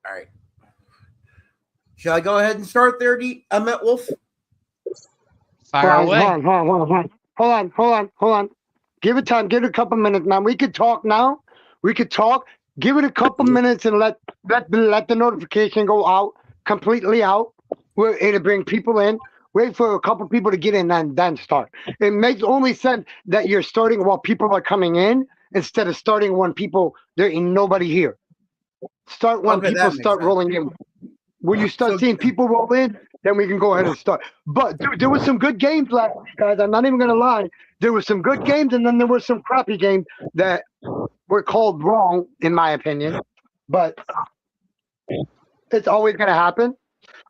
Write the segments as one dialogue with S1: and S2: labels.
S1: All right. Shall I go ahead and start there, Matt Wolf?
S2: Fire away.
S3: Hold on. Give it time. Give it a couple minutes, man. We could talk now. We could talk. Give it a couple minutes and let the notification go out completely out. We're here to bring people in. Wait for a couple people to get in and then start. It makes only sense that you're starting while people are coming in instead of starting when there ain't nobody here. Start when people start rolling in. When you start seeing people roll in, then we can go ahead and start. But there was some good games last week, guys. I'm not even going to lie. There were some good games, and then there were some crappy games that were called wrong, in my opinion. But it's always going to happen.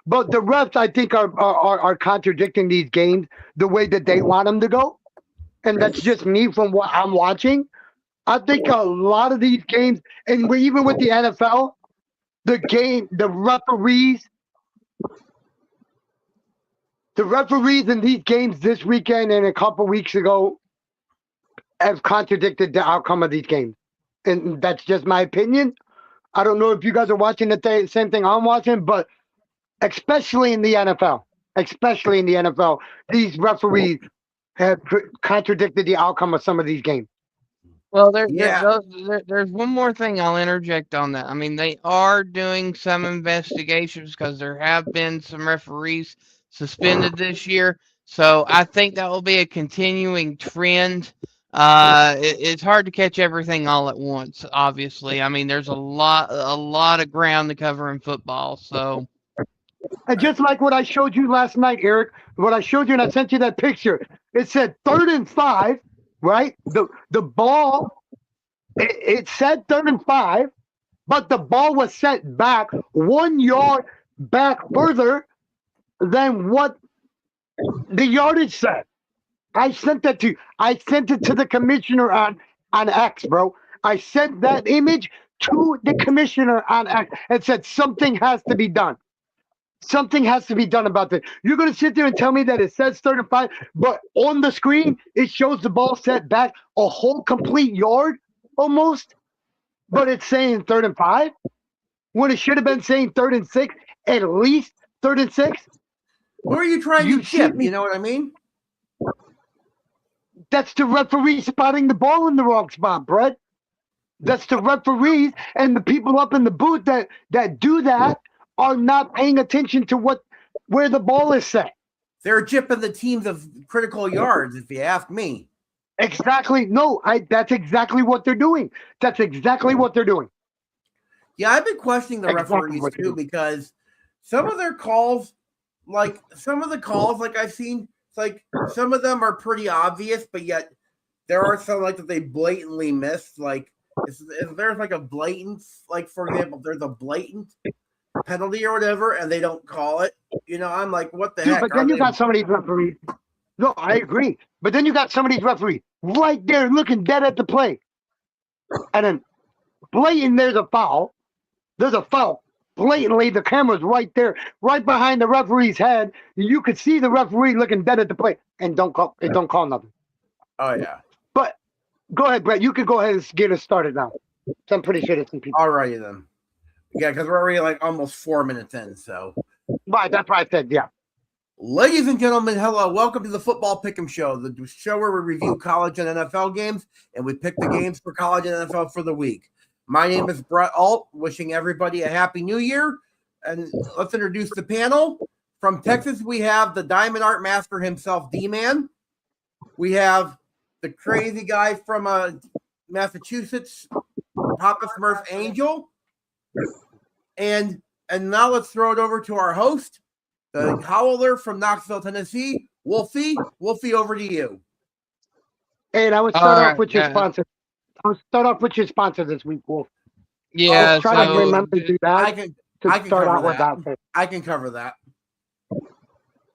S3: But the refs, I think, are contradicting these games the way that they want them to go. And that's just me from what I'm watching. I think a lot of these games, and even with the NFL, the referees in these games this weekend and a couple weeks ago have contradicted the outcome of these games. And that's just my opinion. I don't know if you guys are watching the same thing I'm watching, but especially in the NFL, these referees have contradicted the outcome of some of these games.
S2: Well, there's one more thing I'll interject on that. I mean, they are doing some investigations because there have been some referees suspended this year. So I think that will be a continuing trend. It's hard to catch everything all at once, obviously. I mean, there's a lot of ground to cover in football. So,
S3: and just like what I showed you last night, Eric, what I showed you and I sent you that picture, it said 3rd and 5. Right? The ball, it said 3rd and 5, but the ball was sent back 1 yard back further than what the yardage said. I sent that to you. I sent it to the commissioner on X, bro. I sent that image to the commissioner on X and said something has to be done. Something has to be done about this. You're going to sit there and tell me that it says 3rd and 5, but on the screen, it shows the ball set back a whole complete yard almost, but it's saying 3rd and 5 when it should have been saying 3rd and 6, at least 3rd and 6.
S1: Who are you trying to chip? You know what I mean?
S3: That's the referee spotting the ball in the wrong spot, Brett. That's the referees and the people up in the booth that do that are not paying attention to where the ball is set.
S1: They're chipping the teams of critical yards, if you ask me.
S3: Exactly. No, that's exactly what they're doing. That's exactly what they're doing.
S1: Yeah, I've been questioning the referees too because some of their calls, like I've seen, it's like some of them are pretty obvious, but yet there are some like that they blatantly missed. Like if there's like a blatant, like for example, there's a blatant penalty or whatever, and they don't call it. You know, I'm like, what the heck?
S3: But then you got some of these referees. No, I agree. But then you got some of these referees right there looking dead at the play. And then blatant, there's a foul. There's a foul. Blatantly, the camera's right there, right behind the referee's head. You could see the referee looking dead at the play and don't call nothing.
S1: Oh, yeah.
S3: But go ahead, Brett. You can go ahead and get us started now. So I'm pretty sure there's some people.
S1: All righty then. Yeah, because we're already like almost 4 minutes in, so.
S3: Right, that's what I said, yeah.
S1: Ladies and gentlemen, hello. Welcome to the Football Pickem Show, the show where we review college and NFL games, and we pick the games for college and NFL for the week. My name is Brett Alt, wishing everybody a happy new year. And let's introduce the panel. From Texas, we have the Diamond Art Master himself, D-Man. We have the crazy guy from Massachusetts, Papa Smurf Angel. And now let's throw it over to our host, the Howler from Knoxville, Tennessee, Wolfie. Wolfie, over to you.
S3: And I would start off with your sponsor. I'll start off with your sponsor this week, Wolf.
S2: Yeah,
S3: try to remember to do that.
S1: I can start out with that. I can cover that.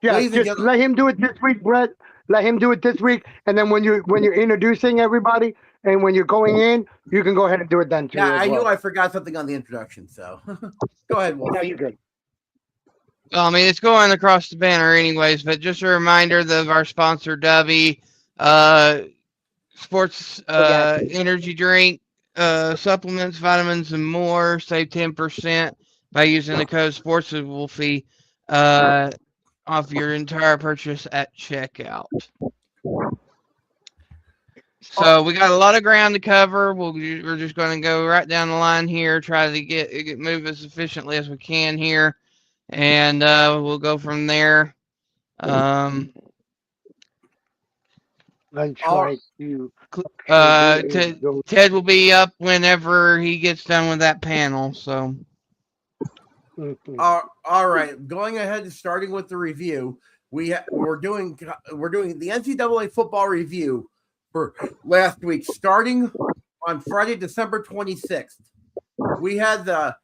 S3: Yeah, just let him do it this week, Brett. Let him do it this week, and then when you're introducing everybody and when you're going in, you can go ahead and do it then too.
S1: Yeah, I knew I forgot something on the introduction, so go ahead, Wolf.
S3: No, you're good.
S2: Well, I mean, it's going across the banner anyways, but just a reminder of our sponsor, Dubby, sports energy drink, supplements, vitamins, and more. Save 10% by using the code SportsWolfie off your entire purchase at checkout. So we got a lot of ground to cover. We're just going to go right down the line here, try to move as efficiently as we can here, and we'll go from there.
S3: I'm trying to.
S2: Ted will be up whenever he gets done with that panel. So,
S1: all right. Going ahead and starting with the review, we're doing the NCAA football review for last week, starting on Friday, December 26th. We had the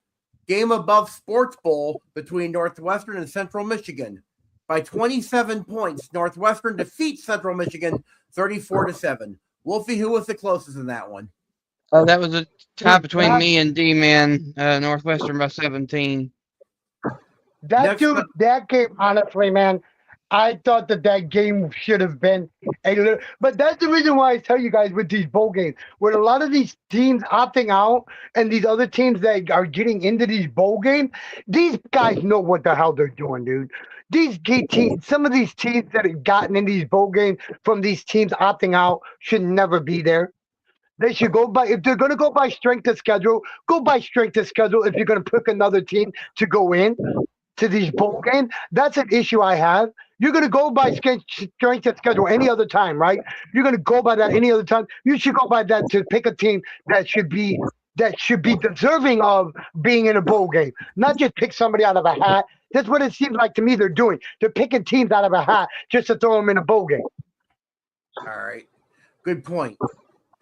S1: Game Above Sports Bowl between Northwestern and Central Michigan. By 27 points, Northwestern defeats Central Michigan 34-7. Wolfie, who was the closest in that one?
S2: That was a tie between me and D-Man, Northwestern by 17.
S3: That game, honestly, man, I thought that game should have been a little, but that's the reason why I tell you guys with these bowl games, with a lot of these teams opting out and these other teams that are getting into these bowl games, these guys know what the hell they're doing, dude. These teams, some of these teams that have gotten in these bowl games from these teams opting out should never be there. They should go by, if they're going to go by strength of schedule, go by strength of schedule if you're going to pick another team to go in to these bowl games. That's an issue I have. You're going to go by strength of schedule any other time, right? You're going to go by that any other time. You should go by that to pick a team that should be deserving of being in a bowl game, not just pick somebody out of a hat. That's what it seems like to me they're doing. They're picking teams out of a hat just to throw them in a bowl game.
S1: All right. Good point.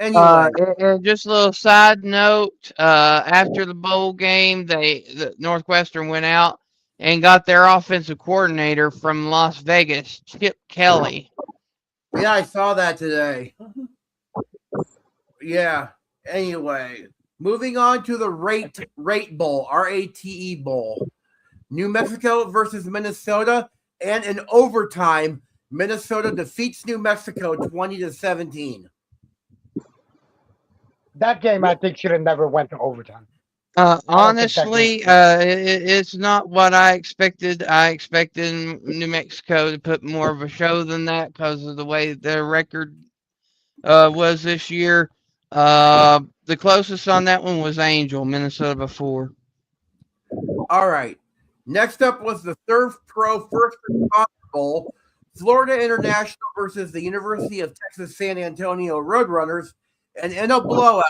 S1: Anyway.
S2: And just a little side note, after the bowl game, the Northwestern went out and got their offensive coordinator from Las Vegas, Chip Kelly.
S1: Yeah, I saw that today. Yeah. Anyway, moving on to the Rate Bowl, RATE Bowl. New Mexico versus Minnesota, and in overtime, Minnesota defeats New Mexico 20-17.
S3: That game, I think, should have never went to overtime.
S2: Honestly, it's not what I expected. I expected New Mexico to put more of a show than that because of the way their record was this year. The closest on that one was Angel, Minnesota by 4.
S1: All right. Next up was the Surf Pro First Responder Bowl, Florida International versus the University of Texas San Antonio Roadrunners, and in a blowout,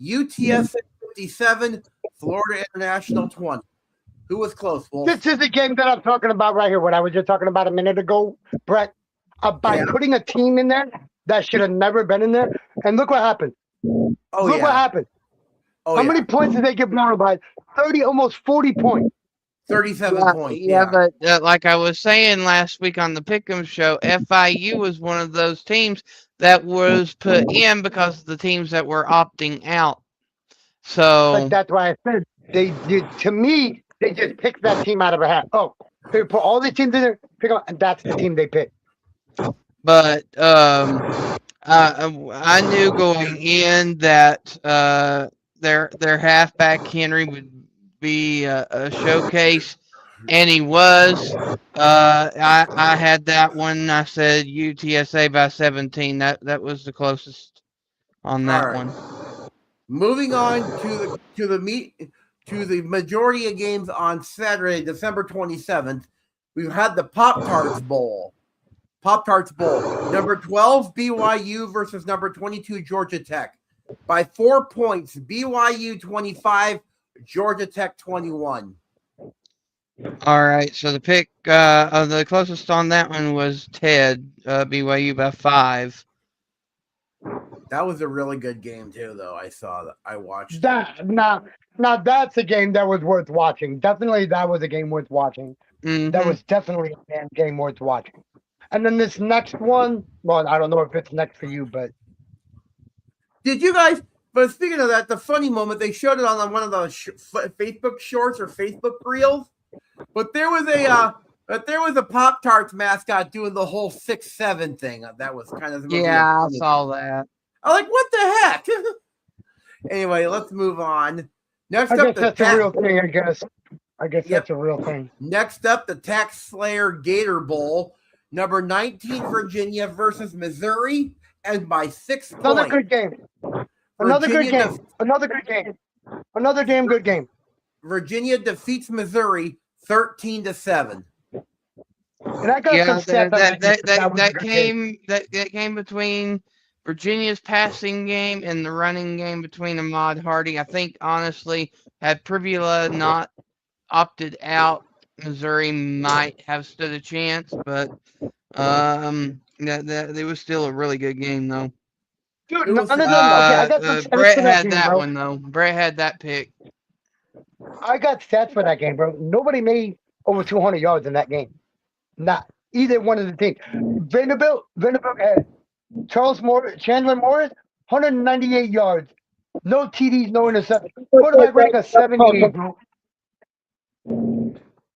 S1: UTSA 57, Florida International 20. Who was close, Wolf?
S3: This is the game that I'm talking about right here, what I was just talking about a minute ago, Brett. By putting a team in there that should have never been in there, and look what happened. Look what happened. How many points did they get blown by? 30, almost 40 points.
S1: 37 points.
S2: Yeah, but like I was saying last week on the Pickem Show, FIU was one of those teams that was put in because of the teams that were opting out. So
S3: but that's why I said they did. To me, they just picked that team out of a hat. Oh, they put all these teams in there, pick up, and that's the team they picked.
S2: But I knew going in that their halfback Henry would be a showcase, and he was. I had that one. I said UTSA by 17. That was the closest on that one.
S1: Moving on to the majority of games on Saturday, December 27th, we've had the Pop-Tarts Bowl. Pop-Tarts Bowl. Number 12, BYU versus number 22, Georgia Tech. By 4 points, BYU 25, Georgia Tech 21.
S2: All right, so the pick the closest on that one was Ted, BYU by 5.
S1: That was a really good game too, though. I watched
S3: that. Now that's a game that was worth watching. Definitely, that was a game worth watching.
S2: Mm-hmm.
S3: That was definitely a game worth watching. And then this next one, well, I don't know if it's next for you, but
S1: did you guys? But speaking of that, the funny moment, they showed it on one of the Facebook shorts or Facebook reels. But there was a Pop-Tarts mascot doing the whole 6-7 thing. That was kind of
S2: I saw that.
S1: I'm like, what the heck? Anyway, let's move on. Next
S3: I
S1: up,
S3: guess that's a real thing. I guess. I guess that's a real thing.
S1: Next up, the Tax Slayer Gator Bowl. Number 19, Virginia versus Missouri, and by 6
S3: Another
S1: points.
S3: good game. Another good game. Another good game. Another damn good game.
S1: Virginia defeats Missouri 13-7.
S3: And I got some stats
S2: that came between Virginia's passing game and the running game between Ahmad Hardy. I think honestly, had Privula not opted out, Missouri might have stood a chance, but it was still a really good game though.
S3: Dude, none of them. Okay, I got some stats
S2: Brett
S3: for that
S2: had
S3: game,
S2: that
S3: bro.
S2: one though. Brett had that pick.
S3: I got stats for that game, bro. Nobody made over 200 yards in that game. Not either one of the teams. Vanderbilt had Chandler Morris, 198 yards. No TDs, no interceptions. Quarterback rating of 78, bro.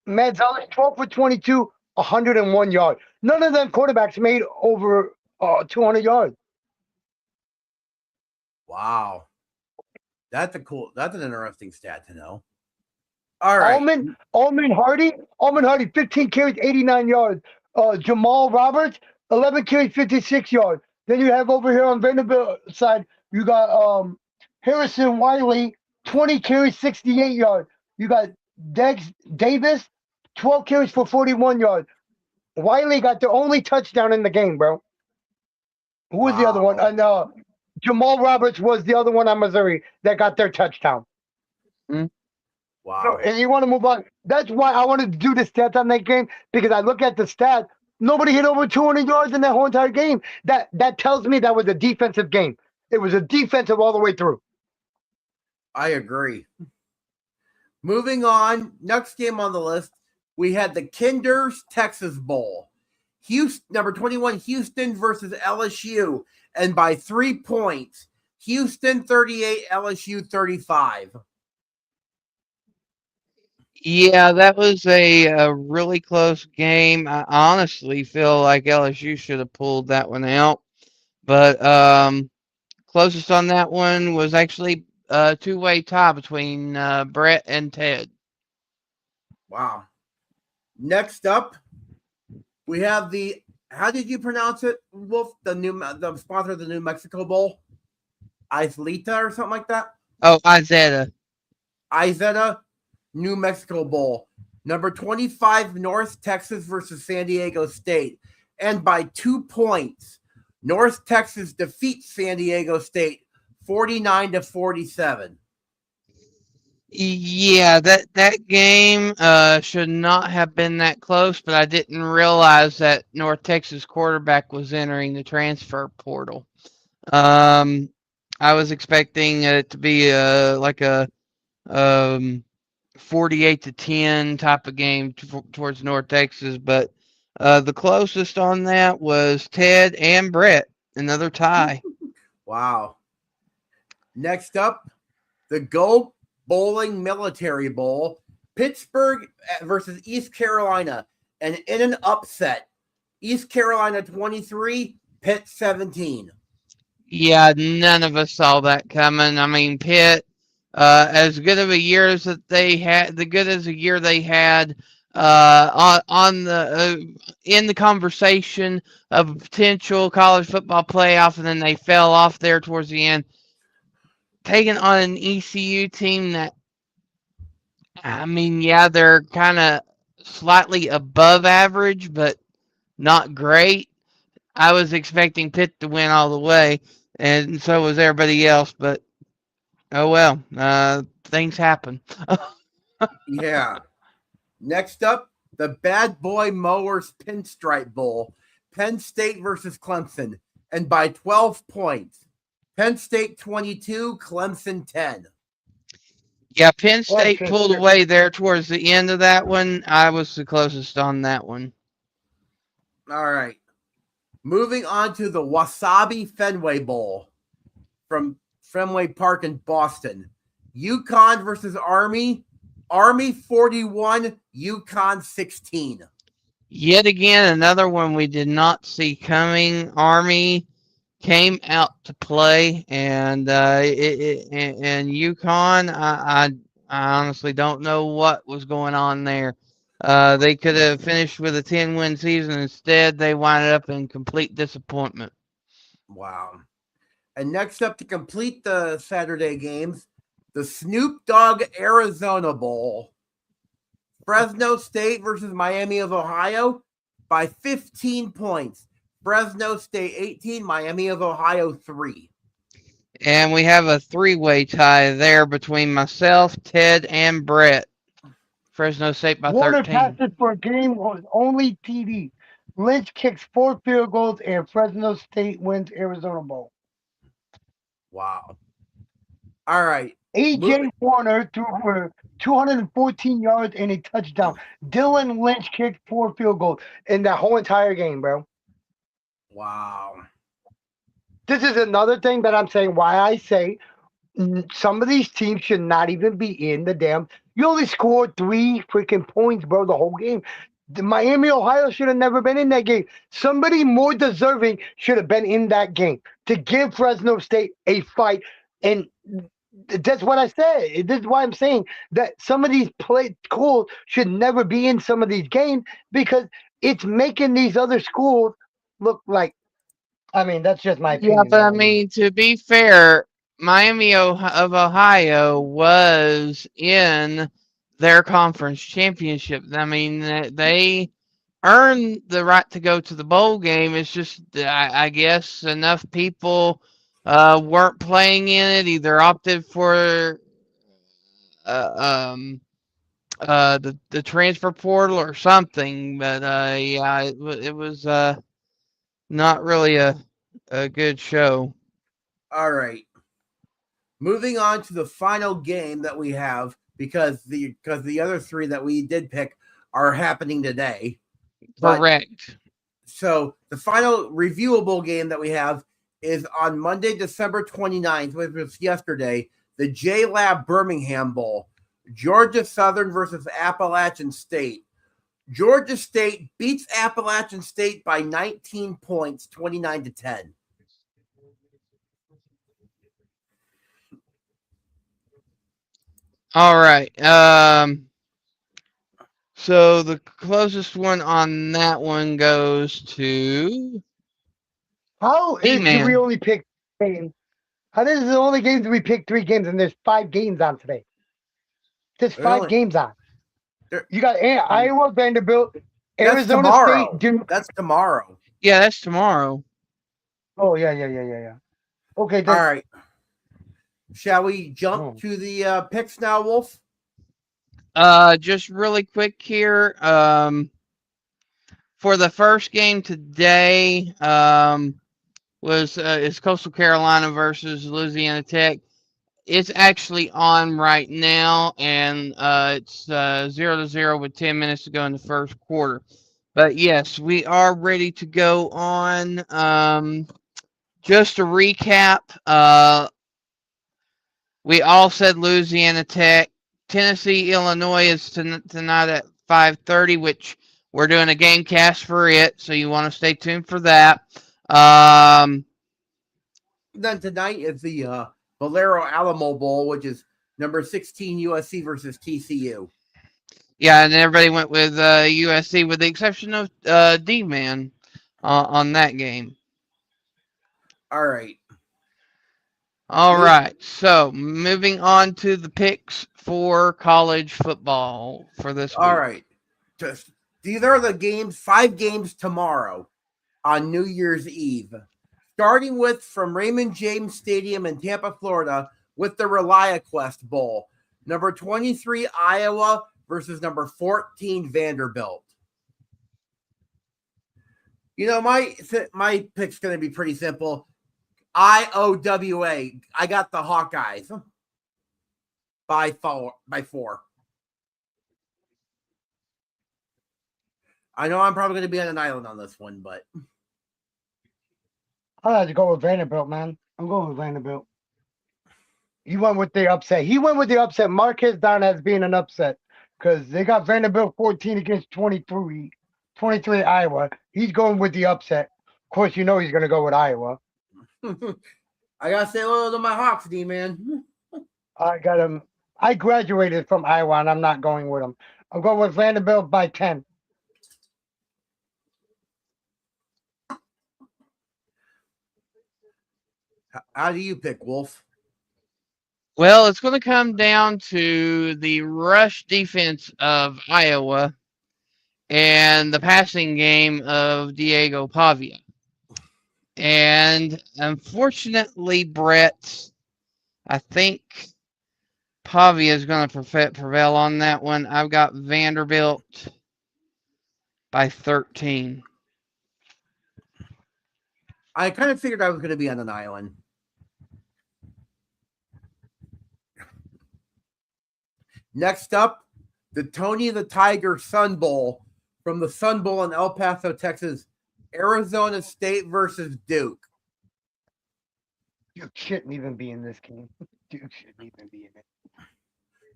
S3: Matt Zollis, 12 for 22, 101 yards. None of them quarterbacks made over 200 yards.
S1: Wow. That's an interesting stat to know. All right.
S3: Almond Hardy, 15 carries, 89 yards. Jamal Roberts, 11 carries, 56 yards. Then you have over here on Vanderbilt side, you got Harrison Wiley, 20 carries, 68 yards. You got Dex Davis, 12 carries for 41 yards. Wiley got the only touchdown in the game, bro. Who was the other one? And Jamal Roberts was the other one on Missouri that got their touchdown.
S1: Wow.
S3: So, and you want to move on. That's why I wanted to do the stats on that game, because I look at the stats. Nobody hit over 200 yards in that whole entire game. That tells me that was a defensive game. It was a defensive all the way through.
S1: I agree. Moving on, next game on the list, we had the Kinders Texas Bowl. Number 21, Houston versus LSU, and by 3 points. Houston 38, LSU 35.
S2: Yeah, that was a really close game. I honestly feel like LSU should have pulled that one out. But closest on that one was actually a two-way tie between Brett and Ted.
S1: Wow. Next up, we have how did you pronounce it, Wolf? The sponsor of the New Mexico Bowl? Isleta or something like that?
S2: Oh, Izetta.
S1: New Mexico Bowl. Number 25, North Texas versus San Diego State. And by 2 points, North Texas defeats San Diego State 49-47.
S2: Yeah, that game should not have been that close, but I didn't realize that North Texas quarterback was entering the transfer portal. I was expecting it to be like a 48-10 type of game towards North Texas, but the closest on that was Ted and Brett, another tie.
S1: Wow. Next up, the Go Bowling Military Bowl, Pittsburgh versus East Carolina, and in an upset, East Carolina 23, Pitt 17.
S2: Yeah, none of us saw that coming. I mean, Pitt, as good of a year as that they had, they had in the conversation of a potential college football playoff, and then they fell off there towards the end. Taking on an ECU team that, I mean, yeah, they're kind of slightly above average, but not great. I was expecting Pitt to win all the way, and so was everybody else, but oh well, things happen.
S1: Yeah. Next up, the Bad Boy Mowers Pinstripe Bowl, Penn State versus Clemson, and by 12 points. Penn State 22, Clemson 10.
S2: Yeah, Penn State pulled away there towards the end of that one. I was the closest on that one.
S1: All right. Moving on to the Wasabi Fenway Bowl from Fenway Park in Boston. UConn versus Army. Army 41, UConn 16.
S2: Yet again, another one we did not see coming. Army came out to play, and UConn, I honestly don't know what was going on there. They could have finished with a 10-win season. Instead, they wound up in complete disappointment.
S1: Wow. And next up to complete the Saturday games, the Snoop Dogg Arizona Bowl. Fresno State versus Miami of Ohio by 15 points. Fresno State 18, Miami of Ohio 3.
S2: And we have a three-way tie there between myself, Ted, and Brett. Fresno State by
S3: Warner
S2: 13.
S3: passes for a game was only TD. Lynch kicks 4 field goals, and Fresno State wins Arizona Bowl.
S1: Wow. All right.
S3: AJ Warner threw for 214 yards and a touchdown. Dylan Lynch kicked 4 field goals in that whole entire game, bro.
S1: Wow.
S3: This is another thing that I'm saying why I say some of these teams should not even be in the damn. You only scored 3 freaking points, bro, the whole game. The Miami, Ohio should have never been in that game. Somebody more deserving should have been in that game to give Fresno State a fight. And that's what I said. This is why I'm saying that some of these schools should never be in some of these games because it's making these other schools look like. I mean, that's just my opinion.
S2: Yeah, but I mean, to be fair, Miami of Ohio was in their conference championship. I mean, they earned the right to go to the bowl game. It's just, I guess, enough people weren't playing in it, either opted for the transfer portal or something. But yeah, it was not really a good show.
S1: All right. Moving on to the final game that we have because the other 3 that we did pick are happening today.
S2: Correct.
S1: So the final reviewable game that we have is on Monday, December 29th, which was yesterday, the J-Lab Birmingham Bowl. Georgia Southern versus Appalachian State. Georgia State beats Appalachian State by 19 points, 29-10.
S2: All right. So the closest one on that one goes to
S3: How do
S2: D-Man.
S3: we only pick games? How this is the only games we pick 3 games and there's 5 games on today? There's 5 games on. You got Iowa, Vanderbilt, Arizona State, Duke.
S1: That's tomorrow.
S2: Yeah, that's tomorrow.
S3: Oh yeah. Okay.
S1: All right. Shall we jump to the picks now, Wolf?
S2: Just really quick here. For the first game today, is Coastal Carolina versus Louisiana Tech. It's actually on right now, and it's 0-0 with 10 minutes to go in the first quarter. But yes, we are ready to go on. Just to recap, we all said Louisiana Tech. Tennessee, Illinois is tonight at 5:30, which we're doing a game cast for it, so you want to stay tuned for that.
S1: Then tonight is the Valero Alamo Bowl, which is number 16 USC versus TCU.
S2: Yeah, and everybody went with USC with the exception of D-Man on that game.
S1: All right.
S2: All right. So moving on to the picks for college football for this week.
S1: All right. These are the games, 5 games tomorrow on New Year's Eve. Starting with from Raymond James Stadium in Tampa, Florida, with the ReliaQuest Bowl. Number 23, Iowa versus number 14, Vanderbilt. You know, my pick's going to be pretty simple. IOWA. I got the Hawkeyes by 4. I know I'm probably going to be on an island on this one, but
S3: I had to go with Vanderbilt, man. I'm going with Vanderbilt. He went with the upset. He went with the upset. Mark his down as being an upset because they got Vanderbilt 14 against 23 Iowa. He's going with the upset. Of course, you know he's going to go with Iowa.
S1: I got to say hello to my Hawks, D-man.
S3: I got him. I graduated from Iowa, and I'm not going with them. I'm going with Vanderbilt by 10.
S1: How do you pick, Wolf?
S2: Well, it's going to come down to the rush defense of Iowa and the passing game of Diego Pavia. And unfortunately, Brett, I think Pavia is going to prevail on that one. I've got Vanderbilt by 13.
S1: I kind of figured I was going to be on an island. Next up, the Tony the Tiger Sun Bowl from the Sun Bowl in El Paso, Texas. Arizona State versus Duke.
S3: Duke shouldn't even be in this game. Duke shouldn't even be in it.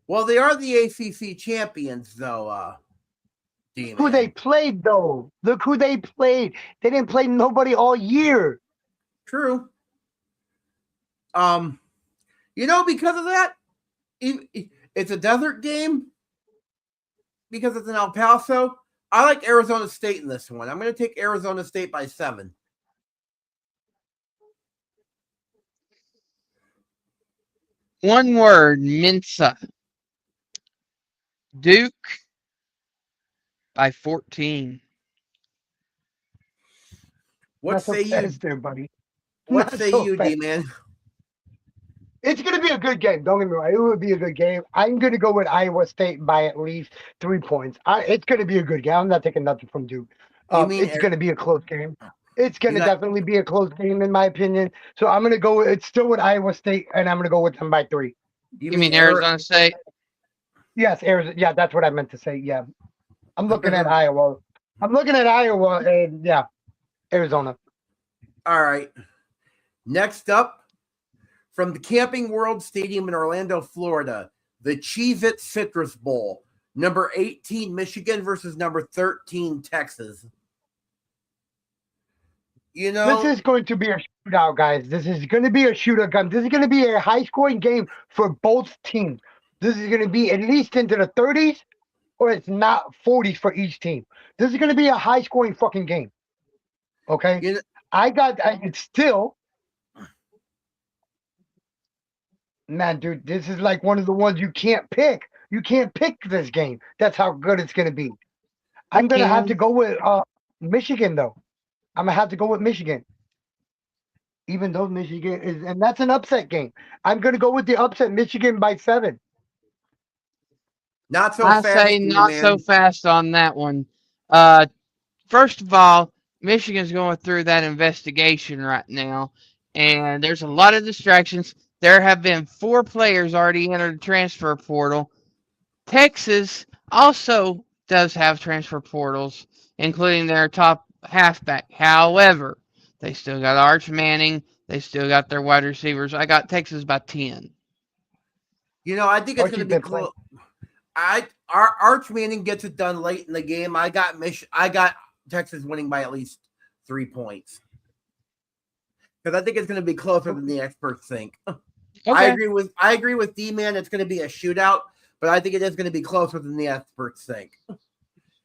S1: Well, they are the ACC champions, though.
S3: Who they played, though. Look who they played. They didn't play nobody all year.
S1: True. Because of that, it's a desert game. Because it's in El Paso, I like Arizona State in this one. I'm going to take Arizona State by 7.
S2: One word, Mensa. Duke by 14.
S1: What say you,
S3: there, buddy?
S1: What say you, D-Man?
S3: It's going to be a good game. Don't get me wrong. It will be a good game. I'm going to go with Iowa State by at least 3 points. It's going to be a good game. I'm not taking nothing from Duke. It's going to be a close game. It's going to definitely be a close game, in my opinion. So I'm going to go. It's still with Iowa State, and I'm going to go with them by 3.
S2: You mean Arizona State?
S3: Yes, Arizona. Yeah, that's what I meant to say. Yeah, I'm looking at Iowa. And yeah, Arizona.
S1: All right. Next up, from the Camping World Stadium in Orlando, Florida, the Cheez-It Citrus Bowl. Number 18, Michigan versus number 13, Texas.
S3: This is going to be a shootout, guys. This is going to be a shootout game. This is going to be a high-scoring game for both teams. This is going to be at least into the 30s, or it's not 40s for each team. This is going to be a high-scoring fucking game. Okay? It's still... Man, dude, this is like one of the ones you can't pick. You can't pick this game. That's how good it's going to be. I'm going to have to go with Michigan, though. I'm going to have to go with Michigan. Even though Michigan is, and that's an upset game. I'm going to go with the upset, Michigan by 7.
S1: Not so fast. I say
S2: not so fast on that one. First of all, Michigan's going through that investigation right now, and there's a lot of distractions. There have been 4 players already entered the transfer portal. Texas also does have transfer portals, including their top halfback. However, they still got Arch Manning. They still got their wide receivers. I got Texas by 10.
S1: I think it's going to be close. Arch Manning gets it done late in the game. I got Texas winning by at least 3 points. Because I think it's going to be closer than the experts think. Okay. I agree with D-Man. It's going to be a shootout, but I think it is going to be closer than the experts think.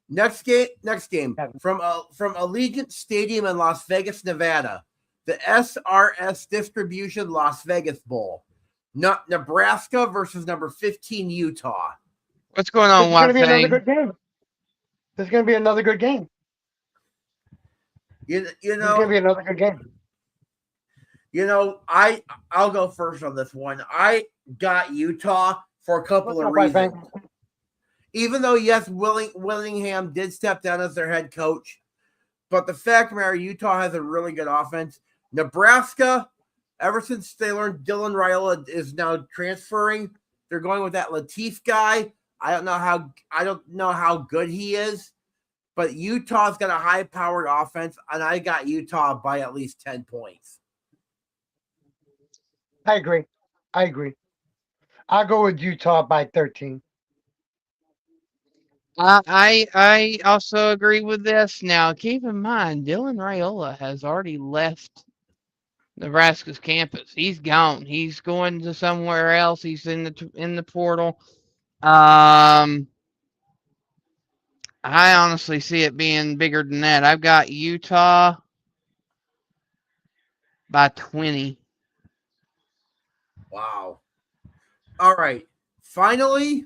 S1: Next game from Allegiant Stadium in Las Vegas, Nevada, the SRS Distribution Las Vegas Bowl. Nebraska versus number 15 Utah.
S2: What's going on,
S3: This is going to be another good game. This is going to be another good game.
S1: This is
S3: going to be another good game.
S1: I'll go first on this one. I got Utah for a couple of reasons. Even though, yes, Willingham did step down as their head coach, but the fact of the matter, Utah has a really good offense. Nebraska, ever since they learned Dylan Raiola is now transferring, they're going with that Latif guy. I don't know how good he is, but Utah's got a high-powered offense, and I got Utah by at least 10 points.
S3: I agree. I'll go with Utah by 13.
S2: I also agree with this. Now, keep in mind, Dylan Raiola has already left Nebraska's campus. He's gone. He's going to somewhere else. He's in the portal. I honestly see it being bigger than that. I've got Utah by 20.
S1: Wow. All right. Finally,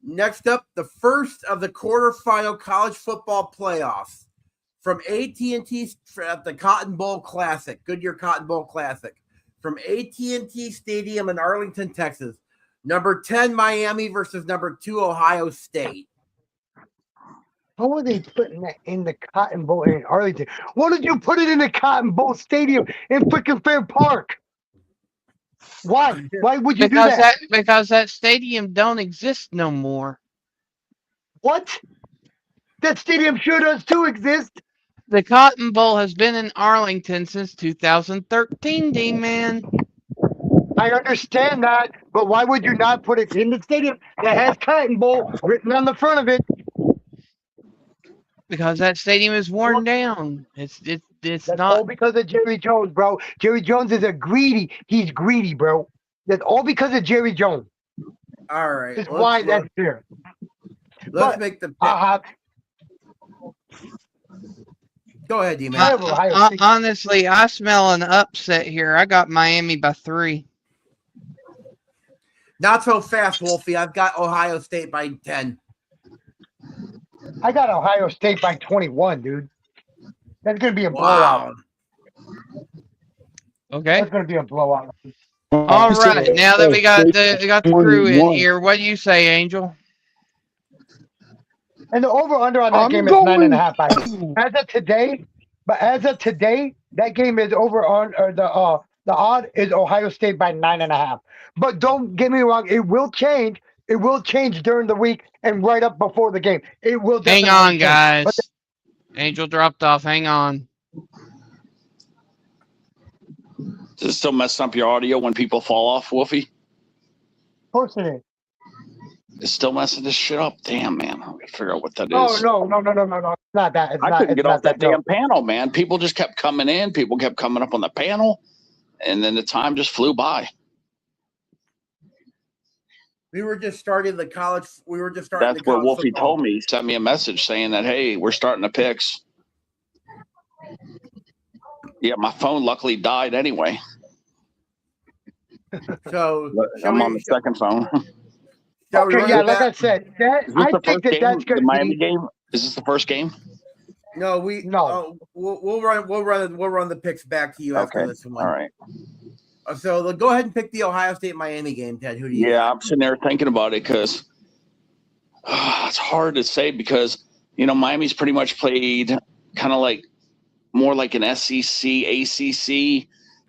S1: next up, the first of the quarterfinal college football playoffs from AT&T at the Cotton Bowl Classic, Goodyear Cotton Bowl Classic, from AT&T Stadium in Arlington, Texas. Number 10, Miami versus number 2, Ohio State.
S3: How are they putting that in the Cotton Bowl in Arlington? Why did you put it in the Cotton Bowl Stadium in freaking Fair Park? Why? Why would you do that?
S2: Because that stadium don't exist no more.
S3: What? That stadium sure does too exist.
S2: The Cotton Bowl has been in Arlington since 2013, D-Man.
S3: I understand that, but why would you not put it in the stadium that has Cotton Bowl written on the front of it?
S2: Because that stadium is worn down. It's
S3: That's
S2: not
S3: all because of Jerry Jones, bro. Jerry Jones is he's greedy, bro. That's all because of Jerry Jones.
S1: All right.
S3: That's why that's there.
S1: Let's make the pick. Go ahead, D-Man.
S2: Honestly, I smell an upset here. I got Miami by 3.
S1: Not so fast, Wolfie. I've got Ohio State by 10.
S3: I got Ohio State by 21, dude. That's going to be a blowout.
S2: Okay.
S3: That's going to be a blowout.
S2: All right. Now that we got the crew in here, what do you say, Angel?
S3: And the over-under on that game is 9.5. As of today, that game is over on, or the odd is Ohio State by 9.5. But don't get me wrong, it will change. It will change during the week and right up before the game. It will.
S2: Hang on, guys. Angel dropped off. Hang on.
S4: Does it still mess up your audio when people fall off, Wolfie?
S3: Of course it is.
S4: It's still messing this shit up. Damn, man. I'm gonna figure out what that is.
S3: Oh no. It's not that.
S4: I couldn't get off that damn panel, man. People just kept coming in. People kept coming up on the panel, and then the time just flew by.
S1: We were just starting the college. We were just starting.
S4: That's what Wolfie told me. He sent me a message saying that, hey, we're starting the picks. Yeah, my phone luckily died anyway.
S1: So
S4: I'm on the second phone.
S3: Okay, yeah, like I said, I think that's going to be
S4: the Miami game. Is this the first game?
S1: No, we'll run the picks back to you after this one.
S4: All right.
S1: So go ahead and pick the Ohio State Miami game, Ted. Who do you?
S4: Yeah, I'm sitting there thinking about it because it's hard to say because Miami's pretty much played kind of like more like an SEC, ACC,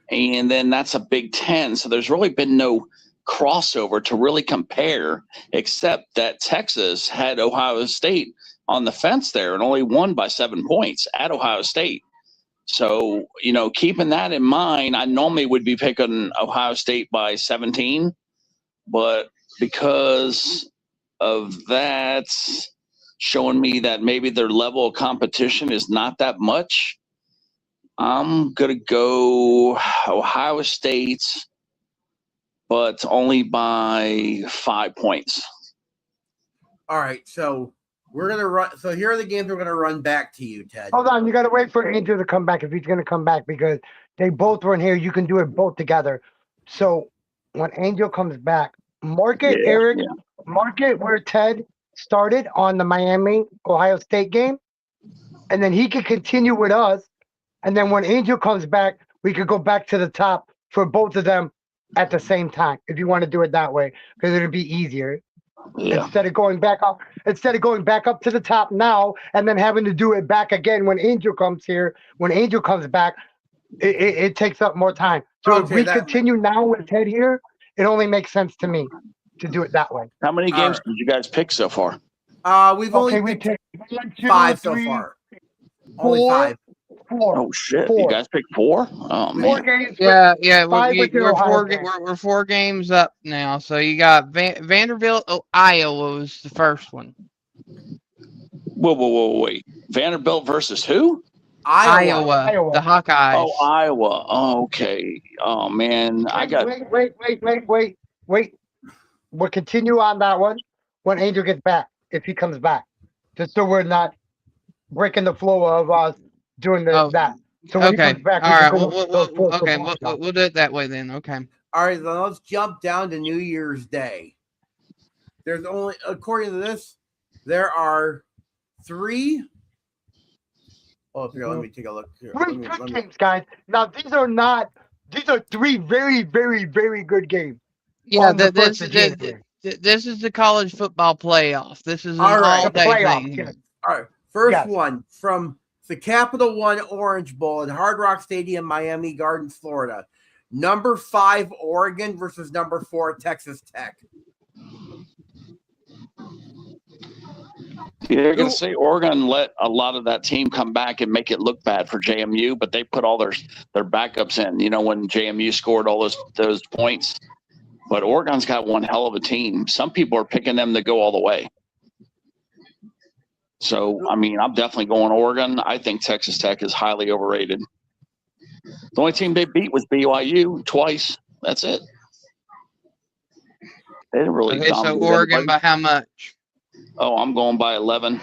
S4: and then that's a Big Ten. So there's really been no crossover to really compare, except that Texas had Ohio State on the fence there and only won by 7 points at Ohio State. So, keeping that in mind, I normally would be picking Ohio State by 17, but because of that showing me that maybe their level of competition is not that much, I'm going to go Ohio State, but only by 5 points.
S1: All right, so we're going to run. So here are the games we're going to run back to you, Ted.
S3: Hold on. You got to wait for Angel to come back if he's going to come back because they both run here. You can do it both together. So when Angel comes back, mark it, Eric. Yeah. Mark it where Ted started on the Miami-Ohio State game. And then he could continue with us. And then when Angel comes back, we could go back to the top for both of them at the same time if you want to do it that way because it'll be easier. Yeah. Instead of going back up to the top now and then having to do it back again when Angel comes here. When Angel comes back, it takes up more time. So if we continue now with Ted here, it only makes sense to me to do it that way.
S4: How many games did you guys pick so far?
S1: We've only picked 5 so far. Only 5.
S3: 4.
S4: Oh shit! 4. You guys picked 4? Oh man.
S3: 4 games.
S2: Yeah. We're 4 games up now. So you got Vanderbilt, Iowa was the first one.
S4: Whoa! Wait. Vanderbilt versus who?
S2: Iowa. The Hawkeyes.
S4: Oh, Iowa. Oh, okay. Oh man, I got.
S3: Wait. We'll continue on that one when Angel gets back, if he comes back, just so we're not breaking the flow of us doing that. So when he
S2: Okay.
S3: comes back,
S2: All
S3: we
S2: right.
S3: can go to those four
S2: Okay.
S3: football shots.
S2: We'll do it that way then. Okay.
S1: All right, then let's jump down to New Year's Day. There's only, according to this, there are 3. Oh, here, let me take a look. Here.
S3: Three good games, guys. Now these are 3 very, very, very good games.
S2: Yeah,
S3: on the
S2: this
S3: 1st of January.
S2: this is the college football playoff. This is an
S1: All right.
S2: all-day
S3: Playoff,
S2: thing.
S3: yes.
S1: All right, first
S3: Yes.
S1: one from the Capital One Orange Bowl at Hard Rock Stadium, Miami Gardens, Florida. Number 5 Oregon versus number 4 Texas Tech.
S4: They're going to say Oregon let a lot of that team come back and make it look bad for JMU, but they put all their backups in. You know, when JMU scored all those points, but Oregon's got one hell of a team. Some people are picking them to go all the way. So, I mean, I'm definitely going Oregon. I think Texas Tech is highly overrated. The only team they beat was BYU twice. That's it. They didn't really
S2: Okay, so
S4: dominate
S2: Oregon
S4: anybody.
S2: by how much?
S4: Oh, I'm going by 11.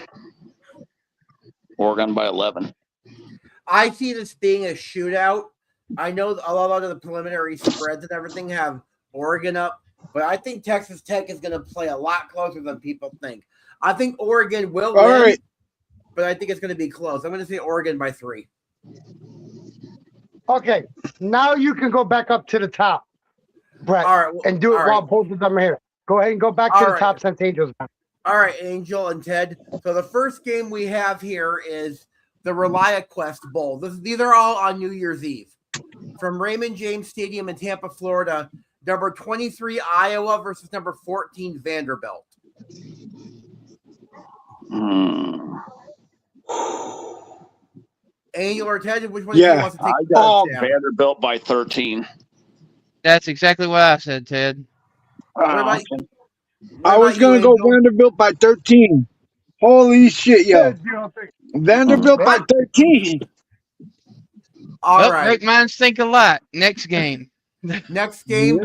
S4: Oregon by 11.
S1: I see this being a shootout. I know a lot of the preliminary spreads and everything have Oregon up, but I think Texas Tech is going to play a lot closer than people think. I think Oregon will win,
S5: right.
S1: but I think it's going to be close. I'm going to say Oregon by 3.
S3: Okay, now you can go back up to the top, Brett,
S1: All right,
S3: and do it
S1: all
S3: while
S1: right.
S3: both of them are here. Go ahead and go back to
S1: All
S3: the
S1: right.
S3: top since Angel's back.
S1: All right, Angel and Ted. So the first game we have here is the ReliaQuest Bowl. These are all on New Year's Eve. From Raymond James Stadium in Tampa, Florida, number 23 Iowa versus number 14 Vanderbilt. Angel or Ted, which one do you want to take?
S4: I got Vanderbilt by 13.
S2: That's exactly what I said, Ted.
S5: I was going to go Vanderbilt by 13. Holy shit, yo. Vanderbilt by 13.
S1: All right.
S2: Great minds think alike. Next game.
S1: Next game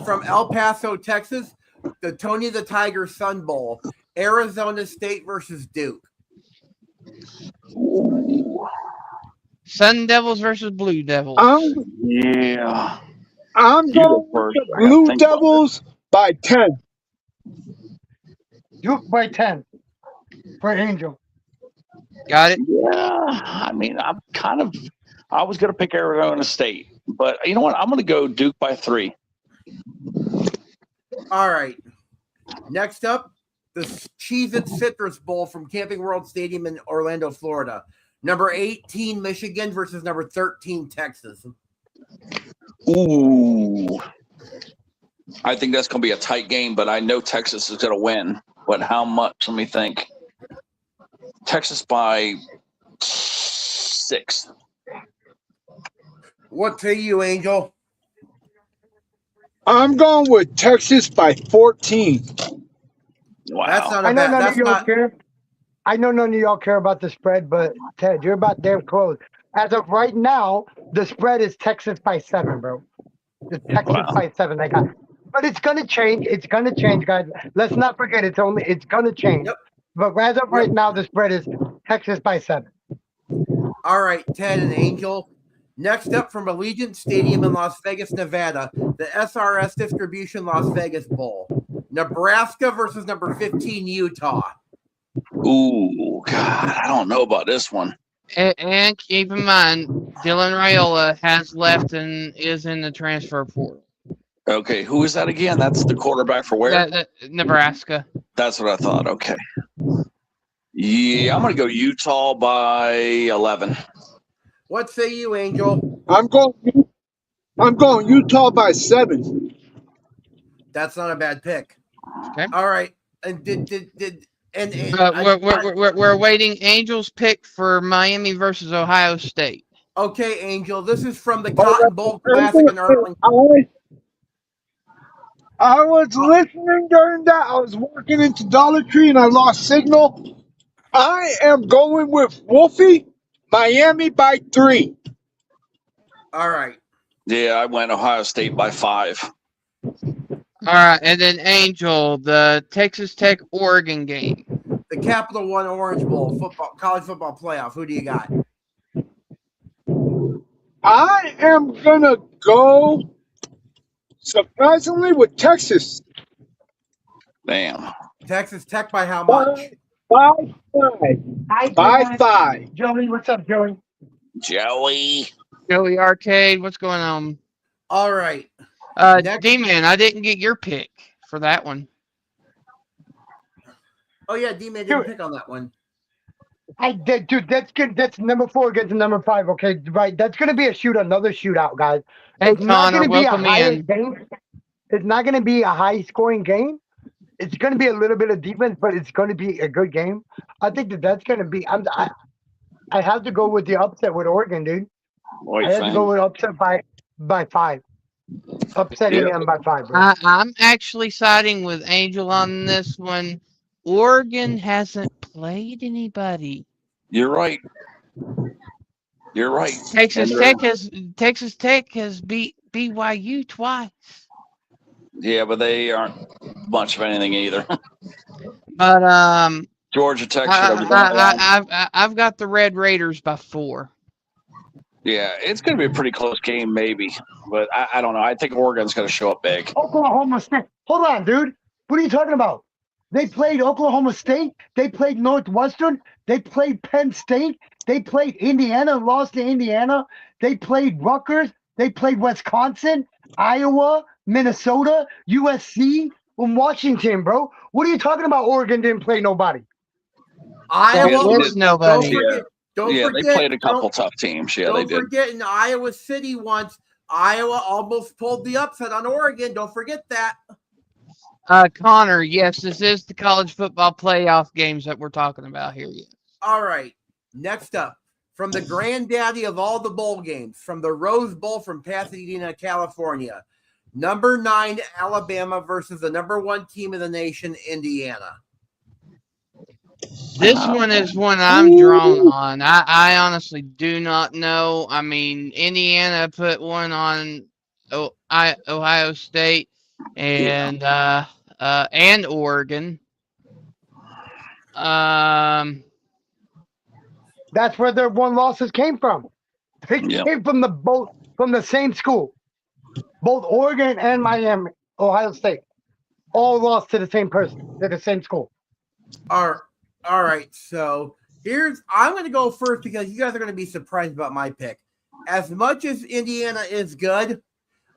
S1: from El Paso, Texas, the Tony the Tiger Sun Bowl, Arizona State versus Duke.
S2: Sun Devils versus Blue Devils.
S5: I'm going with the Blue Devils by 10.
S3: Duke by 10 for Angel.
S2: Got it?
S4: Yeah, I mean, I was going to pick Arizona State, but you know what? I'm going to go Duke by 3.
S1: All right. Next up, the Cheez-It Citrus Bowl from Camping World Stadium in Orlando, Florida. Number 18, Michigan versus number 13, Texas.
S4: Ooh. I think that's going to be a tight game, but I know Texas is going to win. But how much? Let me think. Texas by 6.
S1: What say you, Angel?
S5: I'm going with Texas by 14.
S4: Wow.
S1: That's not
S3: I
S1: a
S3: know
S1: bad.
S3: none
S1: That's
S3: of y'all
S1: not.
S3: care. I know none of y'all care about the spread, but Ted, you're about damn close. As of right now, the spread is Texas by 7, bro. The Texas by 7 they got. But it's gonna change. It's gonna change, guys. Let's not forget it's gonna change.
S1: Yep.
S3: But as of right now, the spread is Texas by 7.
S1: All right, Ted and Angel. Next up from Allegiant Stadium in Las Vegas, Nevada, the SRS Distribution Las Vegas Bowl. Nebraska versus number 15, Utah.
S4: Ooh, God, I don't know about this one.
S2: And keep in mind, Dylan Raiola has left and is in the transfer portal.
S4: Okay, who is that again? That's the quarterback for where?
S2: Nebraska.
S4: That's what I thought. Okay. Yeah, I'm going to go Utah by 11.
S1: What say you, Angel?
S5: I'm going Utah by 7.
S1: That's not a bad pick.
S2: Okay.
S1: All right. And
S2: we're awaiting Angel's pick for Miami versus Ohio State.
S1: Okay, Angel. This is from the Cotton Bowl Classic in Arlington.
S5: I was listening during that. I was walking into Dollar Tree and I lost signal. I am going with Wolfie Miami by 3.
S1: All right.
S4: Yeah, I went Ohio State by 5.
S2: All right, and then Angel, the Texas Tech Oregon game.
S1: The Capital One Orange Bowl college football playoff. Who do you got?
S5: I am going to go, surprisingly, with Texas.
S4: Damn.
S1: Texas Tech by how much?
S5: By 5. By 5.
S3: Joey, what's up, Joey?
S4: Joey.
S2: Joey Arcade, what's going on?
S1: All right.
S2: D-Man, I didn't get your pick for that one.
S1: Oh yeah, D-Man didn't pick on that one.
S3: I did, dude. That's good. That's number 4 against number 5. Okay, right. That's gonna be another shootout, guys.
S2: Hey,
S3: It's not
S2: Connor,
S3: gonna be a
S2: welcome
S3: high
S2: in.
S3: game. It's not gonna be a high scoring game. It's gonna be a little bit of defense, but it's gonna be a good game. I think that's gonna be. I have to go with the upset with Oregon, dude.
S4: What
S3: I have to go with upset by 5. Upsetting them by 5, bro.
S2: I'm actually siding with Angel on this one. Oregon hasn't played anybody.
S4: You're right. You're right.
S2: Texas Tech has beat BYU twice.
S4: Yeah, but they aren't much of anything either.
S2: But
S4: Georgia Tech should have won.
S2: I've got the Red Raiders by 4.
S4: Yeah, it's going to be a pretty close game, maybe. But I don't know. I think Oregon's going to show up big.
S3: Oklahoma State. Hold on, dude. What are you talking about? They played Oklahoma State. They played Northwestern. They played Penn State. They played Indiana, lost to Indiana. They played Rutgers. They played Wisconsin, Iowa, Minnesota, USC, and Washington, bro. What are you talking about? Oregon didn't play nobody.
S1: Iowa
S2: was nobody.
S1: Don't forget,
S4: they played a couple tough teams. Yeah, they did.
S1: Don't forget in Iowa City once, Iowa almost pulled the upset on Oregon. Don't forget that.
S2: Connor, yes, this is the college football playoff games that we're talking about here. Yes.
S1: All right. Next up, from the granddaddy of all the bowl games, from the Rose Bowl from Pasadena, California, number 9 Alabama versus the number 1 team in the nation, Indiana.
S2: This one is one I'm drawn on. I honestly do not know. I mean, Indiana put one on Ohio State and Oregon.
S3: That's where their 1 losses came from. They came from the same school. Both Oregon and Miami, Ohio State, all lost to the same person, to the same school.
S1: All right. So I'm going to go first because you guys are going to be surprised about my pick. As much as Indiana is good,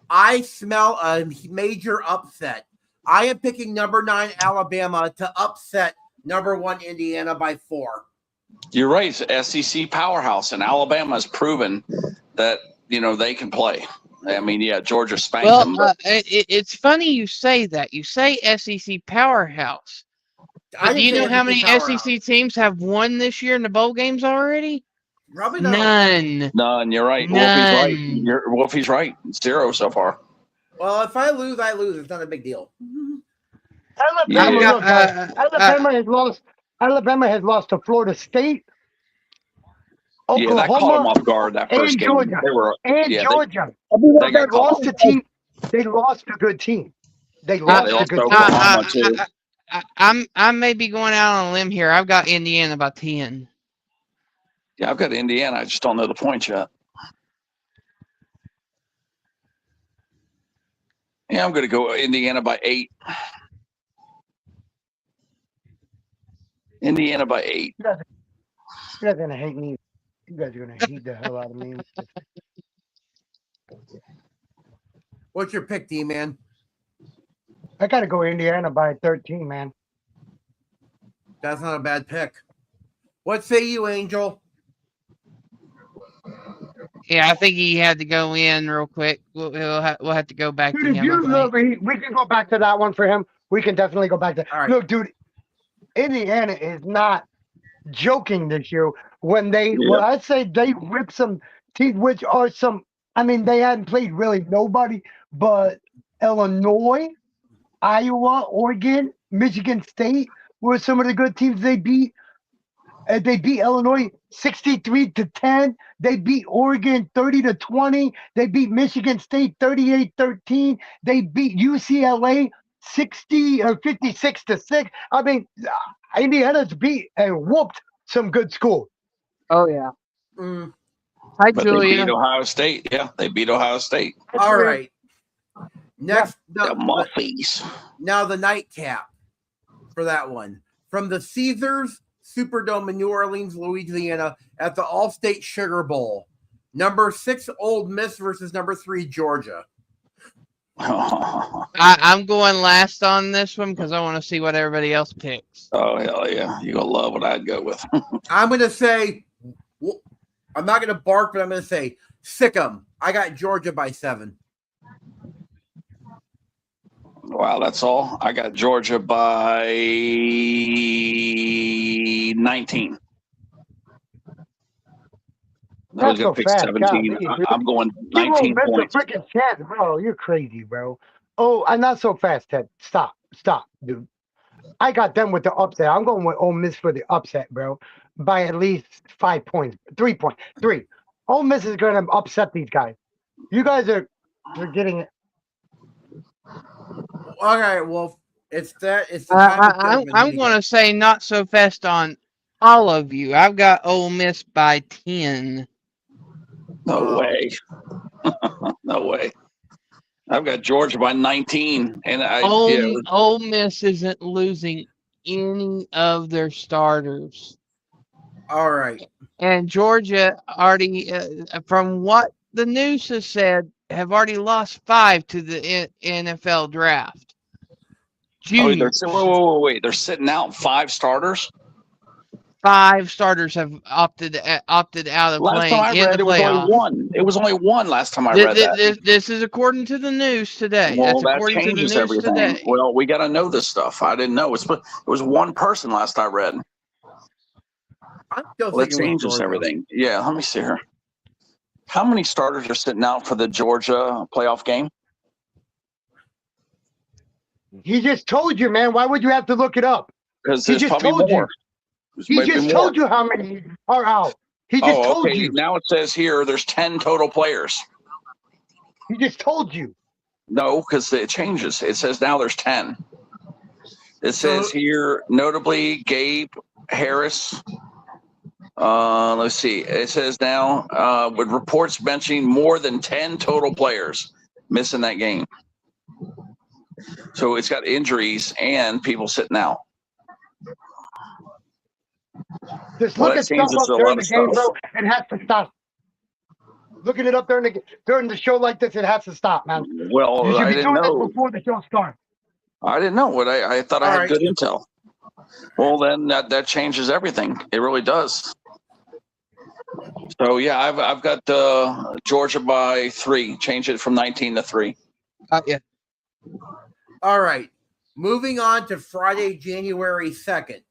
S1: I smell a major upset. I am picking number 9 Alabama to upset number 1 Indiana by 4.
S4: You're right. It's SEC powerhouse, and Alabama has proven that they can play. I mean, yeah, Georgia spanked them.
S2: It's funny you say that. You say SEC powerhouse. But do you know how many SEC teams have won this year in the bowl games already?
S1: Probably not.
S4: None. You're right.
S2: None.
S4: Wolfie's right. 0 so far.
S1: Well, if I lose, I lose. It's not a big deal.
S3: Alabama has lost to Florida State, Oklahoma,
S4: that caught them off guard that first game.
S3: Georgia. Georgia. They lost a good team. They lost a good team.
S2: I may be going out on a limb here. I've got Indiana by 10.
S4: Yeah, I've got Indiana. I just don't know the points yet. Yeah, I'm going to go Indiana by 8. Indiana by 8.
S3: You guys are going to hate me. You guys are going to hate the hell out of me.
S1: What's your pick, D-Man?
S3: I got to go Indiana by 13, man.
S1: That's not a bad pick. What say you, Angel?
S2: Yeah, I think he had to go in real quick. We'll have to go back to him.
S3: We can go back to that one for him. We can definitely go back to.
S1: All right.
S3: Look, dude, Indiana is not joking this year. When I say they rip some teams, which are some. I mean, they hadn't played really nobody but Illinois, Iowa, Oregon, Michigan State were some of the good teams they beat. They beat Illinois 63-10. They beat Oregon 30-20. They beat Michigan State 38-13. They beat UCLA 60 or 56-6. I mean, Indiana's beat and whooped some good schools.
S2: Oh yeah.
S1: Mm.
S2: Hi,
S4: But
S2: Julia.
S4: they beat Ohio State. Yeah, they beat Ohio State.
S1: All right. Next,
S4: The Muffies.
S1: now the nightcap for that one. From the Caesars Superdome in New Orleans, Louisiana, at the All-State Sugar Bowl. Number 6, Ole Miss versus number 3, Georgia.
S2: I'm going last on this one because I want to see what everybody else picks.
S4: Oh, hell yeah. You're going to love what I'd go with.
S1: I'm going to say, I'm not going to bark, but I'm going to say, sick 'em. I got Georgia by 7.
S4: Wow, that's all. I got Georgia by 19. I was going to pick 17. I'm going 19 points.
S3: Freaking chance, bro. You're crazy, bro. Oh, I'm not so fast, Ted. Stop, dude. I got them with the upset. I'm going with Ole Miss for the upset, bro, by at least 5 points. 3 points. 3. Ole Miss is going to upset these guys. You guys are getting it.
S1: All right, well, it's the
S2: I'm going to say not so fast on all of you. I've got Ole Miss by 10.
S4: No way. No way. I've got Georgia by 19. And
S2: Ole Miss isn't losing any of their starters.
S1: All right.
S2: And Georgia already, from what the news has said, have already lost 5 to the NFL draft.
S4: Wait. They're sitting out 5 starters?
S2: 5 starters have opted out of
S4: last
S2: playing
S4: time I
S2: in
S4: read,
S2: the playoffs.
S4: It was only one last time I read that.
S2: This is according to the news today.
S4: Well,
S2: That's according to the news
S4: everything.
S2: today.
S4: Well, we got to know this stuff. I didn't know. It was one person last I read. That changes everything. Yeah, let me see here. How many starters are sitting out for the Georgia playoff game?
S3: He just told you, man. Why would you have to look it up?
S4: Because there's probably more.
S3: He just told you how many are out. He just told you.
S4: Now it says here there's 10 total players.
S3: He just told you.
S4: No, because it changes. It says now there's 10. It says here, notably, Gabe Harris. Let's see. It says now, with reports mentioning more than 10 total players missing that game. So it's got injuries and people sitting out.
S3: Just look at stuff up during the game, bro. It has to stop. Looking it up during the show like this, it has to stop, man.
S4: Well,
S3: you should
S4: I
S3: be
S4: didn't
S3: doing
S4: know.
S3: this before the show starts.
S4: I didn't know. I thought I had good intel. Well, then that changes everything. It really does. So yeah, I've got Georgia by 3. Change it from 19 to 3.
S2: Yeah.
S1: All right. Moving on to Friday, January 2nd.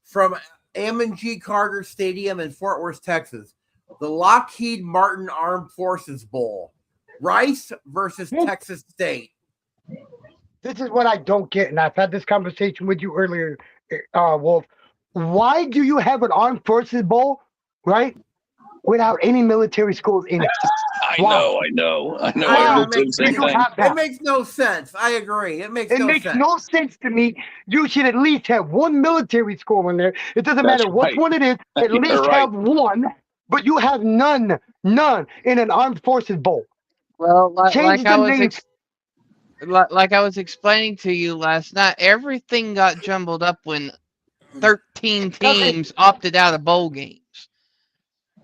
S1: From Ammon G. Carter Stadium in Fort Worth, Texas. The Lockheed Martin Armed Forces Bowl. Rice versus Texas State.
S3: This is what I don't get, and I've had this conversation with you earlier, Wolf. Why do you have an Armed Forces Bowl, right, without any military schools in it?
S4: I know.
S1: It makes no sense. I agree. It makes
S3: no sense to me. You should at least have one military school in there. It doesn't matter which one it is. At least have one, but you have none in an Armed Forces Bowl.
S2: Well, like I was explaining to you last night, everything got jumbled up when 13 teams opted out of bowl games.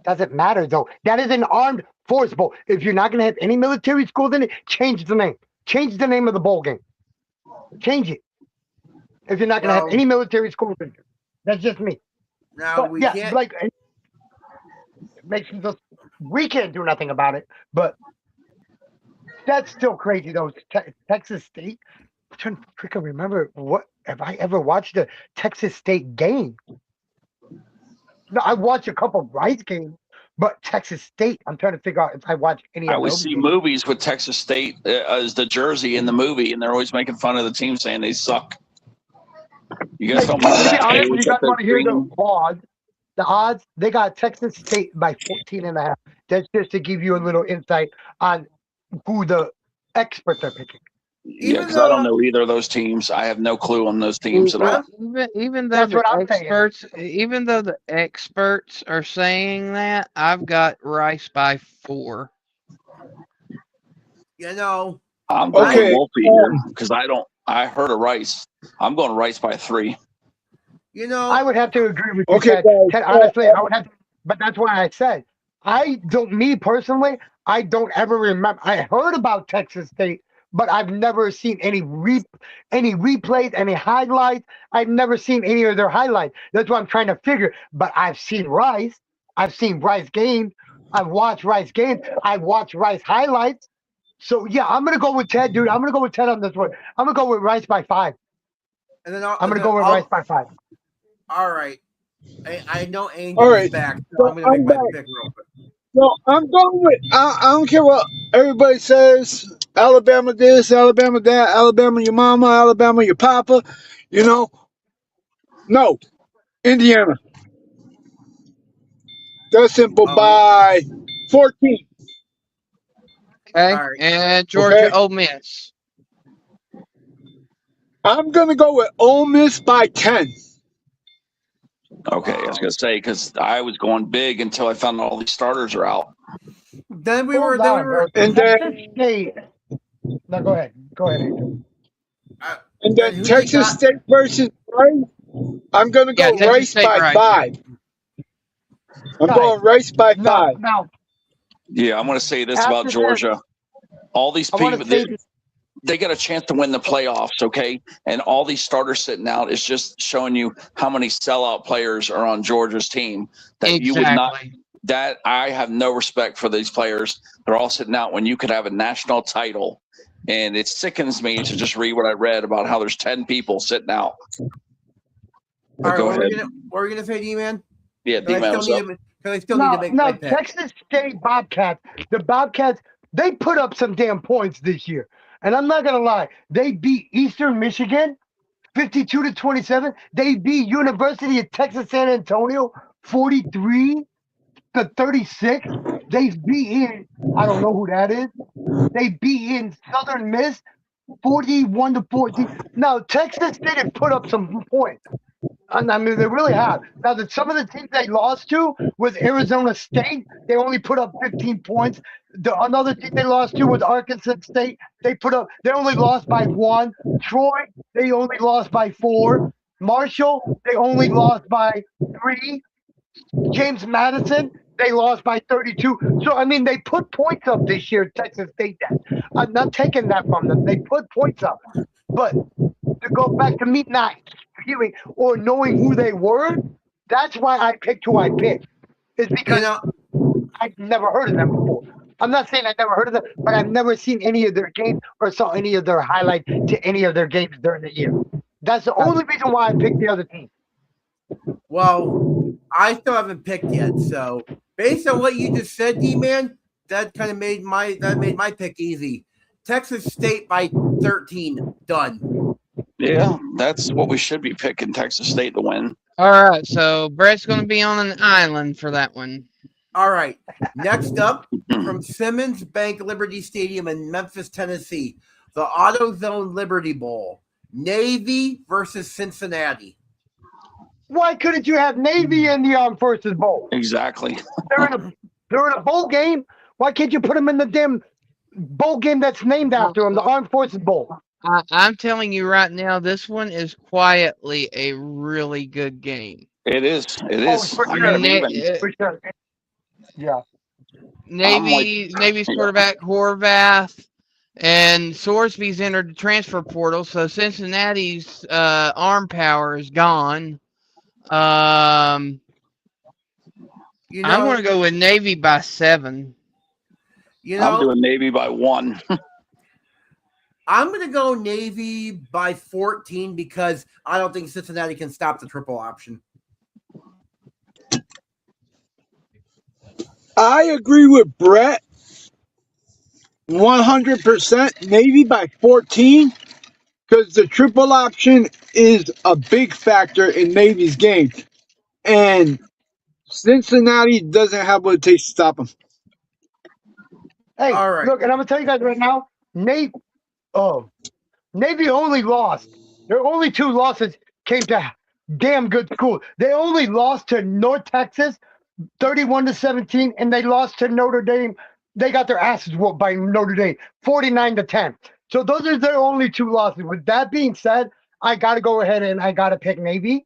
S3: Doesn't matter, though. That is an Armed Forces Bowl. If you're not going to have any military schools in it, change the name. Change the name of the bowl game. Change it. If you're not going to have any military schools in it. That's just me.
S1: Now, we can't.
S3: Like, it makes me just, we can't do nothing about it, but that's still crazy, though. Texas State. I'm trying to freaking remember have I ever watched a Texas State game? No, I watched a couple of Rice games, but Texas State, I'm trying to figure out if I watch any of those. I always see
S4: movies with Texas State as the jersey in the movie, and they're always making fun of the team, saying they suck. You guys don't remember that?
S3: You guys want to hear the pause? the odds, they got Texas State by 14.5. That's just to give you a little insight on who the experts are picking.
S4: Yeah,
S1: Even
S4: because I don't
S1: though
S4: know either of those teams. I have no clue on those teams at all.
S2: Even though
S3: That's
S2: the
S3: what I'm saying.
S2: experts, even though the experts are saying that, I've got Rice by 4.
S1: you know,
S4: I'm going
S5: Okay,
S4: Wolfie here because I heard of Rice. I'm going Rice by 3.
S1: you know,
S3: I would have to agree with you,
S5: okay,
S3: Ted.
S5: guys.
S3: Ted, honestly, I would have to, but that's why I said me personally, I don't ever remember. I heard about Texas State, but I've never seen any replays, any highlights. I've never seen any of their highlights. That's what I'm trying to figure. But I've seen Rice. I've seen Rice games. I've watched Rice games. I've watched Rice highlights. So yeah, I'm gonna go with Ted, dude. I'm gonna go with Ted on this one. I'm gonna go with Rice by 5.
S1: and then
S3: I'm gonna go with Rice by 5.
S1: All right. I know
S5: All
S1: Angel's
S5: right,
S1: back, so
S5: so
S1: I'm gonna make
S5: I'm
S1: my
S5: back.
S1: pick real quick.
S5: So I'm going with. I don't care what everybody says. Alabama this, Alabama that, Alabama your mama, Alabama your papa. You know, no, Indiana. That's simple.
S1: Oh, wait.
S5: By 14.
S2: Okay,
S1: All right.
S2: and Georgia
S5: Okay,
S2: Ole Miss.
S5: I'm gonna go with Ole Miss by 10.
S4: Okay, I was going to say because I was going big until I found out all these starters are out.
S1: Then we were.
S3: Hold
S1: Then we
S3: on,
S1: were.
S3: bro.
S5: And then
S3: Texas State. No, go ahead. Go ahead, Angel.
S5: and
S1: Then
S5: then
S1: who you
S5: Texas
S1: got?
S5: State versus Rice. I'm gonna
S2: Yeah,
S5: go
S2: Texas
S5: Rice
S2: State
S5: by
S2: Rice.
S5: 5. I'm
S3: Guys,
S5: going Rice by
S3: now,
S5: 5.
S3: now,
S4: Yeah, I'm going to say this about
S3: after this,
S4: Georgia. All these
S3: I want
S4: people,
S3: to say this.
S4: they got a chance to win the playoffs, okay? And all these starters sitting out is just showing you how many sellout players are on Georgia's team that you would not.
S2: Exactly.
S4: That I have no respect for these players. They're all sitting out when you could have a national title. And it sickens me to just read what I read about how there's 10 people sitting out.
S1: All
S4: But
S1: right.
S4: go
S1: What
S4: ahead.
S1: were we gonna say, D-Man?
S4: Yeah,
S1: Because I
S4: D-Man
S1: still
S4: was
S1: need
S4: up.
S1: to. Because I still need to make my
S3: No,
S1: pick.
S3: Texas State Bobcats. The Bobcats, they put up some damn points this year. And I'm not gonna lie, they beat Eastern Michigan 52-27. They beat University of Texas San Antonio 43-36. They beat in, I don't know who that is. They beat in Southern Miss 41-14. Now Texas State have put up some points. I mean, they really have. Now, some of the teams they lost to was Arizona State. They only put up 15 points. Another team they lost to was Arkansas State. They only lost by 1. Troy, they only lost by 4. Marshall, they only lost by 3. James Madison, they lost by 32. So, I mean, they put points up this year, Texas State. I'm not taking that from them. They put points up. But to go back to me not hearing or knowing who they were, that's why I picked who I picked. Is because I've never heard of them before. I'm not saying I've never heard of them, but I've never seen any of their games or saw any of their highlights to any of their games during the year. That's the only reason why I picked the other team.
S1: Well, I still haven't picked yet. So based on what you just said, D-Man, that kind of made my pick easy. Texas State by 13. Done.
S4: Yeah, that's what we should be picking, Texas State to win.
S2: All right, so Brett's going to be on an island for that one.
S1: All right. Next up, from Simmons Bank Liberty Stadium in Memphis, Tennessee, the AutoZone Liberty Bowl. Navy versus Cincinnati.
S3: Why couldn't you have Navy in the Armed Forces Bowl?
S4: Exactly.
S3: They're in a bowl game. Why can't you put them in the damn bowl game that's named after them, the Armed Forces Bowl?
S2: I'm telling you right now, this one is quietly a really good game.
S4: It is. It is.
S3: For
S4: I gotta
S3: sure.
S4: believe it.
S3: For sure. Yeah.
S2: Navy's quarterback Horvath and Sorsby's entered the transfer portal, so Cincinnati's arm power is gone. I'm going to go with Navy by 7.
S4: I'm doing Navy by 1.
S1: I'm going to go Navy by 14 because I don't think Cincinnati can stop the triple option.
S5: I agree with Brett 100%. Navy by 14 because the triple option is a big factor in Navy's game. And Cincinnati doesn't have what it takes to stop them.
S3: Hey,
S1: All right.
S3: look, and I'm gonna tell you guys right now, Navy only lost. Their only 2 losses came to damn good school. They only lost to North Texas, 31-17, and they lost to Notre Dame. They got their asses whooped by Notre Dame, 49-10. So those are their only 2 losses. With that being said, I got to go ahead and I got to pick Navy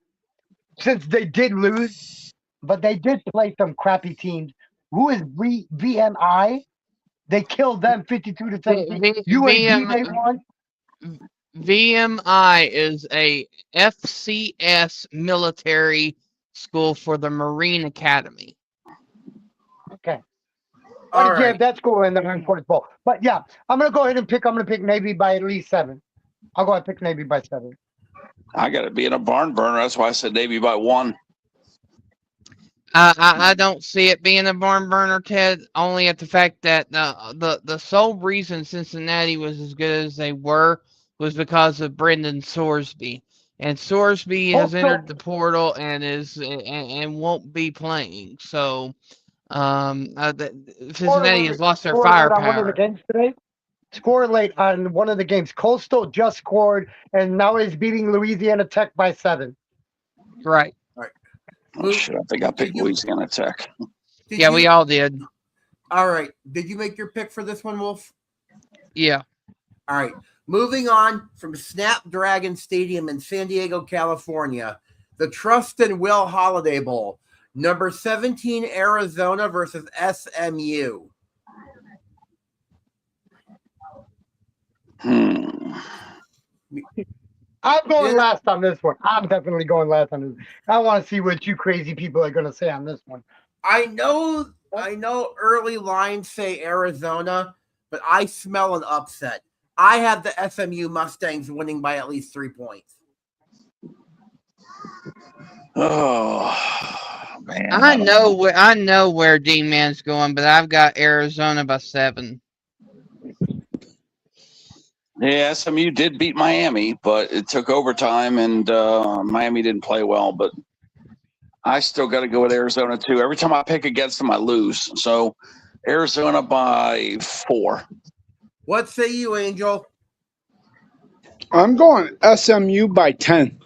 S3: since they did lose, but they did play some crappy teams. Who is VMI? They killed them 52-17. UAB, they won.
S2: VMI is a FCS military school for the Marine Academy.
S3: Okay.
S1: All
S3: Why did you
S1: right.
S3: have that school in the Sports Bowl? But yeah, I'm gonna go ahead and pick. I'm gonna pick Navy by at least 7. I'll go ahead and pick Navy by 7.
S4: I got to be in a barn burner. That's why I said Navy by 1.
S2: I don't see it being a barn burner, Ted. Only at the fact that the sole reason Cincinnati was as good as they were was because of Brendan Sorsby, and Sorsby has entered the portal and and won't be playing. So, Cincinnati has lost their firepower.
S3: On one of the games today. Score late on one of the games. Coastal just scored and now is beating Louisiana Tech by 7.
S2: Right.
S4: Oh, shit, I think I picked Louisiana Tech.
S2: We all did.
S1: All right. Did you make your pick for this one, Wolf?
S2: Yeah.
S1: All right. Moving on from Snapdragon Stadium in San Diego, California, the Trust and Will Holiday Bowl. Number 17, Arizona versus SMU.
S3: I'm going last on this one. I'm definitely going last on this. I want to see what you crazy people are going to say on this one.
S1: I know early lines say Arizona, but I smell an upset. I have the SMU Mustangs winning by at least 3 points.
S4: Oh man!
S2: I know where D-Man's going, but I've got Arizona by 7.
S4: Yeah, SMU did beat Miami, but it took overtime, and Miami didn't play well. But I still got to go with Arizona too. Every time I pick against them, I lose. So Arizona by 4.
S1: What say you, Angel?
S5: I'm going SMU by 10.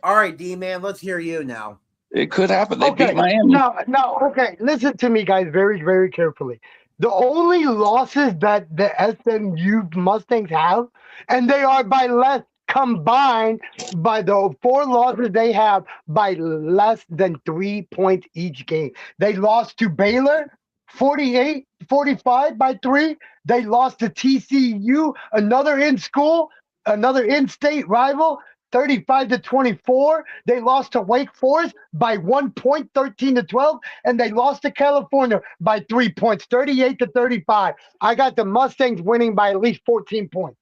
S1: All right, D-Man, let's hear you now.
S4: It could happen. They beat Miami.
S3: No, okay. Listen to me, guys, very, very carefully. The only losses that the SMU Mustangs have, and they are by less combined by the 4 losses they have by less than 3 points each game. They lost to Baylor 48-45 by 3. They lost to TCU, another in-state rival, 35-24. They lost to Wake Forest by 1 point, 13-12, and they lost to California by 3 points, 38-35. I got the Mustangs winning by at least 14 points.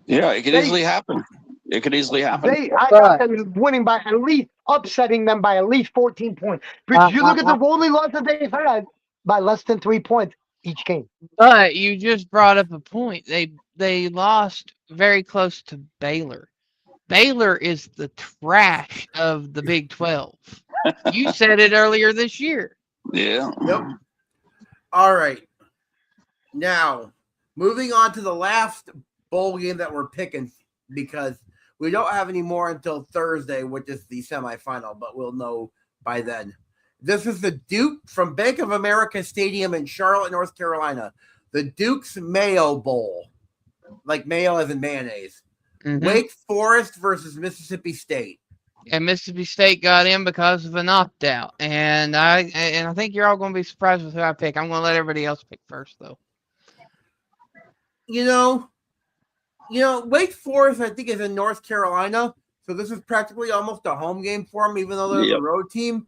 S4: Yeah, it could easily happen. It could easily happen.
S3: I got them winning by at least upsetting them by at least 14 points. Because you look at the only losses they've had by less than 3 points each game.
S2: But you just brought up a point. They lost very close to Baylor. Baylor is the trash of the Big 12. You said it earlier this year.
S4: Yeah.
S1: Yep. All right. Now, moving on to the last bowl game that we're picking, because we don't have any more until Thursday, which is the semifinal, but we'll know by then. This is the Duke from Bank of America Stadium in Charlotte, North Carolina. The Duke's Mayo Bowl. Like mayo as in mayonnaise.
S2: Mm-hmm.
S1: Wake Forest versus Mississippi State.
S2: And Mississippi State got in because of an opt-out. And I think you're all going to be surprised with who I pick. I'm going to let everybody else pick first, though.
S1: You know, Wake Forest, I think, is in North Carolina. So this is practically almost a home game for them, even though they're the road team.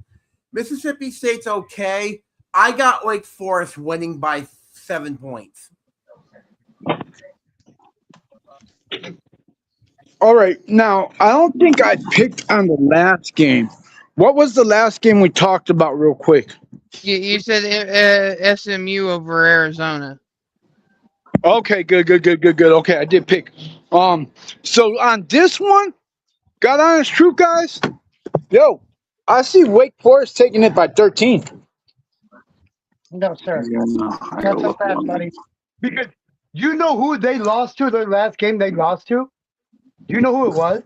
S1: Mississippi State's okay. I got Wake Forest winning by 7 points.
S5: All right. Now, I don't think I picked on the last game. What was the last game we talked about real quick?
S2: You said SMU over Arizona.
S5: Okay, good. Okay, I did pick. So on this one, got honest truth, guys. Yo, I see Wake Forest taking it by 13.
S3: No, sir.
S4: Yeah, I gotta
S3: That's a
S4: look
S3: fast,
S4: one.
S3: buddy. Because you know who they lost to their last game they lost to? Do you know who it was?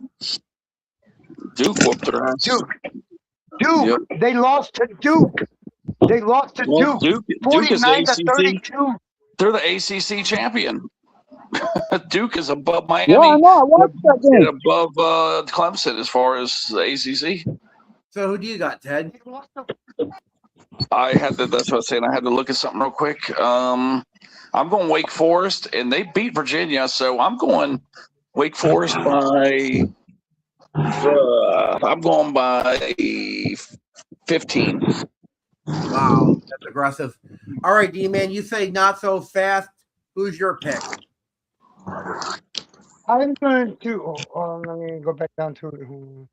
S4: Duke whooped their ass.
S3: Duke. Duke.
S4: Yep.
S3: They lost to Duke. They lost to
S4: Well,
S3: Duke.
S4: Duke is
S3: 49 to
S4: ACC.
S3: 32.
S4: They're the ACC champion. Duke is above
S5: Yeah, I
S4: Miami
S5: know. I watched that
S4: and
S5: game.
S4: above Clemson as far as the ACC.
S1: So who do you got, Ted?
S3: They lost to
S4: I had to. That's what I was saying. I had to look at something real quick. I'm going Wake Forest, and they beat Virginia, so I'm going Wake Forest by. I'm going by 15.
S1: Wow, that's aggressive. All right, D-Man, you say not so fast. Who's your pick?
S3: I'm going to. Let me go back down to.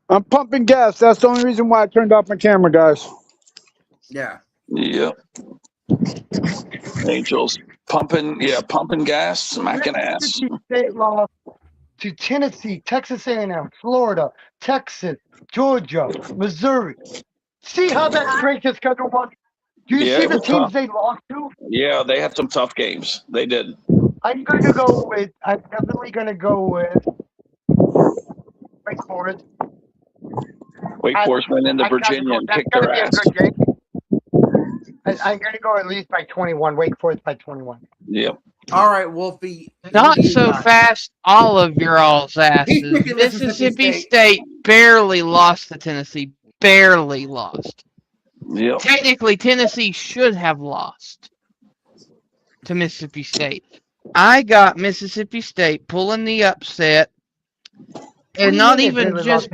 S5: I'm pumping gas. That's the only reason why I turned off my camera, guys.
S1: Yeah.
S4: Yep. Angels pumping gas, smacking ass.
S3: Mississippi State lost to Tennessee, Texas A&M, Florida, Texas, Georgia, Missouri. See how that strength of schedule was? Do you
S4: Yeah,
S3: see
S4: it
S3: the
S4: was
S3: teams
S4: tough.
S3: they lost to?
S4: Yeah, they had some tough games. They did.
S3: I'm definitely going to go with Wake Forest.
S4: Wake Forest went into Virginia and kicked their ass.
S3: That's going to be a good game. I'm going to go at least by 21. Wake Forest by 21.
S4: Yep.
S1: All right, Wolfie.
S2: Not so
S1: got?
S2: fast, all of your all's
S1: He's
S2: asses.
S1: picking
S2: Mississippi State barely lost to Tennessee. Barely lost.
S4: Yep.
S2: Technically, Tennessee should have lost to Mississippi State. I got Mississippi State pulling the upset, and not even just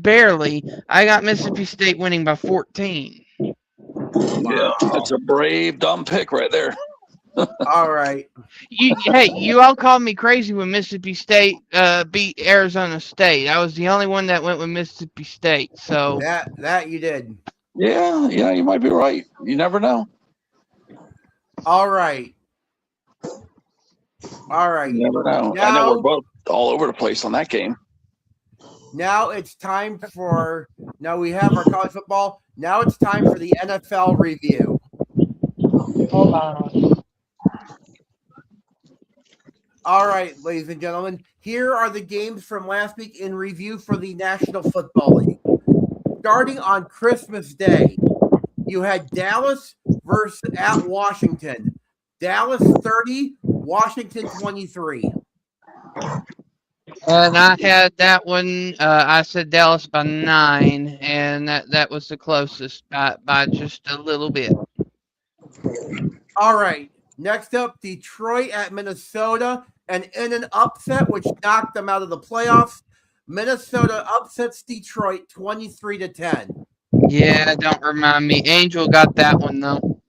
S2: barely. I got Mississippi State winning by 14.
S4: Yeah, that's a brave, dumb pick right there.
S1: All right.
S2: You all called me crazy when Mississippi State beat Arizona State. I was the only one that went with Mississippi State. So
S1: that you did.
S4: Yeah, you might be right. You never know.
S1: All right. You
S4: never know.
S1: Now,
S4: I know we're both all over the place on that game.
S1: Now it's time for. Now we have our college football. Now it's time for the NFL review.
S3: Hold on.
S1: All right, ladies and gentlemen, here are the games from last week in review for the National Football League. Starting on Christmas Day, you had Dallas versus at Washington. Dallas 30, Washington 23.
S2: And I had that one. I said Dallas by 9, and that was the closest by just a little bit.
S1: All right. Next up, Detroit at Minnesota, and in an upset which knocked them out of the playoffs. Minnesota upsets Detroit 23-10.
S2: Yeah, don't remind me. Angel got that one though.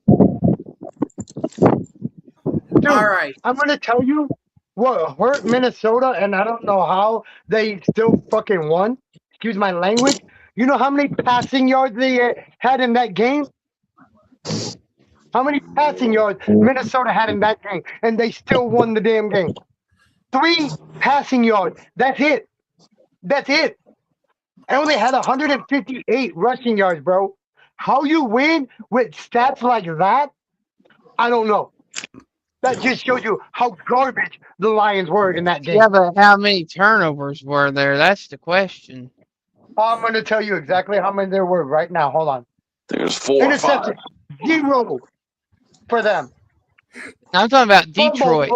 S3: Dude,
S1: all right.
S3: I'm going to tell you what hurt Minnesota, and I don't know how they still fucking won. Excuse my language. You know how many passing yards they had in that game? How many passing yards Minnesota had in that game, and they still won the damn game? 3 passing yards. That's it. I only had 158 rushing yards, bro. How you win with stats like that? I don't know. That just shows you how garbage the Lions were in that game.
S2: Yeah, but how many turnovers were there? That's the question.
S3: I'm going to tell you exactly how many there were right now. Hold on.
S4: There's 4 or 5.
S3: 0 for them.
S2: I'm talking about Detroit.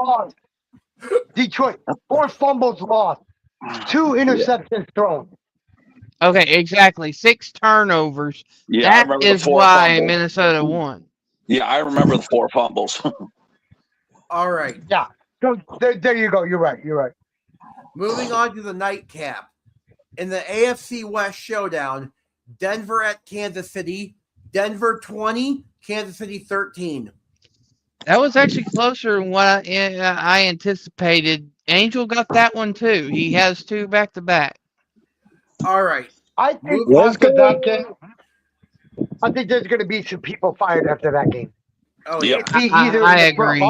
S3: Detroit. 4 fumbles lost. 2 interceptions thrown.
S2: Okay, exactly. 6 turnovers.
S4: Yeah,
S2: that is why fumbles. Minnesota won.
S4: Yeah, I remember the 4 fumbles.
S1: All right.
S3: Yeah. So there you go. You're right.
S1: Moving on to the nightcap. In the AFC West showdown, Denver at Kansas City. Denver 20, Kansas City 13.
S2: That was actually closer than what I anticipated. Angel got that one too. He has 2 back-to-back.
S1: All right.
S3: I think after that game, I think there's going to be some people fired after that game.
S1: Oh, yeah.
S2: I agree.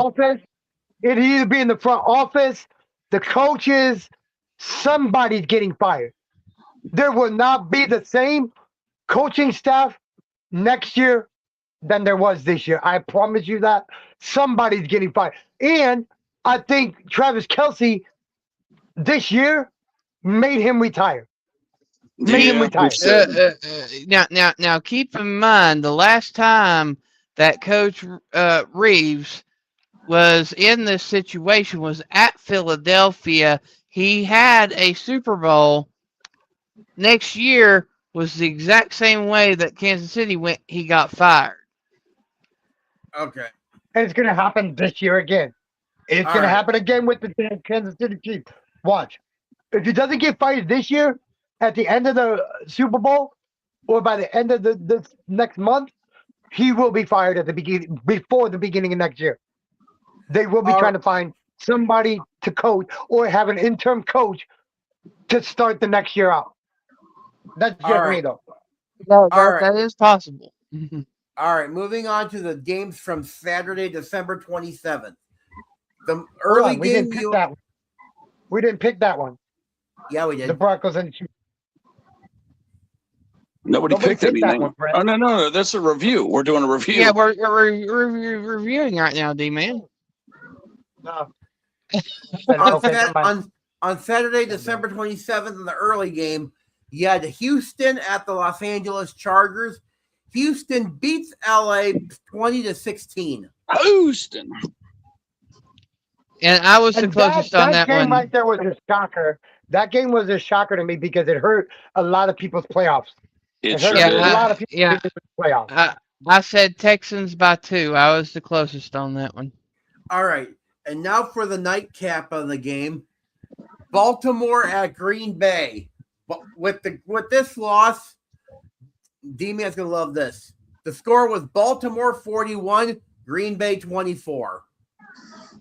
S3: It'd either be in the front office, the coaches, somebody's getting fired. There will not be the same coaching staff next year than there was this year. I promise you that. Somebody's getting fired. And I think Travis Kelce this year made him retire. Made him retire.
S2: Now, keep in mind the last time that Coach Reeves was in this situation was at Philadelphia. He had a Super Bowl. Next year was the exact same way that Kansas City went. He got fired.
S1: Okay.
S3: And it's going to happen this year again. It's going to happen again with the Kansas City Chiefs. Watch. If he doesn't get fired this year, at the end of the Super Bowl, or by the end of the next month, he will be fired at the beginning, before the beginning of next year. They will be trying to find somebody to coach or have an interim coach to start the next year out. That's just me, though.
S2: That is possible.
S1: All right, moving on to the games from Saturday, December 27th. The early game.
S3: We didn't pick that one.
S1: Yeah, we did.
S3: The Broncos and the Chiefs.
S4: Nobody picked anything. Oh, no. That's a review. We're doing a review.
S2: Yeah, we're reviewing right now, D-Man.
S3: No.
S1: On Saturday, December 27th, in the early game, you had Houston at the Los Angeles Chargers. Houston beats LA 20-16.
S4: Houston.
S2: And I was the closest on that one.
S3: That game right there was a shocker. That game was a shocker to me because it hurt a lot of people's playoffs.
S4: It sure did.
S3: A lot of people's playoffs.
S2: I said Texans by 2. I was the closest on that one.
S1: All right. And now for the nightcap of the game. Baltimore at Green Bay. With this loss, D-Man's going to love this. The score was Baltimore 41, Green Bay 24.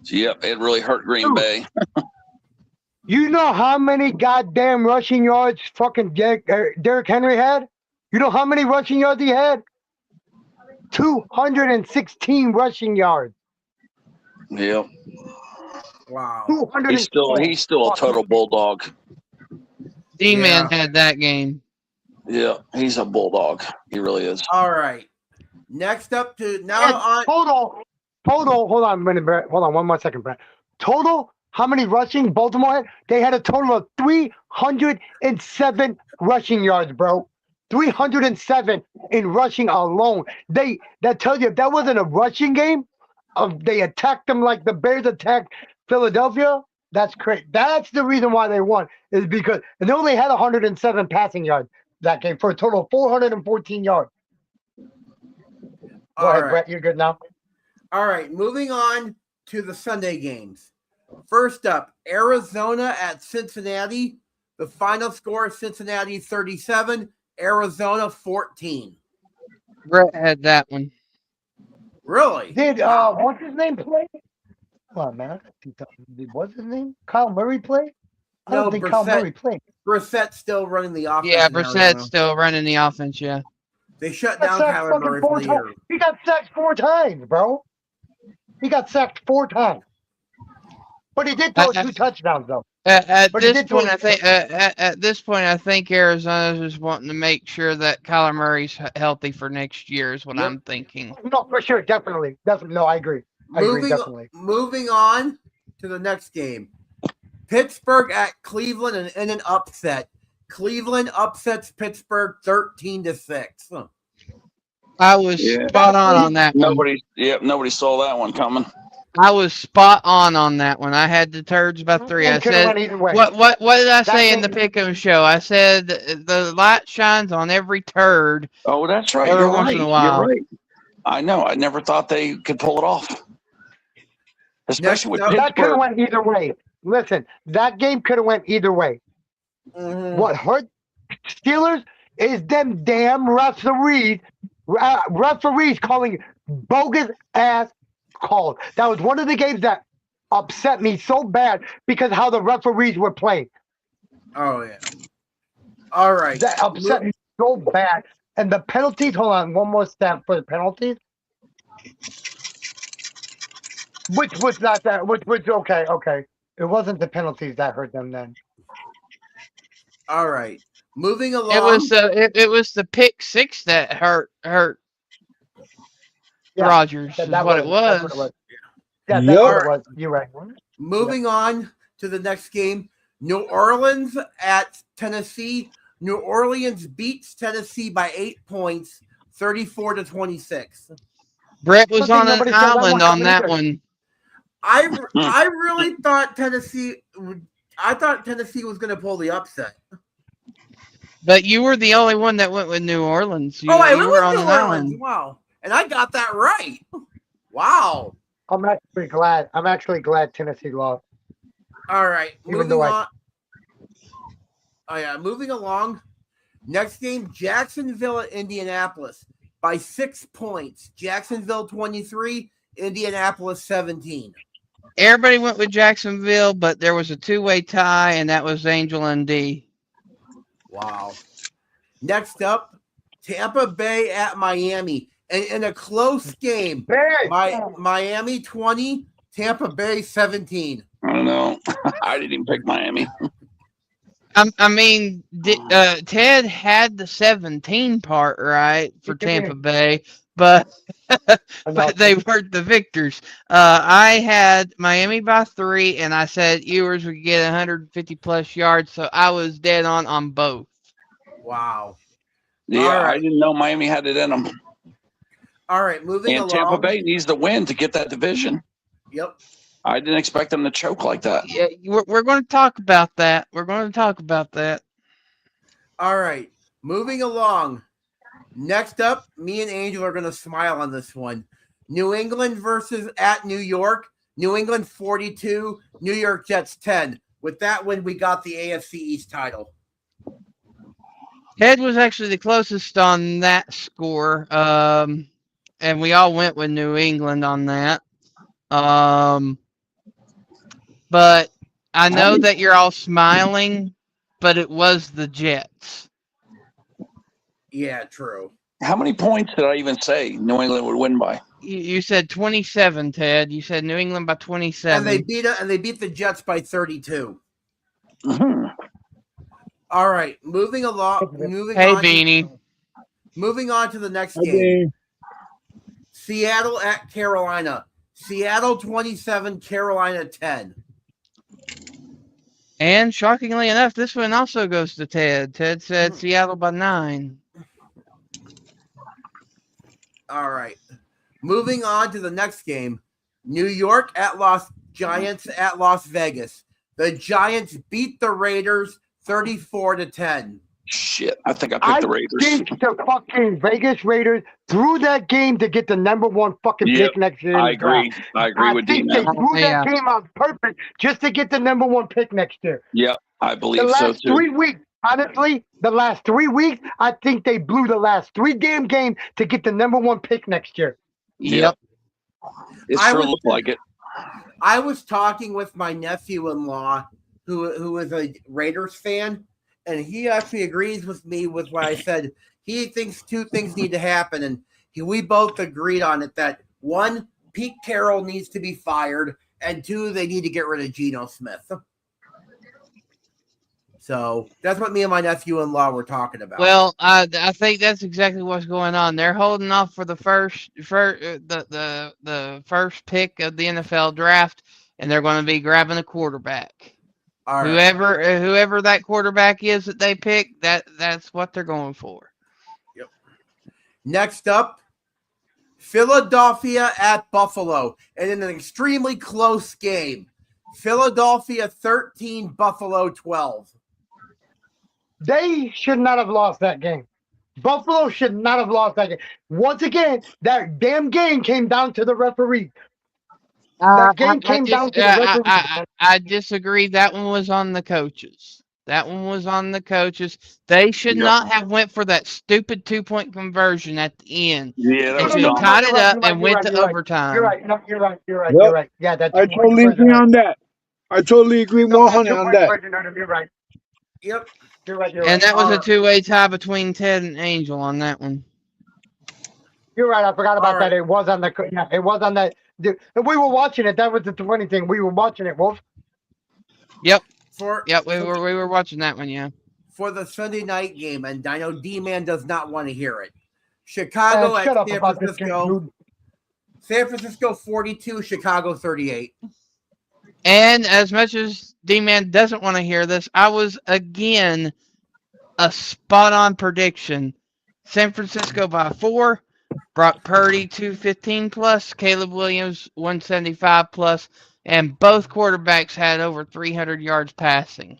S4: Yep, it really hurt Green Bay.
S3: You know how many goddamn rushing yards fucking Derrick Henry had? You know how many rushing yards he had? 216 rushing yards.
S4: Yep.
S1: Wow.
S4: He's still a total bulldog.
S2: D-Man had that game.
S4: Yeah, he's a bulldog. He really is.
S1: All right. Next up to now
S3: total. Hold on a minute, Brett. Hold on 1 more second, Brett. Total, how many rushing Baltimore had? They had a total of 307 rushing yards, bro. 307 in rushing alone. That tells you if that wasn't a rushing game, they attacked them like the Bears attacked Philadelphia. That's crazy. That's the reason why they won, is because they only had 107 passing yards that game for a total of 414 yards. Go ahead, Brett. You're good now.
S1: All right, moving on to the Sunday games. First up, Arizona at Cincinnati. The final score, Cincinnati 37, Arizona 14.
S2: Brett had that one.
S1: Really?
S3: Did what's his name play? Come on, man. What's his name? Kyle Murray play? I don't think Kyle Murray played.
S1: Brissett's still running the offense.
S2: Yeah, Brissett's still running the offense, yeah.
S1: They shut down Kyler Murray for the year.
S3: He got sacked 4 times, bro. He got sacked 4 times. But he did throw 2 touchdowns, though.
S2: At this point, I think Arizona's just wanting to make sure that Kyler Murray's healthy for next year is what I'm thinking.
S3: No, for sure. Definitely. No, I agree.
S1: Moving on to the next game. Pittsburgh at Cleveland in an upset. Cleveland upsets Pittsburgh 13-6.
S2: I was spot on that one.
S4: Nobody saw that one coming.
S2: I was spot on that one. I had the turds by 3. I said, what did I say in the Pickem Show? I said the light shines on every turd.
S4: Oh, that's right.
S2: Every once in a while.
S4: You're right. I know. I never thought they could pull it off. Especially with Pittsburgh.
S3: That could have went either way. Listen, that game could have went either way. Mm-hmm. What hurt Steelers is them damn referees calling bogus ass calls. That was one of the games that upset me so bad because how the referees were playing.
S1: Oh yeah. All right.
S3: That upset me so bad. And the penalties, hold on, one more step for the penalties. Which was not that, which okay. It wasn't the penalties that hurt them then.
S1: All right. Moving along.
S2: It was the pick six that hurt
S3: Yeah,
S2: Rogers. Is what it
S3: that's what it
S2: was.
S3: was. Yeah, that's
S5: Yep.
S3: what it was. You're right.
S1: Moving on to the next game. New Orleans at Tennessee. New Orleans beats Tennessee by 8 points, 34-26.
S2: Brett was on an
S3: Nobody said that
S2: island
S3: one
S2: on that
S3: either.
S2: one.
S1: I really thought Tennessee was going to pull the upset.
S2: But you were the only one that went with New Orleans. You,
S1: I
S2: you
S1: went
S2: were
S1: with
S2: on
S1: New
S2: an
S1: Orleans.
S2: island.
S1: Wow. And I got that right. Wow.
S3: I'm actually glad. I'm actually glad Tennessee lost.
S1: All right.
S3: Even
S1: Moving
S3: though
S1: on. Oh, yeah. Moving along. Next game, Jacksonville at Indianapolis by 6 points. Jacksonville 23, Indianapolis 17.
S2: Everybody went with Jacksonville, but there was a two-way tie, and that was Angel and D.
S1: Wow. Next up, Tampa Bay at Miami. And in a close game, Miami 20, Tampa Bay 17.
S4: I don't know. I didn't even pick Miami.
S2: I mean, Ted had the 17 part right for Tampa Bay, but they weren't the victors. I had Miami by 3, and I said Ewers would get 150 plus yards, so I was dead on both.
S1: Wow.
S4: Yeah, right. I didn't know Miami had it in them.
S1: All right, moving along.
S4: And Tampa Bay needs the win to get that division.
S1: Yep.
S4: I didn't expect them to choke like that.
S2: Yeah, we're going to talk about that. We're going to talk about that.
S1: All right, moving along. Next up, me and Angel are going to smile on this one. New England versus at New York. New England 42, New York Jets 10. With that win, we got the AFC East title.
S2: Ted was actually the closest on that score, and we all went with New England on that. But I know that you're all smiling, but it was the Jets.
S1: Yeah, true.
S4: How many points did I even say New England would win by?
S2: You said 27, Ted. You said New England by 27.
S1: And they beat the Jets by 32.
S4: Mm-hmm.
S1: All right, moving along.
S2: Beanie.
S1: Moving on to the next game. Seattle at Carolina. Seattle 27, Carolina 10.
S2: And shockingly enough, this one also goes to Ted. Ted said Seattle by 9.
S1: All right. Moving on to the next game. New York at Giants at Las Vegas. The Giants beat the Raiders 34-10.
S4: Shit, I think I picked the Raiders.
S3: I think the fucking Vegas Raiders threw that game to get the #1 fucking pick next year.
S4: I agree. I agree with
S3: Dean. They threw that game on purpose just to get the #1 pick next year.
S4: Yeah, I believe so too.
S3: The last 3 weeks, honestly, I think they blew the last 3 damn games to get the #1 pick next year.
S2: Yep.
S4: It sure looked like it.
S1: I was talking with my nephew-in-law, who is a Raiders fan, and he actually agrees with me with what I said. He thinks 2 things need to happen, and we both agreed on it, that 1, Pete Carroll needs to be fired, and 2, they need to get rid of Geno Smith. So that's what me and my nephew-in-law were talking about.
S2: Well, I think that's exactly what's going on. They're holding off for the first pick of the NFL draft, and they're going to be grabbing a quarterback. All right. Whoever that quarterback is that they pick, that's what they're going for.
S1: Yep. Next up, Philadelphia at Buffalo, and in an extremely close game. Philadelphia 13, Buffalo 12.
S3: They should not have lost that game. Buffalo should not have lost that game. Once again, that damn game came down to the referee. That game came down to the referee.
S2: I disagree. That one was on the coaches. They should not have went for that stupid 2-point conversion at the end.
S4: Yeah,
S2: they should have tied it up and went to overtime.
S3: You're right. No, you're right. You're right. Yeah, that's.
S5: I totally agree on that. I totally agree 100 on that.
S3: You're right.
S1: Yep.
S3: You're right.
S2: And that was a 2-way tie between Ted and Angel on that one.
S3: You're right. I forgot about that. It was on the. Yeah, it was on that. We were watching it. That was the 20 thing. We were watching it, Wolf.
S2: Yep. We were watching that one. Yeah.
S1: for the Sunday night game, and I know D-Man does not want to hear it. Chicago at
S3: shut up
S1: San
S3: about this game,
S1: Francisco.
S3: dude.
S1: San Francisco 42, Chicago 38.
S2: And as much as D-Man doesn't want to hear this, I was again a spot-on prediction. San Francisco by 4. Brock Purdy 215 plus, Caleb Williams 175 plus, and both quarterbacks had over 300 yards passing.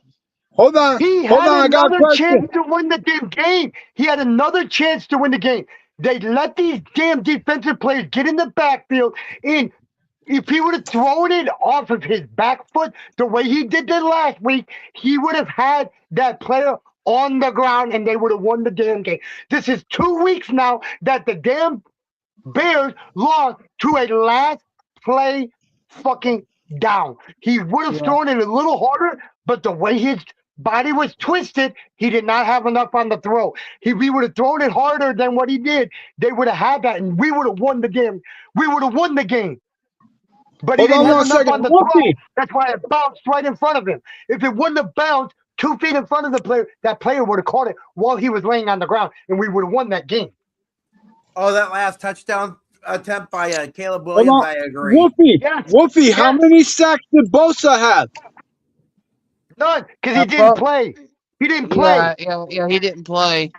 S5: Hold on.
S3: He
S5: Hold
S3: had
S5: on. I got a
S3: another
S5: question.
S3: chance to win the damn game. He had another chance to win the game. They let these damn defensive players get in the backfield, and if he would have thrown it off of his back foot the way he did that last week, he would have had that player on the ground and they would have won the damn game. This is 2 weeks now that the damn Bears lost to a last play fucking down. He would have thrown it a little harder, but the way his body was twisted, he did not have enough on the throw. If he would have thrown it harder than what he did, they would have had that, and we would have won the game. We would have won the game. But he
S5: Hold on
S3: didn't have
S5: one
S3: enough
S5: second.
S3: on the throw.
S5: Wolfie.
S3: That's why it bounced right in front of him. If it wouldn't have bounced 2 feet in front of the player, that player would have caught it while he was laying on the ground, and we would have won that game.
S1: Oh, that last touchdown attempt by Caleb
S5: Hold
S1: Williams,
S5: on.
S1: I agree.
S5: Wolfie.
S3: Yes.
S5: Wolfie, how
S3: Yes.
S5: many sacks did Bosa have?
S3: None, because he didn't play. He didn't play.
S2: Yeah, he didn't play.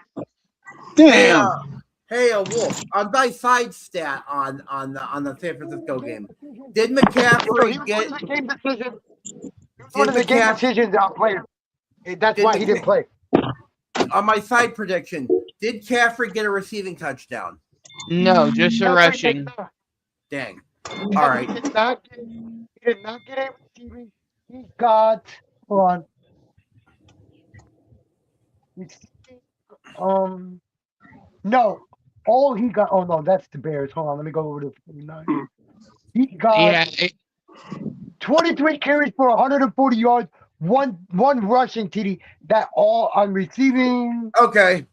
S5: Damn.
S1: Hey, Wolf, on my side stat on the San Francisco game, did McCaffrey get
S3: One of the game decisions.
S1: Did
S3: One of the game
S1: McCaff-
S3: decisions on players. That's
S1: Did
S3: why he didn't play.
S1: on my side prediction? Did Caffrey get a receiving touchdown?
S2: No, just a rushing.
S1: Dang. All right.
S3: He did not get a receiving. He got hold on. No. All he got. Oh no, that's the Bears. Hold on, let me go over to 49. He got 23 carries for 140 yards, one rushing TD. That all on receiving.
S1: Okay.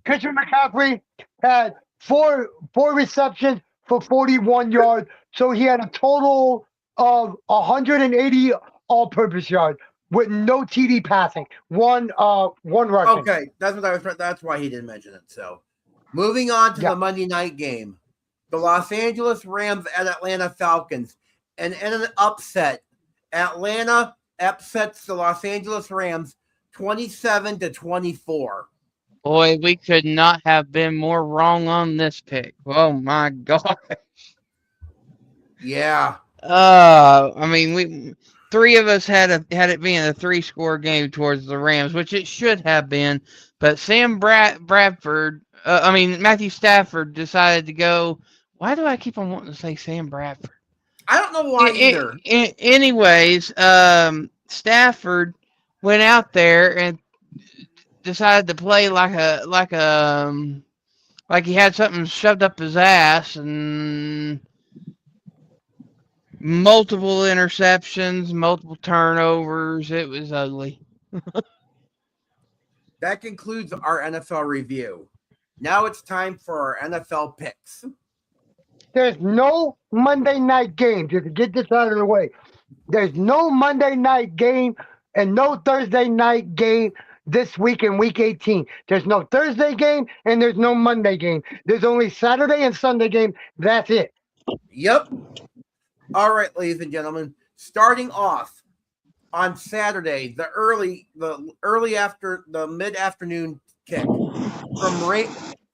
S3: Christian McCaffrey had four receptions for 41 yards, so he had a total of 180 all-purpose yards with no TD passing. One rushing.
S1: Okay. That's why he didn't mention it. So, moving on to the Monday night game, the Los Angeles Rams at Atlanta Falcons, and in an upset, Atlanta upsets the Los Angeles Rams 27-24.
S2: Boy, we could not have been more wrong on this pick. Oh my god.
S1: Yeah.
S2: I mean, three of us had it being a 3-score game towards the Rams, which it should have been, but Matthew Stafford decided to go. Why do I keep on wanting to say Sam Bradford?
S1: I don't know why either.
S2: Anyways, Stafford went out there and decided to play like he had something shoved up his ass, and multiple interceptions, multiple turnovers. It was ugly.
S1: That concludes our NFL review. Now it's time for our NFL picks.
S3: There's no Monday night game. Just to get this out of the way. There's no Monday night game and no Thursday night game this week in week 18. There's no Thursday game and there's no Monday game. There's only Saturday and Sunday game. That's it.
S1: Yep. All right, ladies and gentlemen. Starting off on Saturday, the mid-afternoon kick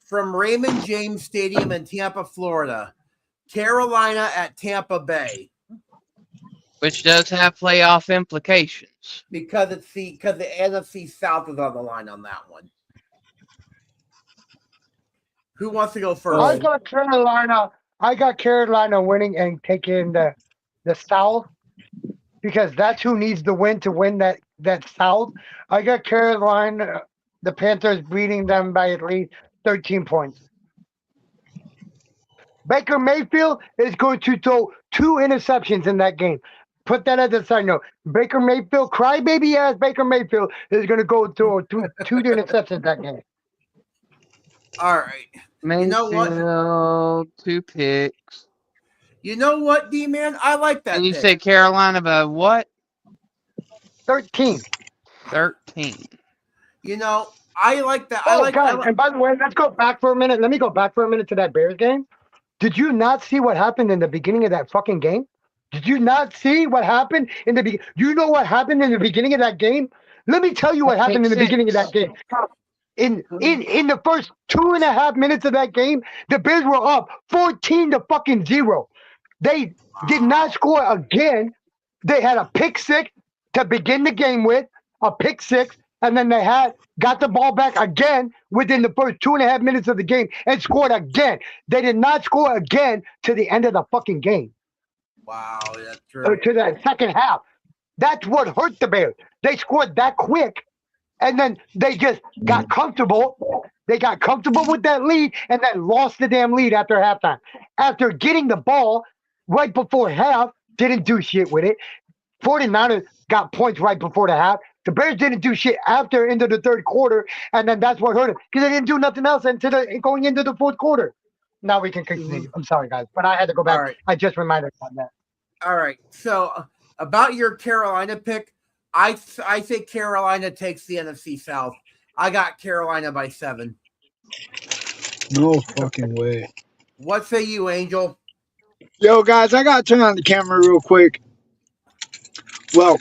S1: from Raymond James Stadium in Tampa, Florida. Carolina at Tampa Bay.
S2: Which does have playoff implications.
S1: Because the NFC South is on the line on that one. Who wants to go first?
S3: I got Carolina winning and taking the South because that's who needs the win to win that South. I got Carolina, the Panthers beating them by at least 13 points. Baker Mayfield is going to throw 2 interceptions in that game. Put that as a side note. Baker Mayfield, crybaby ass Baker Mayfield, is going to go throw 2 interceptions that game.
S1: All right.
S2: Mayfield,
S1: You know what?
S2: 2 picks.
S1: You know what, D-Man? I like that.
S2: And you
S1: pick.
S2: said Carolina by what?
S3: 13.
S2: 13.
S1: You know, I like that.
S3: Oh, God. And by the way, let's go back for a minute. Let me go back for a minute to that Bears game. Did you not see what happened in the beginning of that fucking game? Did you not see what happened in the beginning? You know what happened in the beginning of that game? Let me tell you what happened in the beginning of that game. In the first 2.5 minutes of that game, the Bears were up 14-0. They did not score again. They had a pick six to begin the game with, a pick six, and then they got the ball back again within the first 2.5 minutes of the game and scored again. They did not score again to the end of the fucking game.
S1: Wow, that's true.
S3: To the second half. That's what hurt the Bears. They scored that quick, and then they just got comfortable. They got comfortable with that lead and then lost the damn lead after halftime. After getting the ball right before half, didn't do shit with it. 49ers got points right before the half. The Bears didn't do shit after into the third quarter, and then that's what hurt them because they didn't do nothing else until going into the fourth quarter. Now we can continue. I'm sorry, guys, but I had to go back.
S1: Right.
S3: I just reminded on that.
S1: All right. So about your Carolina pick, I think Carolina takes the NFC South. I got Carolina by 7.
S5: No fucking way.
S1: What say you, Angel?
S5: Yo, guys, I gotta turn on the camera real quick. Well,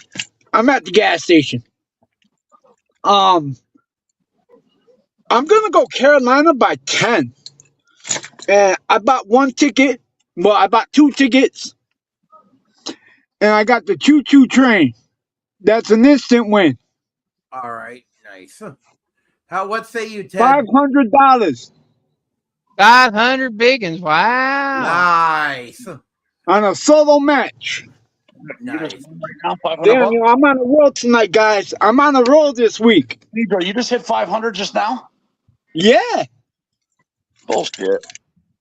S5: I'm at the gas station. I'm gonna go Carolina by 10. And I bought one ticket. Well, I bought 2 tickets. And I got the choo-choo train. That's an instant win.
S1: All right, nice. What say you, Ted?
S5: $500
S2: 500 biggins. Wow.
S1: Nice.
S5: on a solo match.
S1: Nice.
S5: Damn, you know, I'm on a roll tonight, guys. I'm on a roll this week.
S4: Pedro, you just hit 500 just now?
S5: Yeah.
S4: Bullshit.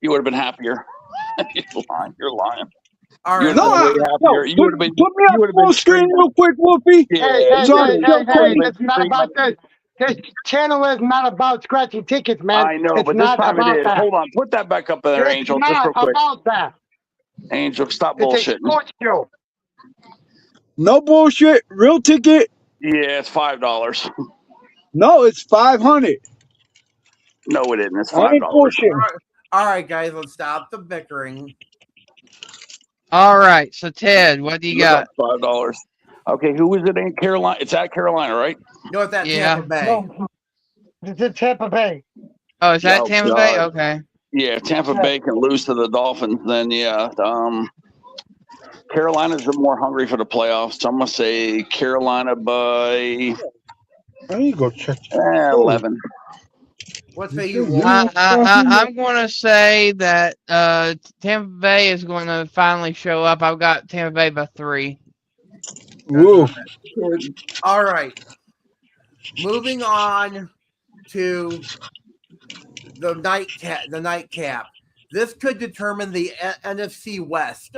S4: You would have been happier. You're lying.
S1: All
S4: You'd
S1: right.
S4: have
S5: No,
S4: been way happier. You would have been.
S5: Put me on full screen real quick, Wolfie.
S3: Hey, it's not about this. This channel is not about scratching tickets, man.
S4: I know,
S3: it's
S4: but this
S3: not
S4: time it
S3: about
S4: is.
S3: that.
S4: Hold on, put that back up there,
S3: It's
S4: Angel, just
S3: not
S4: real quick.
S3: about that.
S4: Angel, stop
S3: It's a
S4: bullshitting.
S3: sports show.
S5: No bullshit. Real ticket.
S4: Yeah, it's $5.
S5: No, it's 500.
S4: No, it isn't. It's
S5: I ain't
S4: $5.
S5: bullshit.
S1: All right, guys, let's stop the bickering.
S2: All right. So, Ted, what do you got?
S4: $5. Okay, who is it in Carolina? It's at Carolina, right?
S1: No, it's at
S2: Yeah.
S1: Tampa Bay.
S3: No, it's in Tampa Bay.
S2: Oh, is that
S4: Oh,
S2: Tampa Bay?
S4: God.
S2: Okay.
S4: Yeah, if Tampa Bay can lose to the Dolphins, then yeah. Carolina's a more hungry for the playoffs. So I'm gonna say Carolina by
S5: I need to go check.
S4: 11.
S1: What say you,
S5: Yeah.
S1: Wolf?
S2: I'm going to say that Tampa Bay is going to finally show up. I've got Tampa Bay by 3.
S5: Woo.
S1: All right. Moving on to the nightcap. This could determine the NFC West.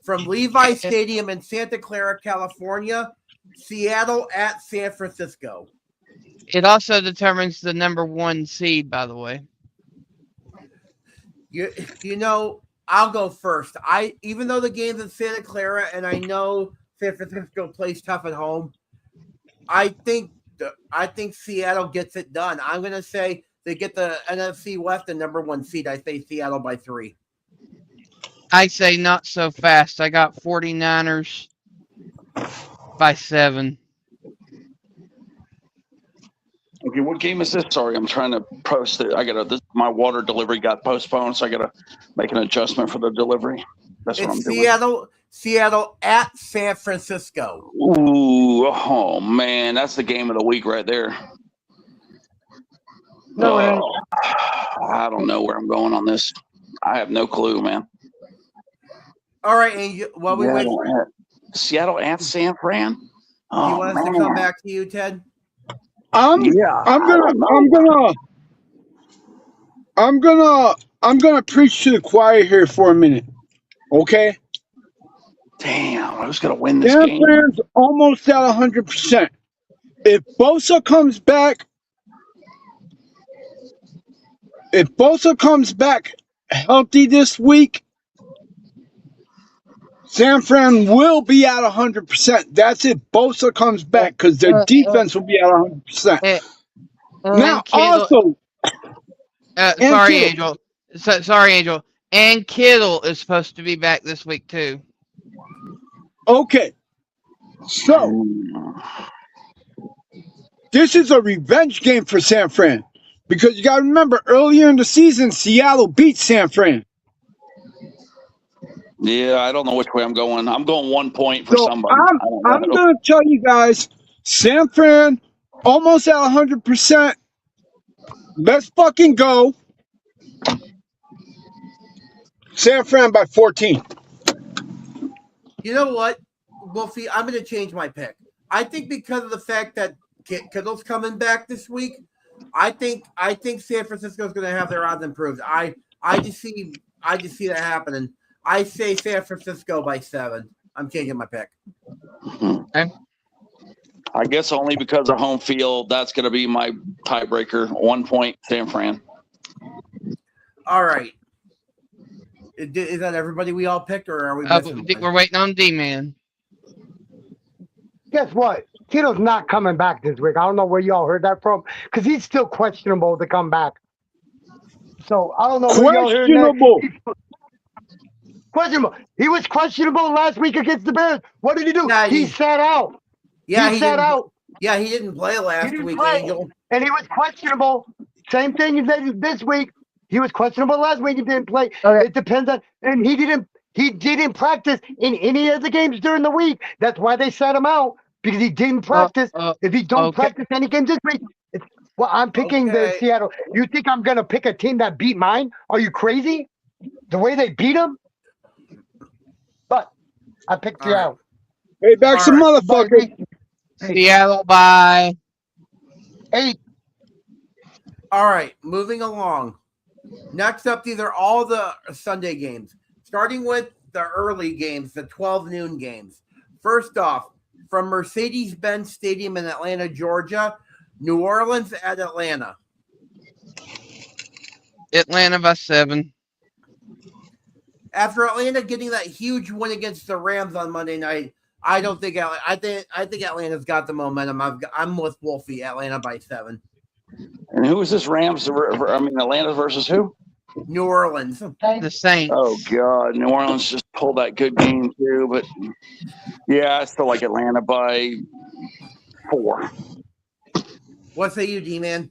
S1: From Levi Stadium in Santa Clara, California, Seattle at San Francisco.
S2: It also determines the number 1 seed, by the way.
S1: You know, I'll go first. Even though the game's in Santa Clara and I know San Francisco plays tough at home, I think Seattle gets it done. I'm going to say they get the NFC West, the number 1 seed. I say Seattle by 3.
S2: I say not so fast. I got 49ers by 7.
S4: Okay, what game is this? Sorry, I'm trying to post it. My water delivery got postponed, so I gotta make an adjustment for the delivery. That's what I'm doing.
S1: Seattle at San Francisco.
S4: Ooh, oh man, that's the game of the week right there.
S3: No, it ain't.
S4: I don't know where I'm going on this. I have no clue, man.
S1: All right, and while we wait,
S4: Seattle at San Fran.
S1: do you
S4: Oh,
S1: want us to come back to you, Ted?
S5: I'm gonna preach to the choir here for a minute. Okay?
S4: Damn, who's gonna win this
S5: San
S4: game?
S5: Fran's almost at 100%. If Bosa comes back healthy this week, San Fran will be at 100%. That's if Bosa comes back, because their defense will be at 100%. Now,
S2: Kittle,
S5: also,
S2: sorry,
S5: Kittle.
S2: Angel. Sorry, Angel. And Kittle is supposed to be back this week too.
S5: Okay, so this is a revenge game for San Fran because you got to remember earlier in the season, Seattle beat San Fran.
S4: Yeah, I don't know which way I'm going. I'm going 1 point for
S5: So
S4: somebody. I don't
S5: I'm
S4: know.
S5: gonna tell you guys, San Fran almost at 100%. Let's fucking go. San Fran by 14.
S1: You know what, Wolfie? I'm going to change my pick. I think because of the fact that Kittle's coming back this week, I think San Francisco's going to have their odds improved. I just see that happening. I say San Francisco by 7. I'm changing my pick.
S2: Okay.
S4: I guess only because of home field, that's going to be my tiebreaker. 1 point, San Fran.
S1: All right. Is that everybody we all picked, or are we missing one?
S2: We're waiting on D-Man.
S3: Guess what? Kittle's not coming back this week. I don't know where y'all heard that from because he's still questionable to come back. So I don't know where y'all heard that. Questionable. He was questionable last week against the Bears. What did he do?
S1: Yeah,
S3: he sat out.
S1: Yeah,
S3: he sat out.
S1: Yeah, he didn't play last week, Angel.
S3: And he was questionable. Same thing he did this week. He was questionable last week. He didn't play. Okay. It depends on, and he didn't practice in any of the games during the week. That's why they set him out because he didn't practice. If he don't practice any games this week, I'm picking the Seattle. You think I'm gonna pick a team that beat mine? Are you crazy? The way they beat them? But I picked Seattle.
S5: Hey, back some motherfuckers.
S2: Seattle by
S3: 8.
S1: All right, moving along. Next up, these are all the Sunday games, starting with the early games, the 12 noon games. First off, from Mercedes-Benz Stadium in Atlanta, Georgia, New Orleans at Atlanta.
S2: Atlanta by 7.
S1: After Atlanta getting that huge win against the Rams on Monday night, I think Atlanta's got the momentum. I'm with Wolfie. Atlanta by 7.
S4: And who is this Rams? Atlanta versus who?
S1: New Orleans.
S2: The Saints.
S4: Oh, God. New Orleans just pulled that good game, too. But, yeah, I still like Atlanta by 4.
S1: What say you, D-Man?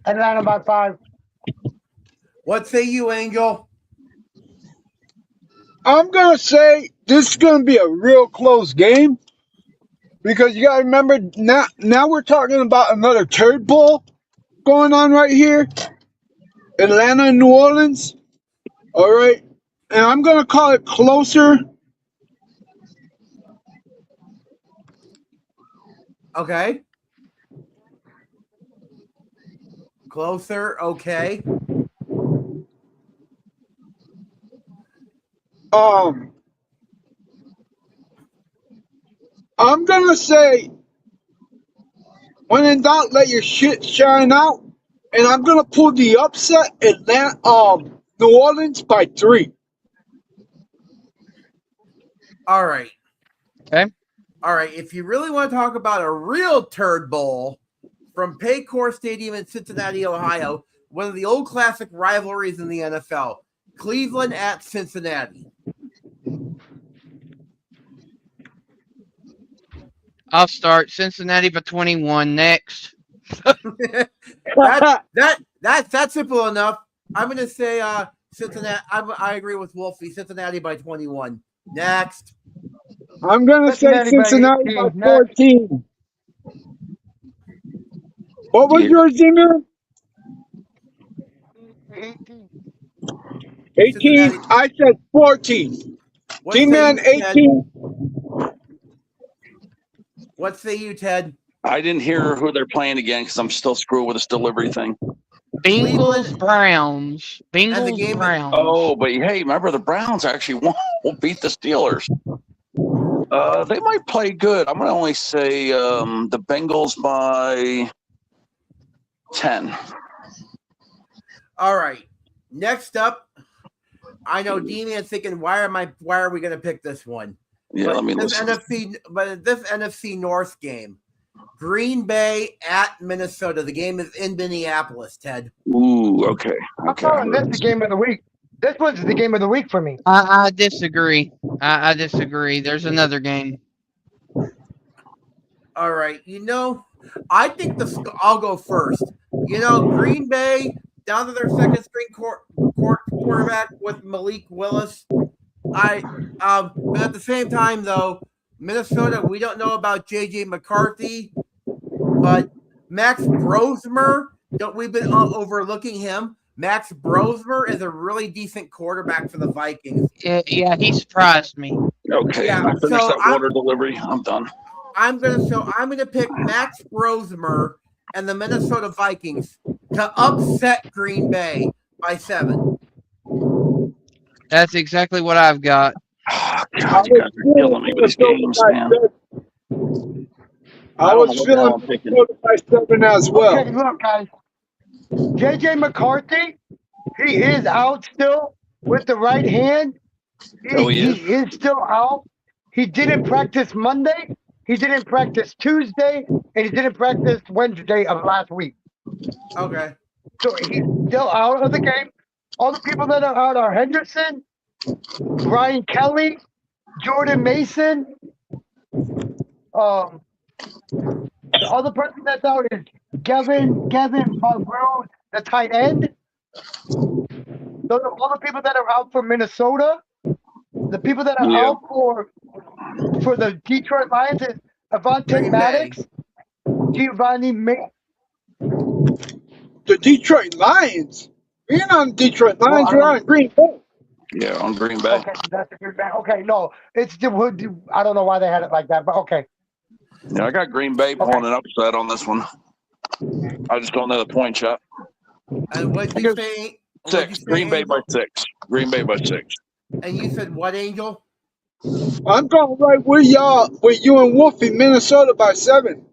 S3: Atlanta by 5.
S1: What say you, Angel?
S5: I'm going to say this is going to be a real close game because you got to remember now we're talking about another turd bowl going on right here. Atlanta and New Orleans. All right. And I'm going to call it closer.
S1: Okay. Closer. Okay.
S5: I'm gonna say, when in doubt, let your shit shine out, and I'm gonna pull the upset New Orleans by 3.
S1: All right.
S2: Okay.
S1: All right. If you really want to talk about a real turd bowl from Paycor Stadium in Cincinnati, Ohio, one of the old classic rivalries in the NFL, Cleveland at Cincinnati.
S2: I'll start Cincinnati by 21. Next.
S1: That's simple enough. I'm going to say Cincinnati. I agree with Wolfie. Cincinnati by 21. Next.
S5: I'm going to say Cincinnati by 14. What was yours, Jimmy? 18. I said 14. D-Man, 18.
S1: What say you, Ted?
S4: I didn't hear who they're playing again because I'm still screwed with this delivery thing.
S2: Bengals, Browns. Bengals, Browns.
S4: Oh, but hey, remember the Browns actually won't beat the Steelers. They might play good. I'm going to only say the Bengals by 10.
S1: All right. Next up, I know D-Man's thinking, why are we going to pick this one?
S4: Yeah, let me
S1: this
S4: listen.
S1: NFC North game, Green Bay at Minnesota. The game is in Minneapolis, Ted.
S4: Ooh, okay.
S3: I'm calling this the game of the week. This was the game of the week for me.
S2: I disagree. I disagree. There's another game.
S1: All right. I think I'll go first. Green Bay down to their second string quarterback with Malik Willis. But at the same time, though, Minnesota, we don't know about J.J. McCarthy, but Max Brosmer, we've been overlooking him. Max Brosmer is a really decent quarterback for the Vikings.
S2: Yeah, he surprised me.
S4: Okay.
S1: Yeah,
S4: I finished that water delivery. I'm done.
S1: I'm gonna pick Max Brosmer and the Minnesota Vikings to upset Green Bay by 7.
S2: That's exactly what I've got.
S4: Oh, God, you guys are killing me with these games, man.
S5: I was feeling Minnesota by 7 as well.
S3: Okay, look, guys. J.J. McCarthy, he is out still with the right hand. He is still out. He didn't practice Monday. He didn't practice Tuesday, and he didn't practice Wednesday of last week.
S1: Okay.
S3: So he's still out of the game. All the people that are out are Henderson, Ryan Kelly, Jordan Mason. The other person that's out is Gavin Monroe, the tight end. Those are all the people that are out for Minnesota. The people that are out for the Detroit Lions is Avante Maddox, Giovanni May.
S5: The Detroit Lions? We're not on Detroit Lions, we're on Green Bay.
S4: Yeah, on Green Bay.
S3: Okay, that's a good man. Okay, no, it's the I don't know why they had it like that, but okay.
S4: Yeah, I got Green Bay pulling an upset on this one. I just don't know the point yet.
S1: And what did you say?
S4: 6. Green Bay by 6. Green Bay by 6.
S1: And you said what, Angel?
S5: I'm going right with y'all, with you and Wolfie, Minnesota by 7.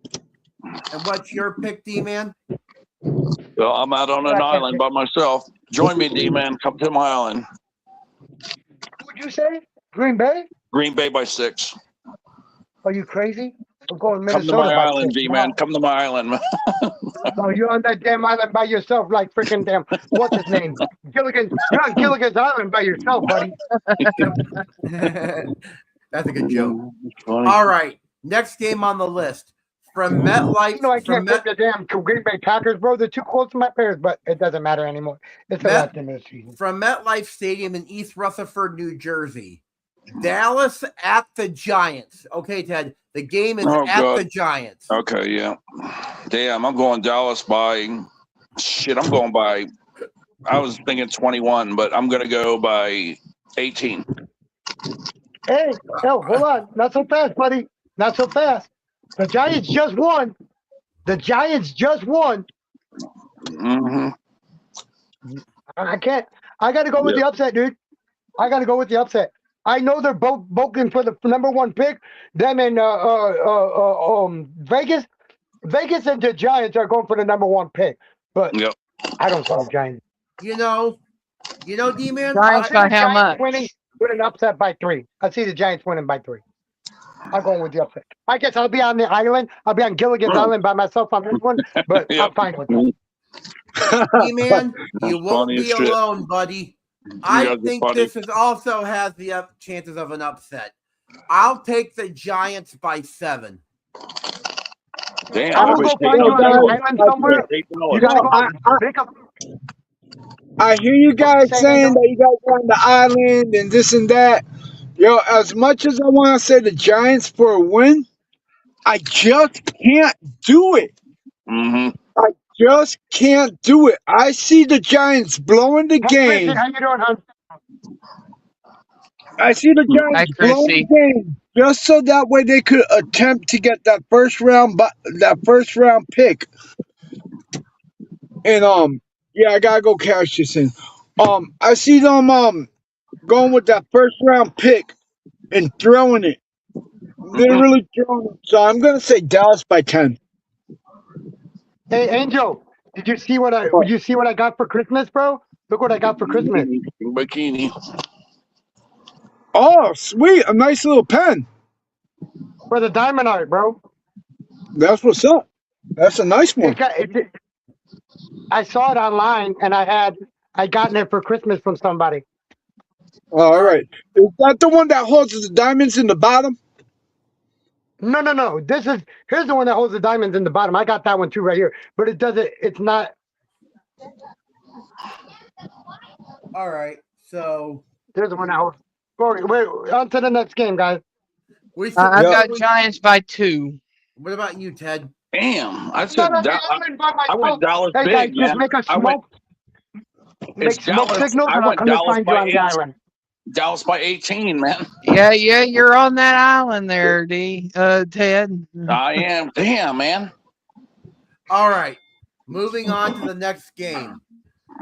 S1: And what's your pick, D-Man?
S4: Well, I'm out on an island by myself. Join me, D-Man. Come to my island.
S3: What'd you say? Green Bay?
S4: Green Bay by 6.
S3: Are you crazy? I'm going
S4: Come
S3: Minnesota.
S4: to my island, D-Man. Come to my island.
S3: No, you're on that damn island by yourself, like freaking damn. What's his name? Gilligan. You're on Gilligan's Island by yourself, buddy.
S1: That's a good joke. All right, next game on the list from MetLife.
S3: You know I can't pick the damn Green Bay Packers, bro. They're too close to my Bears, but it doesn't matter anymore. It's the last game of the season.
S1: From MetLife Stadium in East Rutherford, New Jersey. Dallas at the Giants. Okay, Ted, the game is the Giants.
S4: Okay, yeah. Damn, I'm going Dallas by shit. I'm going by. I was thinking 21, but I'm going to go by 18.
S3: Hey, no, hold on. Not so fast, buddy. Not so fast. The Giants just won.
S4: Mm-hmm.
S3: I can't. I got to go with the upset, dude. I got to go with the upset. I know they're both boking for the number 1 pick. Them and Vegas. Vegas and the Giants are going for the number 1 pick. But I don't call the Giants.
S1: You know, D-Man.
S2: Giants by how much?
S3: Winning with an upset by 3. I see the Giants winning by 3. I'm going with the upset. I guess I'll be on the island. I'll be on Gilligan's Island by myself on this one, but I'm fine with that.
S1: D-Man, you won't be alone, buddy. I think this also has the chances of an upset. I'll take the Giants by 7.
S4: Damn,
S3: I will go find you on an island somewhere. You gotta go
S5: I hear you guys saying that you guys are on the island and this and that. Yo, as much as I want to say the Giants for a win, I just can't do it.
S4: Mm-hmm.
S5: I just can't do it. I see the Giants blowing the game.
S3: How you doing, hon?
S5: I see the Giants blowing the game just so that way they could attempt to get that first round pick. And yeah, I gotta go cash this in. I see them going with that first round pick and throwing it. Literally throwing it. So I'm gonna say Dallas by 10.
S3: Hey, Angel, did you see what I got for Christmas, bro? Look what I got for Christmas.
S4: Bikini.
S5: Oh, sweet. A nice little pen.
S3: For the diamond art, bro.
S5: That's what's up. That's a nice one.
S3: I saw it online, and I gotten it for Christmas from somebody.
S5: All right. Is that the one that holds the diamonds in the bottom?
S3: No. Here's the one that holds the diamonds in the bottom. I got that one too right here, but it doesn't. It's not.
S1: All right. So
S3: There's the one that holds. Wait, on to the next game, guys.
S2: I've got Giants by 2.
S1: What about you, Ted?
S4: Damn, I
S3: went
S4: Dallas
S3: hey,
S4: big,
S3: guys,
S4: man.
S3: just make a smoke. Make smoke
S4: Dallas.
S3: signals, and I'll come and find you on the island.
S4: Dallas by 18, man.
S2: Yeah, you're on that island there, Ted.
S4: I am. Damn, man.
S1: All right. Moving on to the next game.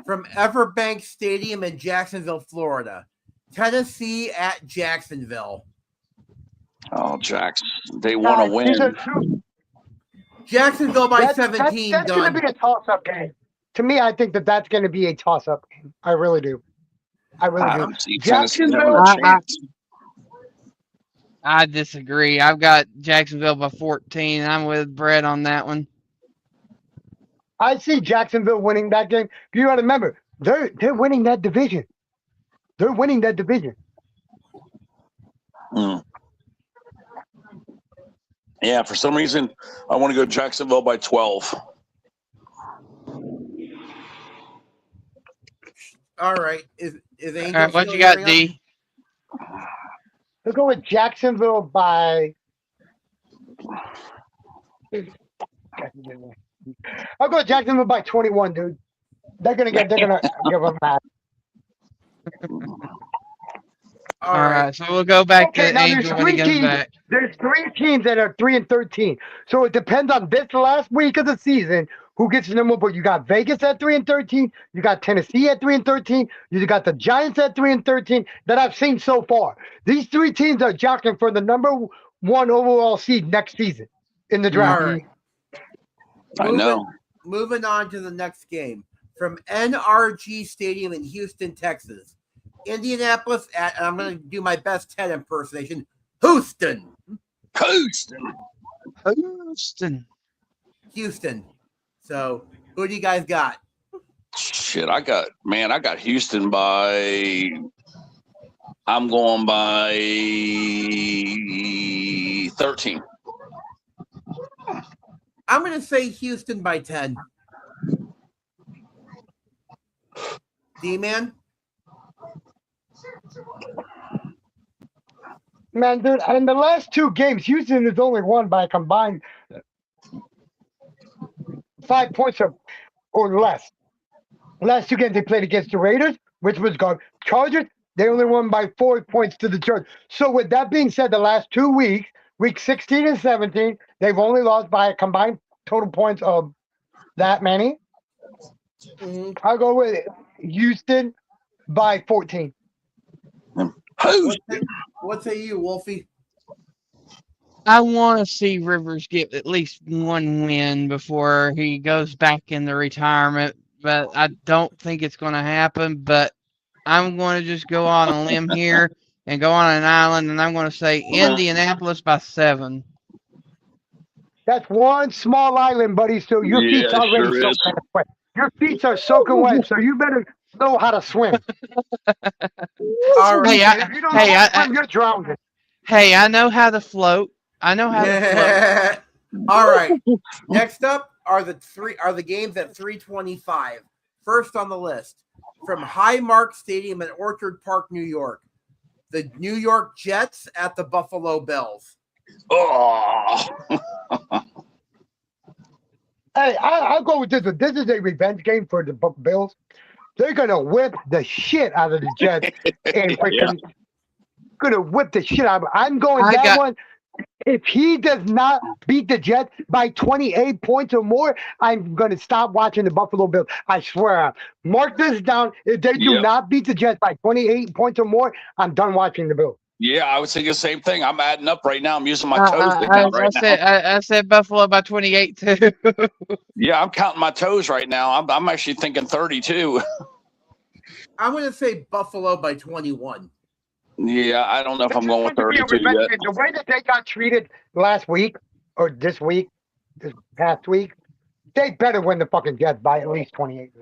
S1: From Everbank Stadium in Jacksonville, Florida. Tennessee at Jacksonville.
S4: Oh, Jax. They want to win.
S1: Jacksonville by 17.
S3: That's going to be a toss-up game. To me, I think that's going to be a toss-up game. I really do. I don't see
S2: Jacksonville. I disagree. I've got Jacksonville by 14. I'm with Brett on that one.
S3: I see Jacksonville winning that game. You got to remember, they're winning that division. They're winning that division.
S4: Yeah, for some reason, I want to go Jacksonville by 12.
S1: All right. Is Angel
S2: all right, what you got, D?
S3: We'll go with Jacksonville by. I'll go Jacksonville by 21, dude. They're gonna give them that.
S2: All right, so we'll go back to Angel when he gets back.
S3: There's 3 teams that are 3-13. So it depends on this last week of the season who gets the number. But you got Vegas at 3-13. You got Tennessee at 3-13. You got the Giants at 3-13 that I've seen so far. These 3 teams are jockeying for the number 1 overall seed next season in the draft.
S1: All right.
S4: I know.
S1: Moving on to the next game. From NRG Stadium in Houston, Texas. Indianapolis and I'm going to do my best Ted impersonation. Houston. So, who do you guys got?
S4: Shit, I got Houston by. I'm going by 13.
S1: I'm going to say Houston by 10. D-Man?
S3: Man, dude, in the last 2 games, Houston has only won by a combined 5 points or less. Last 2 games they played against the Raiders, which was gone. Chargers, they only won by 4 points to the Chargers. So with that being said, the last 2 weeks, week 16 and 17, they've only lost by a combined total points of that many. I'll go with Houston by 14.
S1: What say you, Wolfie?
S2: I want to see Rivers get at least 1 win before he goes back into retirement, but I don't think it's going to happen. But I'm going to just go on a limb here and go on an island, and I'm going to say Indianapolis by 7.
S3: That's one small island, buddy. So your feet already soaking wet. Your feet are soaking wet, so you better know how to swim.
S1: All right.
S3: If you don't know how to swim, you're drowning.
S2: Hey, I know how to float. I know how to float.
S1: All right. Next up are the games at 3:25. First on the list, from Highmark Stadium in Orchard Park, New York. The New York Jets at the Buffalo Bills.
S4: Oh.
S3: Hey, I'll go with this. This is a revenge game for the Bills. They're going to whip the shit out of the Jets. And going to whip the shit out of them. I'm going one. If he does not beat the Jets by 28 points or more, I'm going to stop watching the Buffalo Bills. I swear. Mark this down. If they do not beat the Jets by 28 points or more, I'm done watching the Bills.
S4: Yeah, I would say the same thing. I'm adding up right now. I'm using my toes now.
S2: I said Buffalo by 28 too.
S4: Yeah, I'm counting my toes right now. I'm actually thinking 32.
S1: I'm going to say Buffalo by 21.
S4: Yeah, I don't know if I'm going with 32 yet.
S3: The way that they got treated last week or this week, this past week. They better win the fucking Jets by at least 28.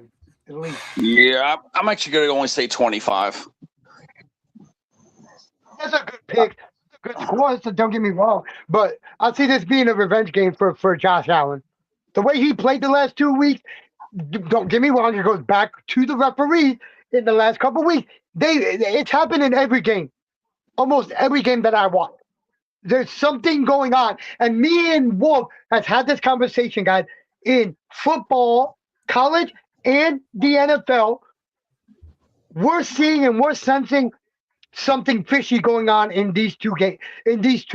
S3: At least.
S4: Yeah, I'm actually going to only say 25.
S3: That's a good pick. Good score, so don't get me wrong. But I see this being a revenge game for Josh Allen. The way he played the last 2 weeks, don't get me wrong, it goes back to the referees in the last couple of weeks. It's happened in every game. Almost every game that I watch. There's something going on. And me and Wolf has had this conversation, guys, in football, college, and the NFL. We're seeing and we're sensing something fishy going on in these two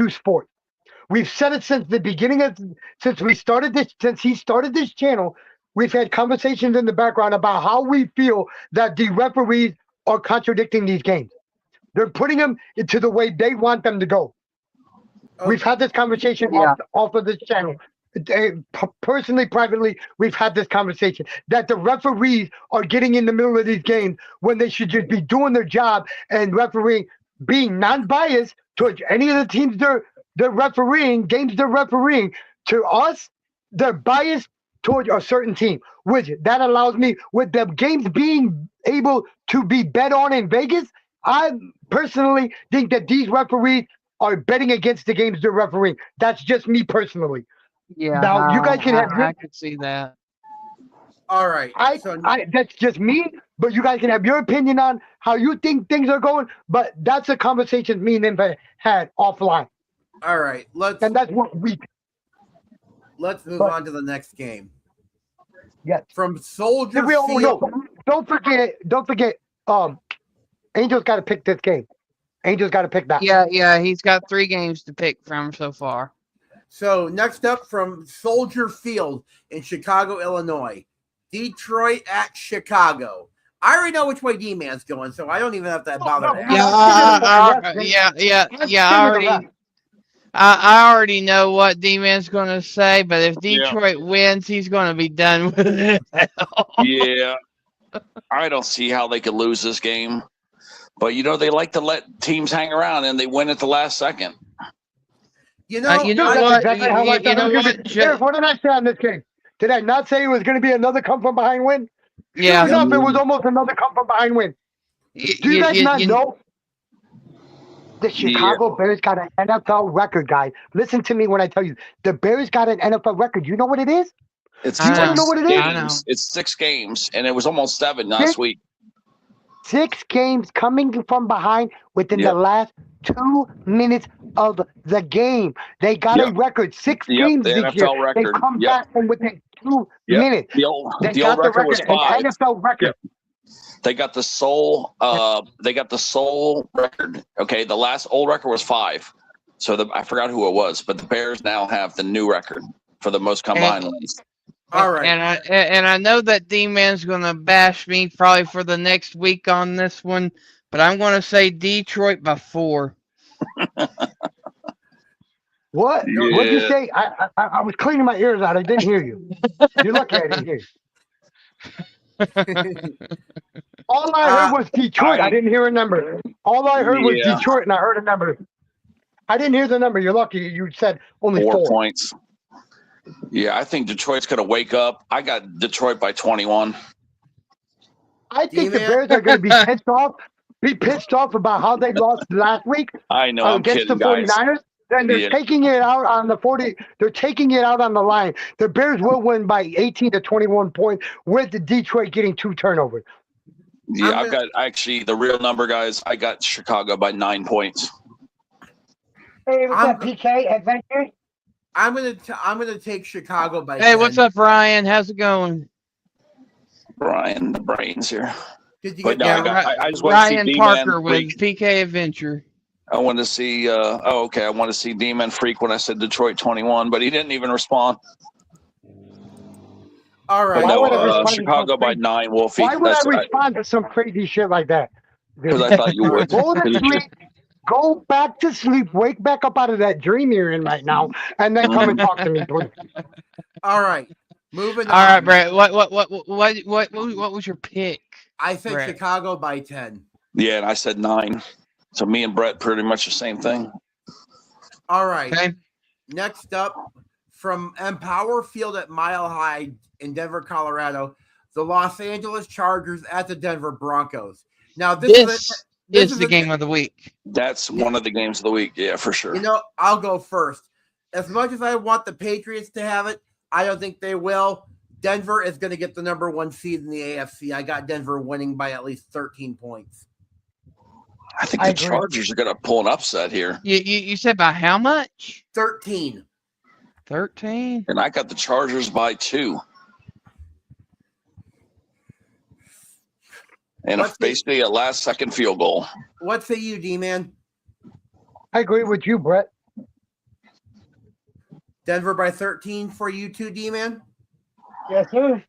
S3: sports. We've said it since the beginning since he started this channel. We've had conversations in the background about how we feel that the referees are contradicting these games. They're putting them into the way they want them to go. Okay. We've had this conversation off of this channel. Personally, privately, we've had this conversation that the referees are getting in the middle of these games when they should just be doing their job and refereeing, being non-biased towards any of the teams they're refereeing, games they're refereeing. To us, they're biased towards a certain team, which that allows me, with the games being able to be bet on in Vegas, I personally think that these referees are betting against the games they're refereeing. That's just me personally.
S2: Yeah.
S3: Now you guys can have.
S2: I could see that.
S1: All right.
S3: That's just me, but you guys can have your opinion on how you think things are going. But that's a conversation me and them had offline.
S1: All right.
S3: And that's what we.
S1: Let's move on to the next game.
S3: Yes.
S1: From Soldier Field.
S3: Don't forget. Angel's got to pick this game. Angel's got to pick that.
S2: Yeah. He's got 3 games to pick from so far.
S1: So next up from Soldier Field in Chicago, Illinois, Detroit at Chicago. I already know which way D-Man's going, so I don't even have to bother.
S2: I already know what D-Man's going to say, but if Detroit wins, he's going to be done with it.
S4: Yeah. I don't see how they could lose this game. But, they like to let teams hang around, and they win at the last second.
S2: What?
S3: What did I say on this game? Did I not say it was going to be another come-from-behind win?
S2: Yeah.
S3: Sure enough, it was almost another come-from-behind win. Do you guys not know? The Chicago Bears got an NFL record, guys. Listen to me when I tell you. The Bears got an NFL record. You know what it is?
S4: It's
S3: you want to know what it is?
S2: I know.
S4: It's 6 games, and it was almost 7 last week.
S3: 6 games coming from behind within the last 2 minutes of the game. They got a record. 6 games
S4: the
S3: this
S4: NFL
S3: year.
S4: Record.
S3: They come back from within 2 minutes.
S4: The old
S3: record
S4: was 5.
S3: An NFL record.
S4: They got the sole. They got the sole record. Okay, the last old record was 5. So I forgot who it was, but the Bears now have the new record for the most combined wins.
S1: All right.
S2: And I know that D-Man's going to bash me probably for the next week on this one, but I'm going to say Detroit by 4.
S3: What?
S4: Yeah.
S3: What did you say? I was cleaning my ears out. I didn't hear you. You're lucky I didn't hear you. All I heard was Detroit. I didn't hear a number. All I heard was Detroit, and I heard a number. I didn't hear the number. You're lucky. You said only 4
S4: points. Yeah, I think Detroit's going to wake up. I got Detroit by 21.
S3: I think the Bears are going to be pissed off about how they lost last week.
S4: I know.
S3: Against the 49ers. And they're taking it out on the 40. They're taking it out on the line. The Bears will win by 18 to 21 points with the Detroit getting 2 turnovers.
S4: Yeah, I've got actually the real number, guys. I got Chicago by 9 points.
S3: Hey, what's up, PK Adventure?
S1: I'm gonna take Chicago by 10.
S2: Hey, what's up, Ryan? How's it going?
S4: Brian, the brains here.
S1: Did you get
S4: I just want to see
S2: Ryan Parker with PK Adventure.
S4: I want to see. I want to see D-Man freak when I said Detroit 21, but he didn't even respond.
S1: All right.
S4: No, Chicago by 9. Wolfie.
S3: Why would I respond to some crazy shit like that?
S4: Because I thought you would.
S3: Go to sleep. Go back to sleep. Wake back up out of that dream you're in right now, and then come and talk to me, please.
S1: All right. Moving on.
S2: All right, Brett. What was your pick?
S1: I said Brett. Chicago by 10.
S4: Yeah, and I said 9. So me and Brett pretty much the same thing.
S1: All right.
S2: Okay.
S1: Next up from Empower Field at Mile High in Denver, Colorado, the Los Angeles Chargers at the Denver Broncos. Now,
S2: This is the game of the week.
S4: That's one of the games of the week. Yeah, for sure.
S1: You know, I'll go first. As much as I want the Patriots to have it, I don't think they will. Denver is going to get the number 1 seed in the AFC. I got Denver winning by at least 13 points.
S4: I think the Chargers are going to pull an upset here.
S2: You said by how much?
S1: 13.
S2: 13?
S4: And I got the Chargers by 2. And basically a last-second field goal.
S1: What say you, D-Man?
S3: I agree with you, Brett.
S1: Denver by 13 for you too, D-Man?
S3: Yes, sir.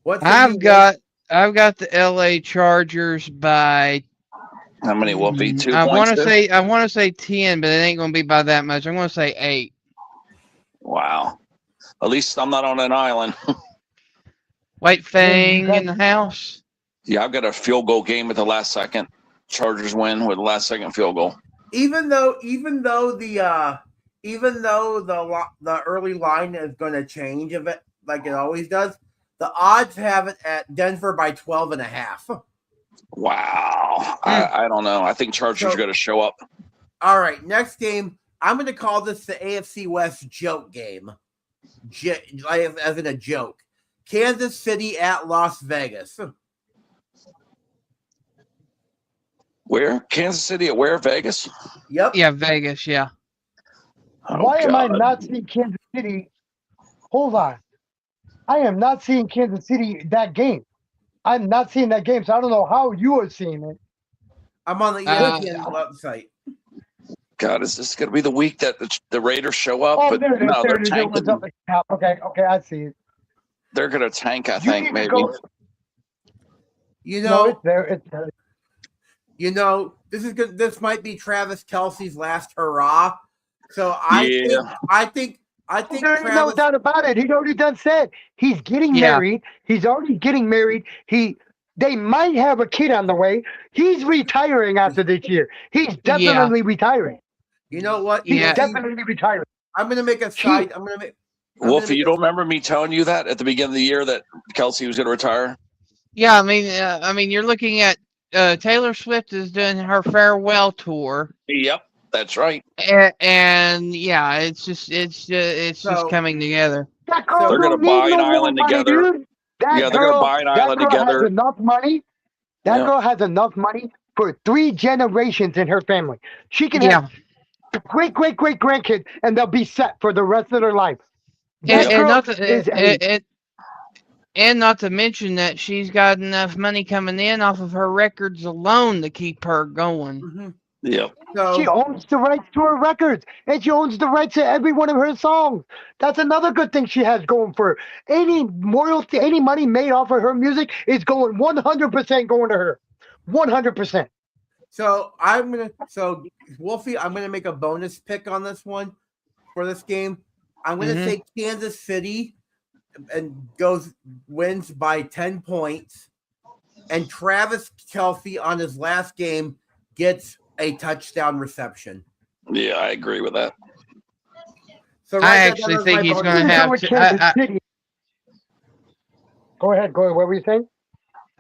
S2: I've got the LA Chargers by
S4: how many will be 2
S2: I
S4: points?
S2: I want to say 10, but it ain't going to be by that much. I'm going to say 8.
S4: Wow. At least I'm not on an island.
S2: White Fang in the house.
S4: Yeah, I've got a field goal game at the last second. Chargers win with the last second field goal.
S1: Even though the early line is going to change a bit like it always does, the odds have it at Denver by 12.5.
S4: Wow. I don't know. I think Chargers are going to show up.
S1: All right, next game. I'm going to call this the AFC West joke game, as in a joke. Kansas City at Las Vegas.
S4: Where? Kansas City at where? Vegas?
S1: Yep.
S2: Yeah, Vegas, yeah.
S3: Why am I not seeing Kansas City? Hold on. I am not seeing Kansas City that game. I'm not seeing that game, so I don't know how you are seeing it.
S1: I'm on the ESPN website.
S4: God, is this going to be the week that the Raiders show up?
S3: Oh,
S4: but
S3: there it is.
S4: no,
S3: There
S4: they're
S3: it is.
S4: tanking.
S3: Okay, I see it.
S4: They're going to tank, I think, maybe.
S1: You know,
S3: no, it's there. It's there.
S1: You know, this is good. This might be Travis Kelce's last hurrah. So I think
S3: There's no doubt about it. He's already done said he's getting married. He's already getting married. They might have a kid on the way. He's retiring after this year. He's definitely retiring.
S1: You know what?
S3: He's definitely retiring.
S1: I'm going to make a side.
S4: Wolfie, you don't remember me telling you that at the beginning of the year that Kelce was going to retire?
S2: Yeah, I mean, you're looking at Taylor Swift is doing her farewell tour.
S4: Yep, that's right.
S2: And yeah, it's just coming together.
S3: That girl
S4: they're going to buy an island together.
S3: Dude.
S4: They're going to buy an island together.
S3: Has enough money. That girl has enough money for 3 generations in her family. She can have great grandkids, and they'll be set for the rest of their life.
S2: And not to mention that she's got enough money coming in off of her records alone to keep her going.
S1: Mm-hmm.
S4: Yep.
S1: So,
S3: she owns the rights to her records, and she owns the rights to every one of her songs. That's another good thing she has going for her. Any royalty, any money made off of her music is going 100% going to her. 100%.
S1: So Wolfie, I'm gonna make a bonus pick on this one for this game. I'm gonna say Kansas City and wins by 10 points, and Travis Kelce on his last game gets a touchdown reception.
S4: Yeah, I agree with that.
S1: So
S2: I actually think he's going to have
S3: Go ahead. What were you saying?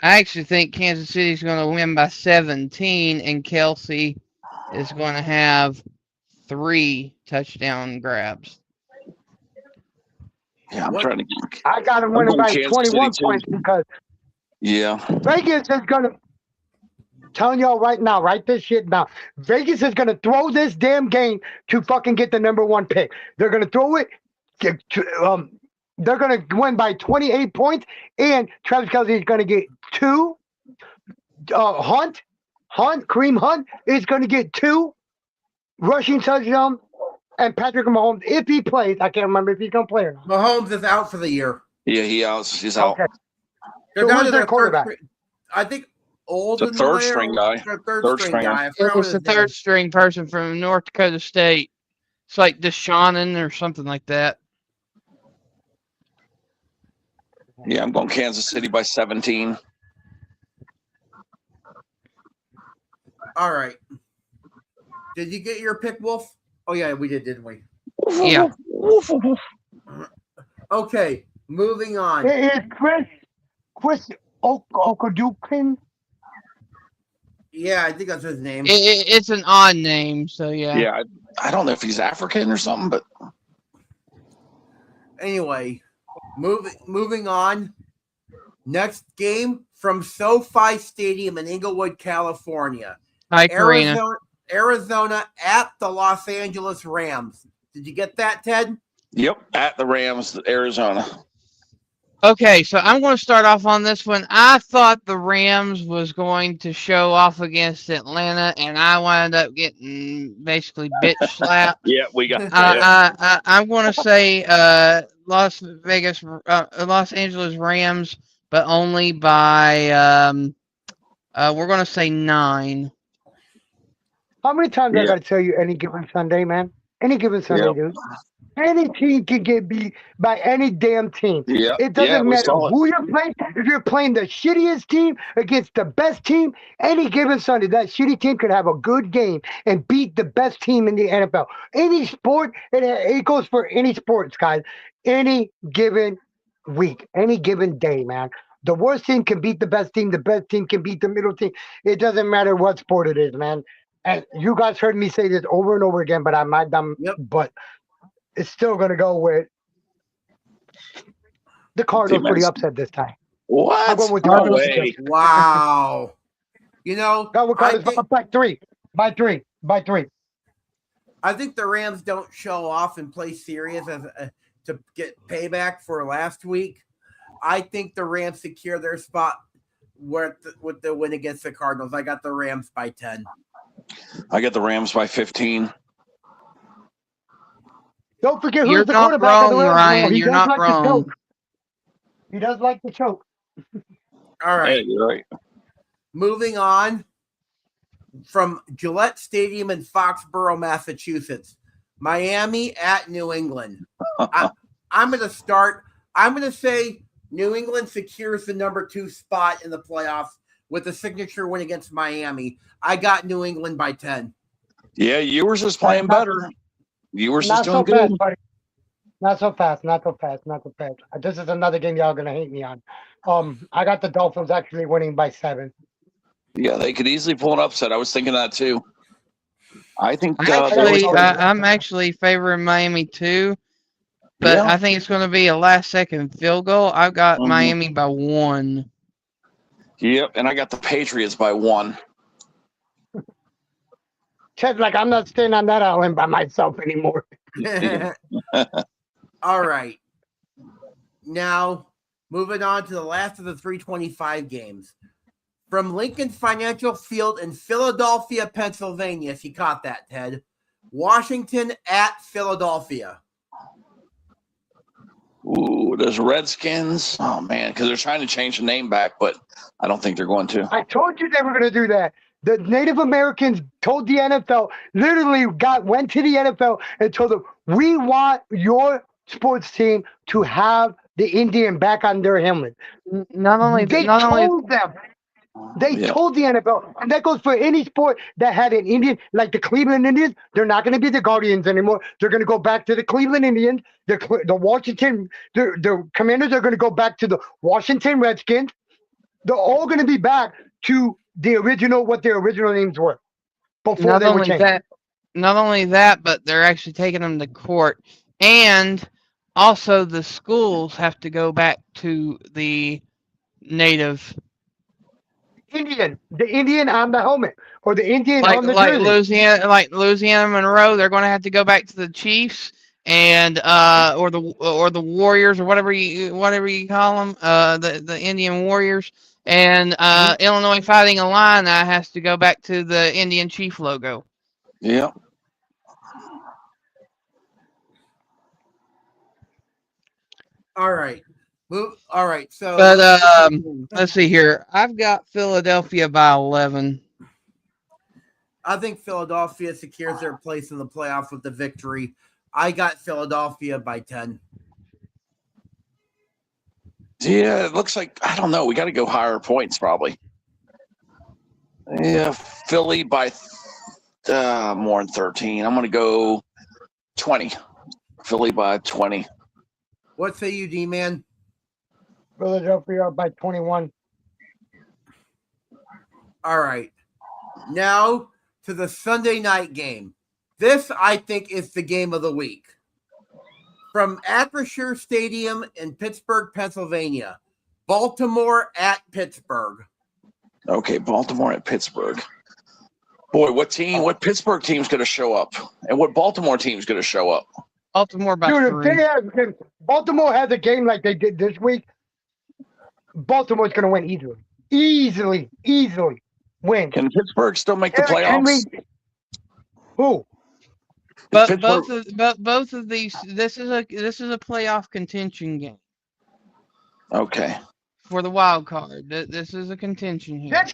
S2: I actually think Kansas City is going to win by 17, and Kelce is going to have 3 touchdown grabs.
S4: Yeah, I'm trying to.
S3: I got him winning by 21 points because Vegas is going to. Telling y'all right now, write this shit down. Vegas is going to throw this damn game to fucking get the number 1 pick. They're going to throw it. They're going to win by 28 points, and Travis Kelce is going to get 2. Kareem Hunt is going to get 2 rushing touchdowns, and Patrick Mahomes, if he plays, I can't remember if he's going to play or not.
S1: Mahomes is out for the year.
S4: Yeah, he's out.
S3: Okay.
S1: They're
S3: So
S1: down to
S3: their quarterback?
S1: I think
S4: the third string guy.
S1: Third string guy.
S2: It's the third string person from North Dakota State. It's like Deshaun or something like that.
S4: Yeah, I'm going Kansas City by 17.
S1: All right. Did you get your pick, Wolf? Oh yeah, we did, didn't we?
S2: Yeah.
S1: Okay, moving on.
S3: It is Chris Okadukin.
S1: Yeah, I think that's his name.
S2: It's an odd name, so yeah.
S4: Yeah, I don't know if he's African or something, but
S1: Anyway, moving on. Next game from SoFi Stadium in Inglewood, California.
S2: Hi, Karina.
S1: Arizona at the Los Angeles Rams. Did you get that, Ted?
S4: yep, at the Rams, Arizona.
S2: Okay, so I'm going to start off on this one. I thought the Rams was going to show off against Atlanta, and I wound up getting basically bitch slapped.
S4: Yeah, we got.
S2: I'm going to say Los Angeles Rams, but only by we're going to say 9.
S3: How many times I got to tell you any given Sunday, man? Any given Sunday, dude. Any team can get beat by any damn team.
S4: Yeah,
S3: it doesn't matter who you're playing. If you're playing the shittiest team against the best team, any given Sunday, that shitty team could have a good game and beat the best team in the NFL. Any sport, it goes for any sports, guys. Any given week, any given day, man. The worst team can beat the best team. The best team can beat the middle team. It doesn't matter what sport it is, man. And you guys heard me say this over and over again, but I might dumb.
S1: Yep.
S3: But it's still going to go with the Cardinals pretty upset this time.
S4: What?
S3: I'm going with the
S4: No
S3: Cardinals.
S4: way.
S1: Wow. You know,
S3: Go with Cardinals by three.
S1: I think the Rams don't show off and play serious to get payback for last week. I think the Rams secure their spot with the win against the Cardinals. I got the Rams by 10.
S4: I got the Rams by 15.
S3: Don't forget
S2: You're
S3: who's the
S2: not
S3: quarterback of the
S2: wrong,
S3: Rams.
S2: Ryan.
S3: He
S2: You're
S3: does
S2: not
S3: like to
S2: wrong.
S3: choke. He does like to choke.
S1: All right.
S4: Hey, you're right.
S1: Moving on from Gillette Stadium in Foxborough, Massachusetts. Miami at New England. I'm going to start. I'm going to say New England secures the number 2 spot in the playoffs with a signature win against Miami. I got New England by 10.
S4: Yeah, yours is playing better. Yours is
S3: Not
S4: doing
S3: so
S4: good.
S3: fast, buddy. Not so fast. This is another game y'all going to hate me on. I got the Dolphins actually winning by 7.
S4: Yeah, they could easily pull an upset. I was thinking that too. I think
S2: I'm actually favoring Miami too, but I think it's going to be a last-second field goal. I've got Miami by 1.
S4: Yep, and I got the Patriots by 1.
S3: Ted's like, I'm not staying on that island by myself anymore.
S1: All right. Now, moving on to the last of the 325 games. From Lincoln Financial Field in Philadelphia, Pennsylvania, if you caught that, Ted. Washington at Philadelphia.
S4: Ooh, those Redskins. Oh, man, because they're trying to change the name back, but I don't think they're going to.
S3: I told you they were going to do that. The Native Americans told the NFL, literally went to the NFL and told them, we want your sports team to have the Indian back on their helmet. They told the NFL, and that goes for any sport that had an Indian, like the Cleveland Indians. They're not going to be the Guardians anymore. They're going to go back to the Cleveland Indians. The Washington, the Commanders are going to go back to the Washington Redskins. They're all going to be back to the original, what their original names were before they were changed.
S2: Not only that, but they're actually taking them to court, and also the schools have to go back to the native
S3: Indian, the Indian on the helmet, or the Indian on the
S2: jersey. Louisiana Monroe, they're going to have to go back to the Chiefs and or the Warriors, or whatever you call them, the Indian Warriors. And Illinois Fighting Illini has to go back to the Indian Chief logo.
S4: Yeah.
S1: All right. All right. So,
S2: but let's see here. I've got Philadelphia by 11.
S1: I think Philadelphia secures their place in the playoffs with the victory. I got Philadelphia by 10.
S4: Yeah, it looks like, I don't know. We got to go higher points probably. Yeah, Philly by more than 13. I'm going to go 20. Philly by 20.
S1: What say you, D-Man?
S3: Philadelphia by 21.
S1: All right. Now to the Sunday night game. This, I think, is the game of the week. From Acrisure Stadium in Pittsburgh, Pennsylvania. Baltimore at Pittsburgh.
S4: Okay, Baltimore at Pittsburgh. Boy, what Pittsburgh team's going to show up? And what Baltimore team's going to show up?
S2: Baltimore by
S3: Dude,
S2: 3.
S3: if Baltimore has a game like they did this week, Baltimore's going to win easily. Easily win.
S4: Can Pittsburgh still make the
S3: Eric
S4: playoffs?
S3: Henry, who?
S2: But both of these, this is a playoff contention game
S4: Okay.
S2: for the wild card. This is a contention here.
S3: This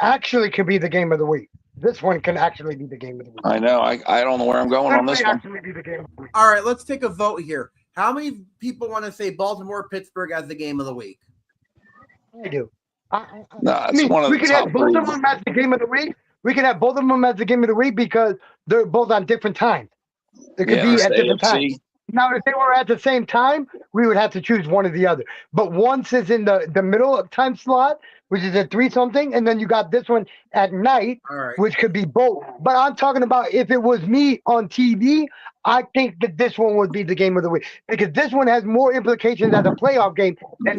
S3: actually could be the game of the week. This one can actually be the game of the week.
S4: I know. I don't know where I'm going on this one.
S3: Actually be the game of the week.
S1: All right, let's take a vote here. How many people want to say Baltimore Pittsburgh as the game of the week?
S3: I do.
S4: No, it's one of
S3: we
S4: the
S3: can
S4: top
S3: have both
S4: three.
S3: of them as the game of the week. We can have both of them as the game of the week because they're both on different times. It could be at different times. Now, if they were at the same time, we would have to choose one or the other. But once is in the middle of time slot, which is at 3-something, and then you got this one at night,
S1: All right.
S3: which could be both. But I'm talking about if it was me on TV, I think that this one would be the game of the week because this one has more implications as a playoff game than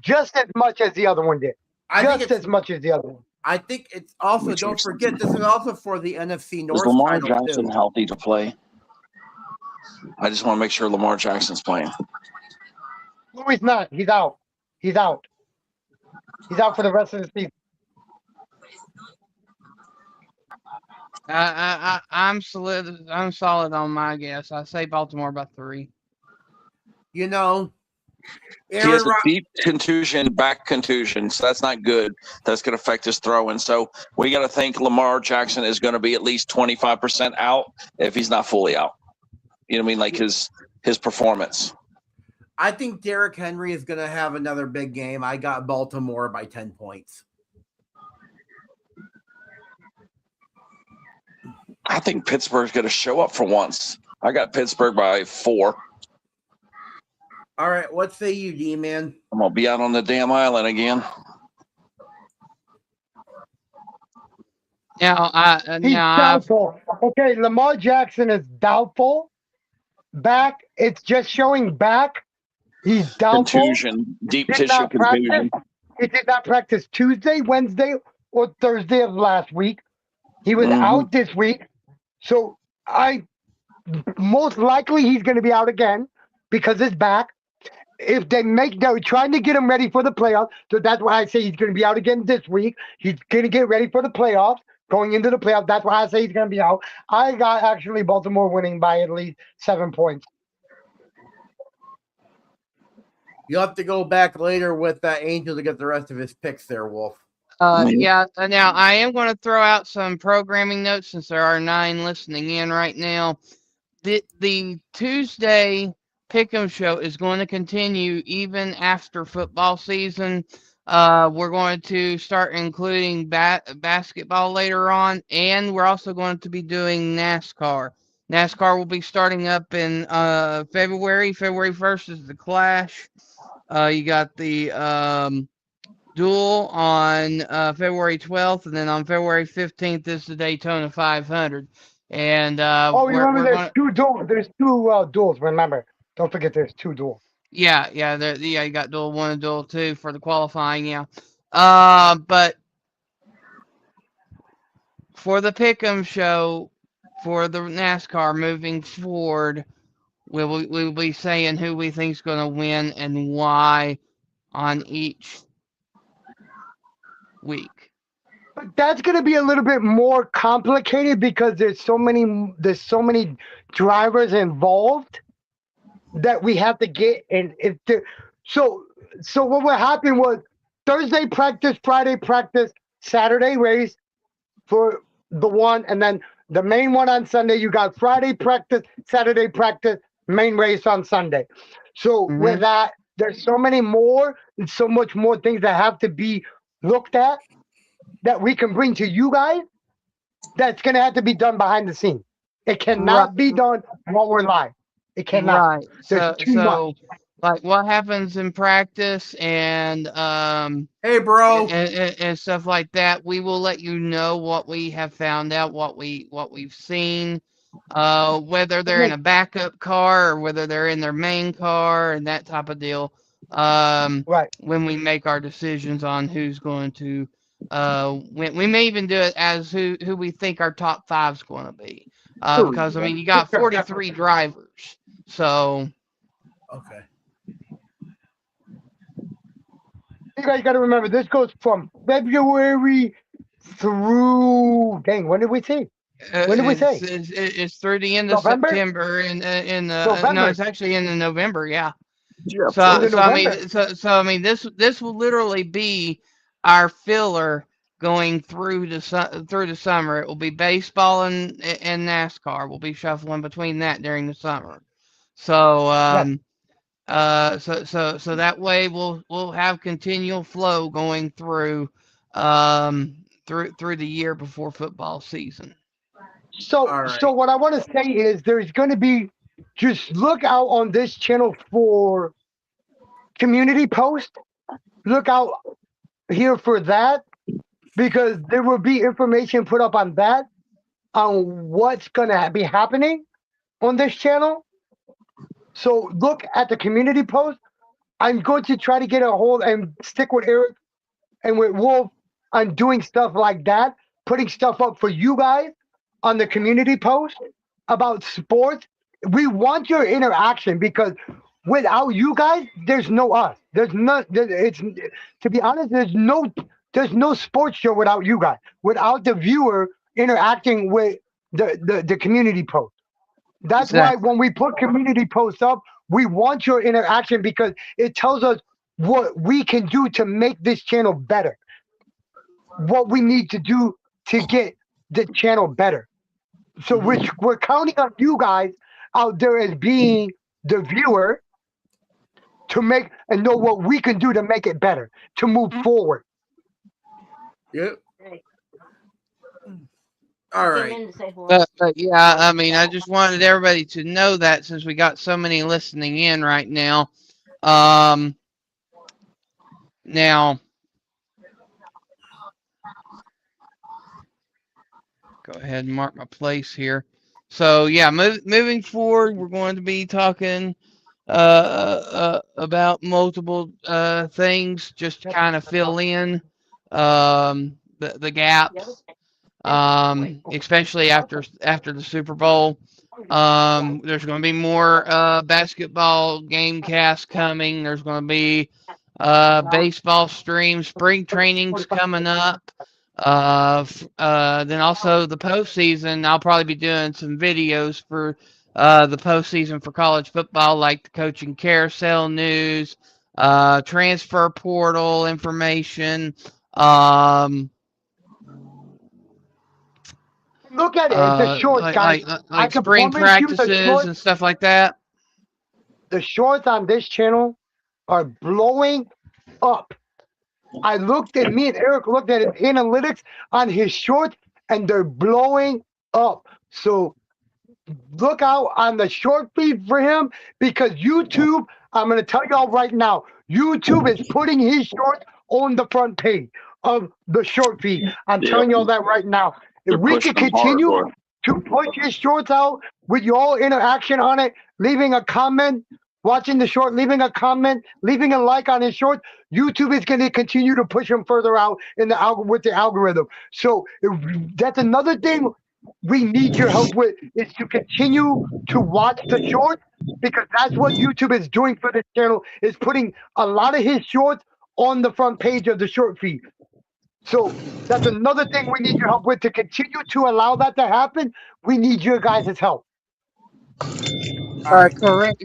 S3: just as much as the other one did. Just as much as the other one.
S1: I think it's also, don't forget, this is also for the NFC North.
S4: Is Lamar
S1: title
S4: Jackson
S1: too.
S4: healthy to play? I just want to make sure Lamar Jackson's playing.
S3: No, he's not. He's out. He's out. He's out for the rest of the season.
S2: I'm solid on my guess. I say Baltimore by 3.
S1: You know,
S4: He has a deep contusion, back contusion, so that's not good. That's going to affect his throwing. So we got to think Lamar Jackson is going to be at least 25% out if he's not fully out. You know what I mean? Like his performance.
S1: I think Derrick Henry is going to have another big game. I got Baltimore by 10 points.
S4: I think Pittsburgh's going to show up for once. I got Pittsburgh by 4.
S1: All right, what say you, D-Man?
S4: I'm going to be out on the damn island again.
S3: He's doubtful. Okay, Lamar Jackson is doubtful. Back, it's just showing back. He's doubtful.
S4: Contusion, deep tissue contusion.
S3: He did not practice Tuesday, Wednesday, or Thursday of last week. He was out this week. So most likely he's going to be out again because his back. If they're trying to get him ready for the playoffs, so that's why I say he's going to be out again this week. He's going to get ready for the playoffs, going into the playoffs. That's why I say he's going to be out. I got actually Baltimore winning by at least 7 points.
S1: You'll have to go back later with that Angel to get the rest of his picks there, Wolf.
S2: Yeah. Now I am going to throw out some programming notes since there are 9 listening in right now. The Tuesday Pickem Show is going to continue even after football season. We're going to start including basketball later on, and we're also going to be doing NASCAR. NASCAR will be starting up in February. February 1st is the Clash. You got the Duel on February 12th, and then on February 15th is the Daytona 500. And
S3: remember there's 2 duels. There's 2 duels. Remember, don't forget there's 2 duels.
S2: Yeah. You got Duel 1 and Duel 2 for the qualifying. Yeah, but for the Pickem Show, for the NASCAR moving forward, we'll be saying who we think is going to win and why on each week.
S3: But that's going to be a little bit more complicated because there's so many drivers involved that we have to get. And so what happened was Thursday practice, Friday practice, Saturday race for the one, and then the main one on Sunday. You got Friday practice, Saturday practice, main race on Sunday. So with that, there's so many more and so much more things that have to be looked at that we can bring to you guys. That's going to have to be done behind the scenes. It
S2: Right.
S3: cannot be done while we're live. It cannot.
S2: Right.
S3: There's too much.
S2: So like what happens in practice
S1: Hey, bro.
S2: and stuff like that, we will let you know what we have found out, what we've seen, whether they're in a backup car or whether they're in their main car and that type of deal.
S3: Right.
S2: When we make our decisions on who's going to we may even do it as who we think our top five's going to be. Because I mean you got 43 drivers. So
S1: Okay.
S3: You guys got to remember, this goes from February through. Dang, when did we say? When did we say?
S2: It's through the end of
S3: November?
S2: September and no,
S3: November.
S2: it's actually in the November. Yeah.
S4: Yeah,
S2: So
S3: Into
S2: so I mean
S3: November.
S2: so I mean this will literally be our filler going through the summer. It will be baseball and NASCAR. We'll be shuffling between that during the summer. So so that way we'll have continual flow going through through the year before football season.
S3: So,
S1: All
S3: so
S1: right.
S3: what I want to say is there's going to be, just look out on this channel for community post. Look out here for that, because there will be information put up on that, on what's going to be happening on this channel. So look at the community post. I'm going to try to get a hold and stick with Eric and with Wolf on doing stuff like that, putting stuff up for you guys on the community post about sports. We want your interaction, because without you guys, there's no us. There's not. It's, to be honest, there's no sports show without you guys. Without the viewer interacting with the community post. That's why
S2: Exactly.
S3: when we put community posts up, we want your interaction, because it tells us what we can do to make this channel better, what we need to do to get the channel better. So we're counting on you guys out there as being the viewer to make and know what we can do to make it better, to move forward.
S1: Yep. All right.
S2: But yeah, I mean, I just wanted everybody to know that since we got so many listening in right now. Now, go ahead and mark my place here. So yeah, moving forward, we're going to be talking about multiple things, just to kind of fill in the gaps, especially after the Super Bowl. There's going to be more basketball game casts coming. There's going to be baseball streams. Spring training's coming up. Then also the postseason. I'll probably be doing some videos for the postseason for college football, like the coaching carousel news, transfer portal information.
S3: Look at it. It's a short, guys. I
S2: Like
S3: can
S2: spring
S3: promise you the
S2: practices
S3: short,
S2: and stuff like that.
S3: the shorts on this channel are blowing up. I looked at me and Eric looked at his analytics on his shorts, and they're blowing up. So look out on the short feed for him, because YouTube, I'm going to tell y'all right now, YouTube is putting his shorts on the front page of the short feed. I'm telling y'all that right now. If we can continue to push his shorts out with your interaction on it, leaving a comment, watching the short, leaving a comment, leaving a like on his short, YouTube is going to continue to push him further out in the with the algorithm. So that's another thing we need your help with, is to continue to watch the shorts, because that's what YouTube is doing for this channel, is putting a lot of his shorts on the front page of the short feed. So that's another thing we need your help with, to continue to allow that to happen. We need your guys' help.
S1: All right.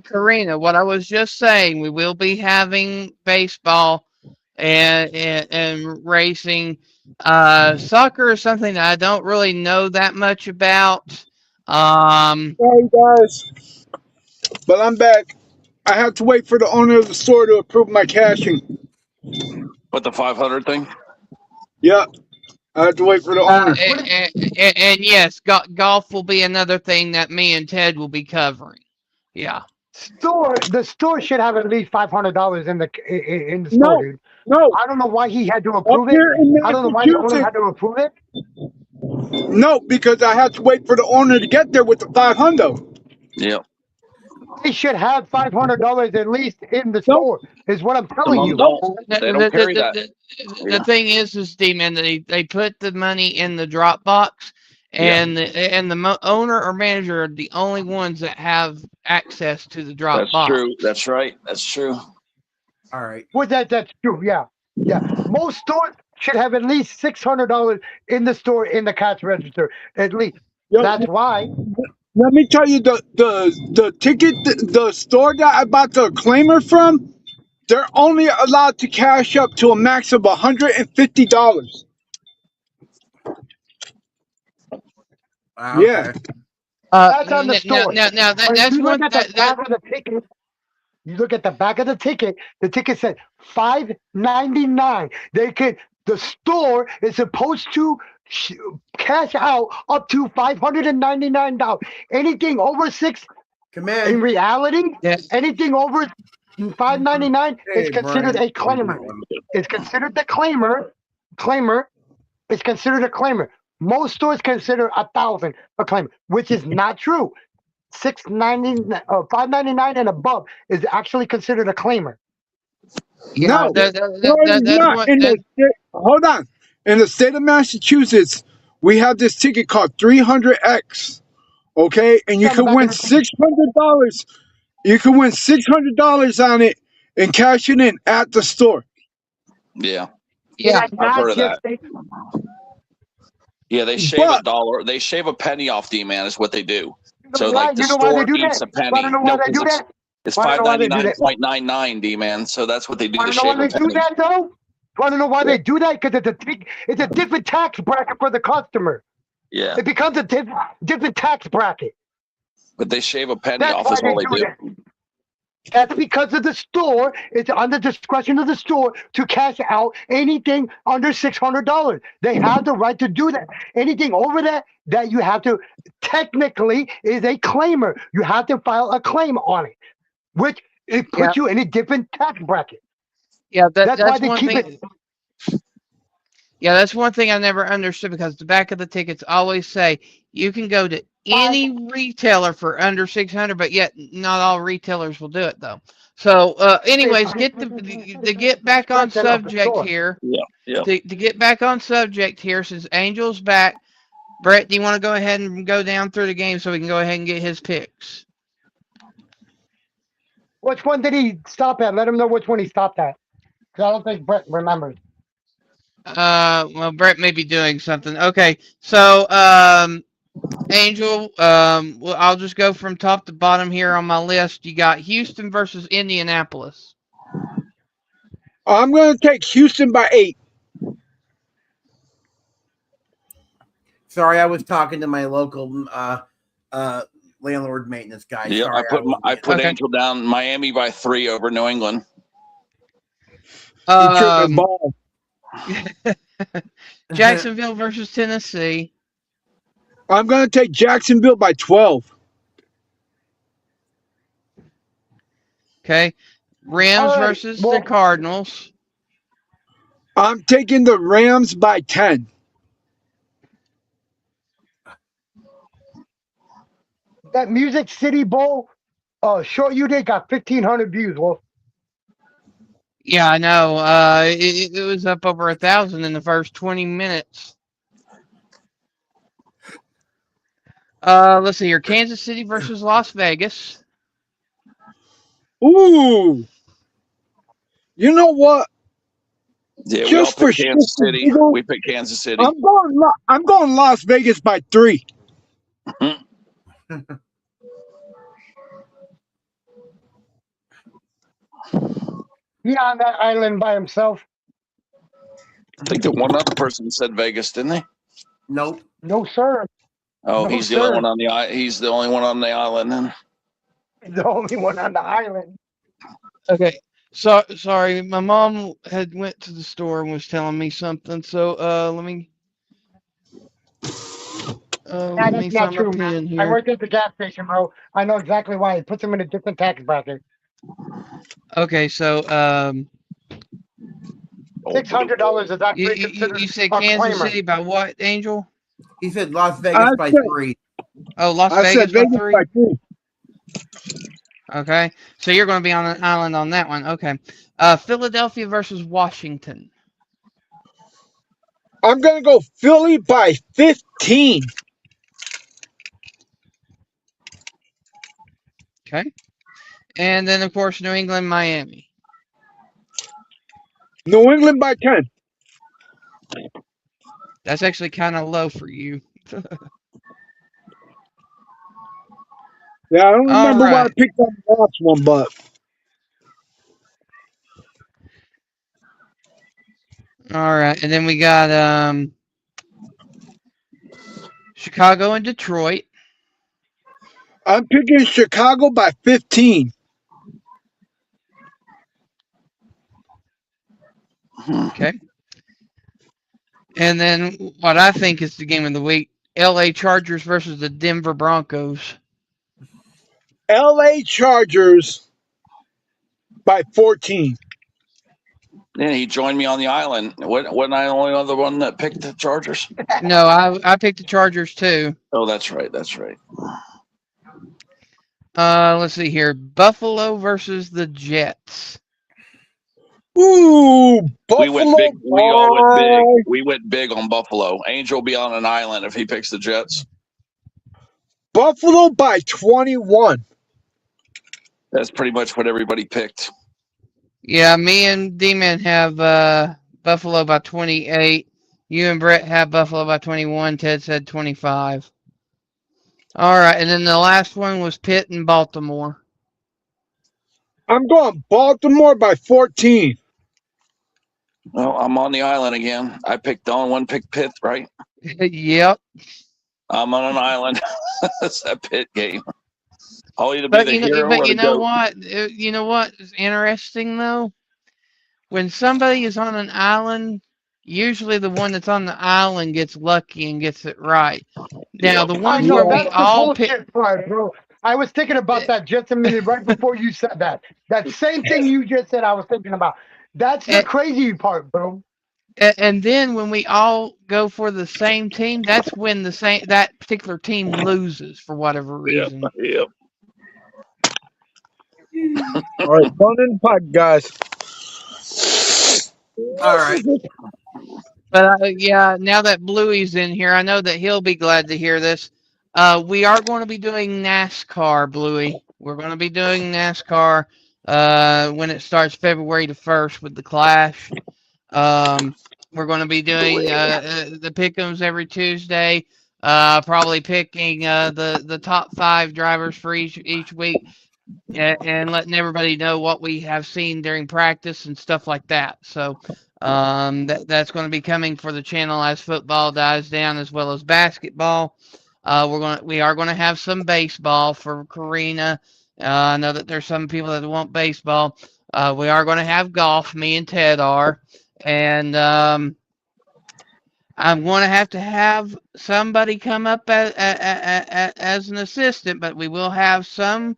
S2: Karina, what I was just saying, we will be having baseball and racing. Soccer is something that I don't really know that much about.
S5: Sorry, guys, but I'm back. I have to wait for the owner of the store to approve my cashing.
S4: But the 500 thing?
S5: Yep. I have to wait for the owner.
S2: And yes, golf will be another thing that me and Ted will be covering. Yeah.
S3: The store should have at least $500 in the store,
S5: No,
S3: dude.
S5: no.
S3: I don't know why he had to
S5: Up
S3: approve it.
S5: here in
S3: I don't know why the owner had
S5: Massachusetts,
S3: to approve it.
S5: no, because I had to wait for the owner to get there with the 500.
S4: Yep.
S3: They should have $500 at least in the
S5: No,
S3: store. Is what I'm
S4: Some
S3: telling
S4: of them
S3: you.
S4: don't. They don't carry that.
S2: The
S4: Yeah.
S2: thing is, D-Man, they put the money in the drop box, and the owner or manager are the only ones that have access to the drop
S4: That's
S2: box.
S4: true. That's right. That's true.
S1: All right.
S3: Well, that's true. Yeah. Most stores should have at least $600 in the store in the cash register. At least.
S5: Yo,
S3: That's why.
S5: let me tell you the ticket, the store that I bought the claimer from, they're only allowed to cash up to a max of $150. Yeah.
S1: Okay.
S3: That's on the store.
S2: Now
S3: But if
S2: that's
S3: you
S2: one
S3: look at the back of the ticket, you look at the back of the ticket said $5.99. The store is supposed to cash out up to $599. Anything over six,
S1: Come
S3: in
S1: in.
S3: reality,
S2: Yes.
S3: anything over $5.99
S1: Hey,
S3: is considered
S1: Brian.
S3: a claimer. It's considered the claimer. Claimer is considered a claimer. Most stores consider 1,000 a claimer, which is not true. $5.99 and above is actually considered a claimer.
S2: Yeah,
S5: No, no, it's
S2: that's
S5: not.
S2: what
S5: In the state, hold on. In the state of Massachusetts, we have this ticket called 300X. Okay, and you
S3: On the
S5: can
S3: back
S5: win
S3: of the ticket.
S5: $600. You can win $600 on it and cash it in at the store.
S4: Yeah.
S2: yeah.
S3: That's
S4: I've
S3: not
S4: heard of
S3: just
S4: that. Yeah, they shave
S5: But
S4: $1. They shave a penny off D-Man is what they do.
S3: You
S4: So
S3: know why?
S4: like the
S3: You know why they
S4: store
S3: do
S4: eats
S3: that?
S4: a penny.
S3: Want to know why
S4: No,
S3: they do
S4: because
S3: that?
S4: it's
S3: Want to know why they do that?
S4: 599.99 D-Man. So that's what they do
S3: Want
S4: to
S3: to know why
S4: shave a
S3: they do
S4: penny.
S3: that though? Want to know why
S4: Yeah.
S3: they do that? Because it's a different tax bracket for the customer.
S4: Yeah.
S3: It becomes a different tax bracket.
S4: But they shave a penny
S3: That's
S4: off
S3: why
S4: is
S3: they
S4: all they
S3: do
S4: do.
S3: that. That's because of the store. It's on the discretion of the store to cash out anything under $600. They have the right to do that. Anything over that you have to technically is a claimer. You have to file a claim on it, which it puts you in a different tax bracket.
S2: Yeah,
S3: That's why
S2: that's
S3: they
S2: one
S3: keep
S2: thing.
S3: it.
S2: Yeah, that's one thing I never understood because the back of the tickets always say you can go to any retailer for under 600, but yet not all retailers will do it though. So, anyways, to get back on subject here.
S4: Yeah. Yeah.
S2: To get back on subject here, since Angel's back, Brett, do you want to go ahead and go down through the game so we can go ahead and get his picks?
S3: Which one did he stop at? Let him know which one he stopped at. Because I don't think Brett remembers.
S2: Well, Brett may be doing something. Okay, so Angel, well, I'll just go from top to bottom here on my list. You got Houston versus Indianapolis.
S5: I'm going to take Houston by 8.
S1: Sorry, I was talking to my local landlord maintenance guy.
S4: Yeah.
S1: Sorry,
S4: I put
S2: Okay.
S4: Angel down Miami by 3 over New England.
S5: You tripping ball.
S2: Jacksonville versus Tennessee.
S5: I'm going to take Jacksonville by 12.
S2: Okay. Rams versus the Cardinals.
S5: I'm taking the Rams by 10.
S3: That Music City Bowl, short you did got 1,500 views. Well,
S2: Yeah, I know. It was up over 1,000 in the first 20 minutes. Let's see here. Kansas City versus Las Vegas.
S5: Ooh. You know what?
S4: Yeah, we
S5: Just
S4: all
S5: for
S4: picked Kansas
S5: shits and
S4: City.
S5: giggles,
S4: We picked Kansas City.
S5: I'm going Las Vegas by 3.
S3: he on that island by himself.
S4: I think that one other person said Vegas, didn't they?
S1: Nope.
S3: No, sir.
S4: Oh,
S3: No,
S4: he's the
S3: sir.
S4: only one on the he's the only one on the island then.
S3: He's the only one on the island.
S2: Okay. So sorry, my mom had went to the store and was telling me something. So let me Oh,
S3: Nah,
S2: let me
S3: that's not
S2: find my
S3: true,
S2: pen
S3: man. I
S2: here.
S3: worked at the gas station, bro. I know exactly why. It puts them in a different tax bracket.
S2: Okay, so
S3: $600 is
S2: you,
S3: actually
S2: you,
S3: considered
S2: you said
S3: a
S2: Kansas
S3: claimer.
S2: City by what, Angel?
S1: He said Las Vegas
S5: I
S1: by
S5: said
S1: 3.
S2: Oh, Las
S5: I said
S2: Vegas by
S5: Vegas by
S2: 3.
S5: 3.
S2: Okay, so you're going to be on an island on that one. Okay, Philadelphia versus Washington.
S5: I'm gonna go Philly by 15.
S2: Okay, and then of course New England, Miami.
S5: New England by 10.
S2: That's actually kind of low for you.
S5: Yeah, I don't
S2: All
S5: remember why I
S2: right,
S5: picked that last one, but
S2: all right, and then we got Chicago and Detroit.
S5: I'm picking Chicago by 15.
S2: Okay, and then what I think is the game of the week: L.A. Chargers versus the Denver Broncos.
S5: LA Chargers by 14.
S4: Yeah, he joined me on the island. Wasn't I the only other one that picked the Chargers?
S2: No, I picked the Chargers too.
S4: Oh, that's right. That's right.
S2: Let's see here: Buffalo versus the Jets.
S5: Ooh,
S4: We went
S5: Buffalo
S4: big. We all went big.
S5: by
S4: We went big on Buffalo. Angel will be on an island if he picks the Jets.
S5: Buffalo by 21.
S4: That's pretty much what everybody picked.
S2: Yeah, me and D-Man have Buffalo by 28. You and Brett have Buffalo by 21. Ted said 25. All right, and then the last one was Pitt and Baltimore.
S5: I'm going Baltimore by 14.
S4: Well, I'm on the island again. I picked Don. One picked Pitt, right?
S2: Yep.
S4: I'm on an island. That's that Pitt game. I'll either be
S2: But
S4: the hero
S2: but
S4: or
S2: you
S4: the
S2: know
S4: goat.
S2: what? You know what is interesting though? When somebody is on an island, usually the one that's on the island gets lucky and gets it right. Now
S4: Yep.
S2: the
S3: I
S2: ones
S3: know
S2: where we
S3: that's the
S2: all pick,
S3: bullshit part, bro. I was thinking about that just a minute right before you said that. That same thing you just said, I was thinking about. That's the crazy part, bro.
S2: and then when we all go for the same team, that's when that particular team loses for whatever
S4: Yep.
S2: reason.
S4: Yep.
S5: All right, fun in the pot, guys.
S1: All right.
S2: But yeah, now that Bluey's in here, I know that he'll be glad to hear this. We are going to be doing NASCAR, Bluey. We're going to be doing NASCAR when it starts February the 1st with the Clash. We're going to be doing the pick'ems every Tuesday. Probably picking the top 5 drivers for each week, and letting everybody know what we have seen during practice and stuff like that. So that's going to be coming for the channel as football dies down, as well as basketball. We are going to have some baseball for Karina. I know that there's some people that want baseball. We are going to have golf. Me and Ted are, and I'm going to have somebody come up as an assistant, but we will have some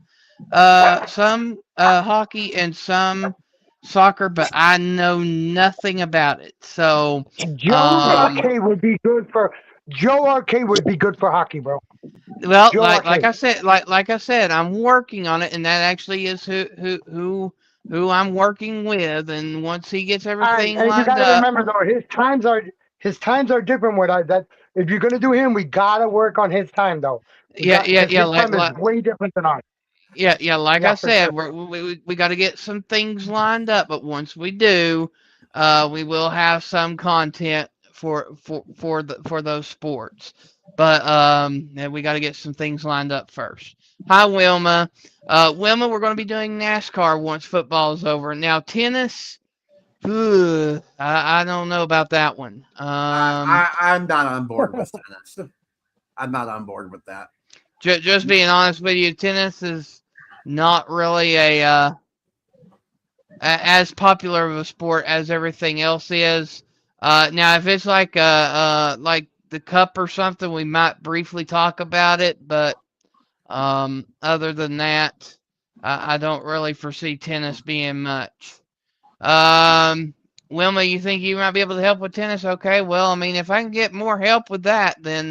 S2: hockey and some soccer, but I know nothing about it. So,
S3: Joe Arcade would be good for Joe Arcade would be good for hockey, bro.
S2: well,
S3: Joe
S2: like I
S3: Arcade.
S2: said, like I said, I'm working on it, and that actually is who I'm working with. And once he gets
S3: All right,
S2: everything
S3: and you got
S2: lined
S3: to
S2: up,
S3: remember though, his times are different. With that, if you're gonna do him, we gotta work on his time though. We got because
S2: yeah,
S3: his time is way different than ours.
S2: yeah, like I
S3: Yeah, for
S2: said,
S3: sure.
S2: we got to get some things lined up. But once we do, we will have some content for those sports. But yeah, we got to get some things lined up first. Hi, Wilma. Wilma, we're going to be doing NASCAR once football is over. Now tennis, I don't know about that one.
S1: I'm not on board with tennis. I'm not on board with that.
S2: Just being honest with you, tennis is not really as popular of a sport as everything else is. Now, if it's like the cup or something, we might briefly talk about it. But other than that, I don't really foresee tennis being much. Wilma, you think you might be able to help with tennis? Okay, well, I mean, if I can get more help with that, then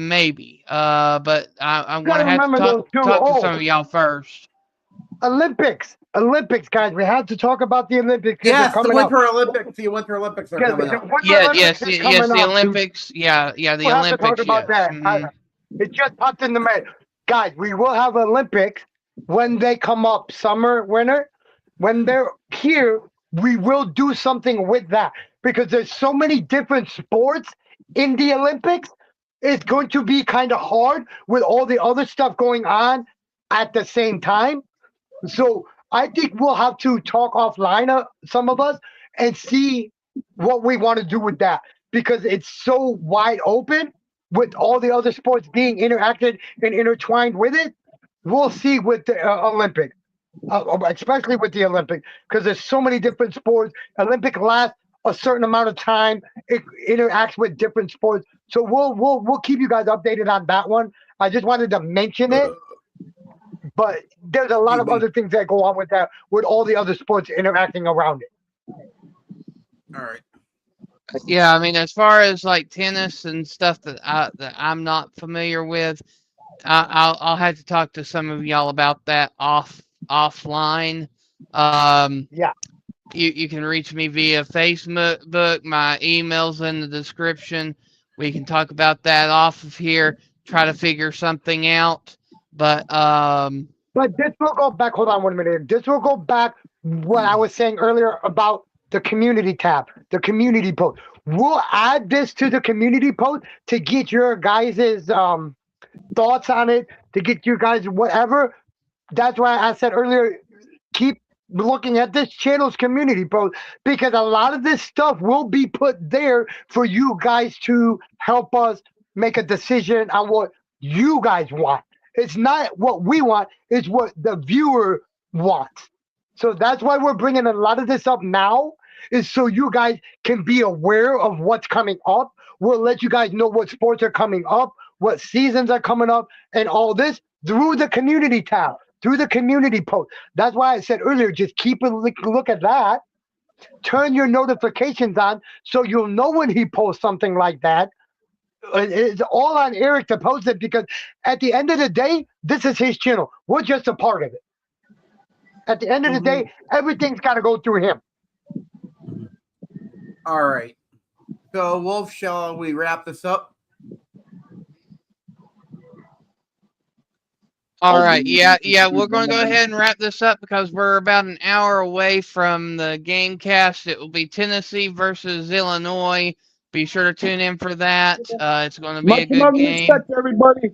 S2: maybe. But I'm
S3: gotta
S2: gonna have to
S3: remember those two.
S2: talk to
S3: Oh,
S2: some of y'all first.
S3: Olympics, guys. We have to talk about the Olympics because they're
S1: Yes, the
S3: coming up.
S1: Winter Olympics. The Winter Olympics are coming up.
S2: Yes,
S3: is
S2: yes,
S3: coming
S2: the
S3: up.
S2: Olympics. Yeah, the
S3: We'll have to talk
S2: Olympics.
S3: about
S2: Yes.
S3: that. It just popped in the mind. Guys, we will have Olympics when they come up, summer, winter. When they're here, we will do something with that because there's so many different sports in the Olympics. It's going to be kind of hard with all the other stuff going on at the same time. So I think we'll have to talk offline, some of us, and see what we want to do with that because it's so wide open with all the other sports being interacted and intertwined with it. We'll see with the Olympic, especially with the Olympic, because there's so many different sports. Olympic lasts a certain amount of time. It interacts with different sports. So we'll keep you guys updated on that one. I just wanted to mention it. But there's a lot of other things that go on with that, with all the other sports interacting around it.
S1: All right.
S2: Yeah, I mean, as far as like tennis and stuff that I'm not familiar with, I'll have to talk to some of y'all about that offline.
S3: Yeah.
S2: You can reach me via Facebook. My email's in the description. We can talk about that off of here. Try to figure something out. But
S3: this will go back. Hold on 1 minute. This will go back what I was saying earlier about the community tab, the community post. We'll add this to the community post to get your guys' thoughts on it, to get you guys whatever. That's why I said earlier, keep looking at this channel's community post because a lot of this stuff will be put there for you guys to help us make a decision on what you guys want. It's not what we want, it's what the viewer wants. So that's why we're bringing a lot of this up now, is so you guys can be aware of what's coming up. We'll let you guys know what sports are coming up, what seasons are coming up, and all this through the community tab, through the community post. That's why I said earlier, just keep a look at that. Turn your notifications on so you'll know when he posts something like that. It's all on Eric to post it because at the end of the day, this is his channel. We're just a part of it. At the end of the day, everything's got to go through him.
S1: All right. So, Wolf, shall we wrap this up?
S2: all right, yeah, we're going to go ahead and wrap this up because we're about an hour away from the game cast. It will be Tennessee versus Illinois. Be sure to tune in for that. It's going to be a good game.
S5: Respect, everybody.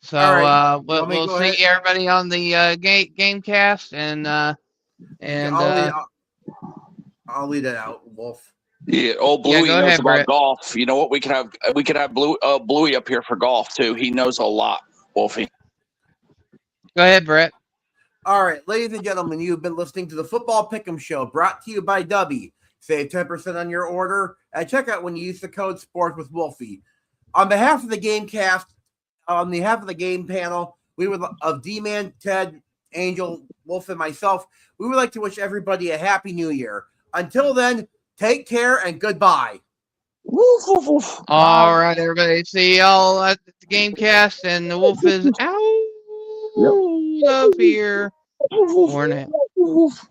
S2: So
S1: right.
S2: we'll see everybody on the game cast and
S1: I'll lead it out, Wolf.
S4: Yeah, Bluey
S2: go
S4: knows
S2: ahead,
S4: about
S2: Brett.
S4: golf. You know what? We could have Bluey up here for golf too. He knows a lot, Wolfie.
S2: Go ahead, Brett.
S1: All right, ladies and gentlemen, you've been listening to the Football Pickem Show, brought to you by Dubby. Save 10% on your order at checkout when you use the code SPORT with Wolfie. On behalf of the Gamecast, on behalf of the game panel, we would of D-Man, Ted, Angel, Wolf, and myself, we would like to wish everybody a happy New Year. Until then, take care and goodbye.
S4: Woof, woof, woof.
S2: All right, everybody. See y'all at the Gamecast, and the Wolf is out of here for now.
S4: Woof, woof.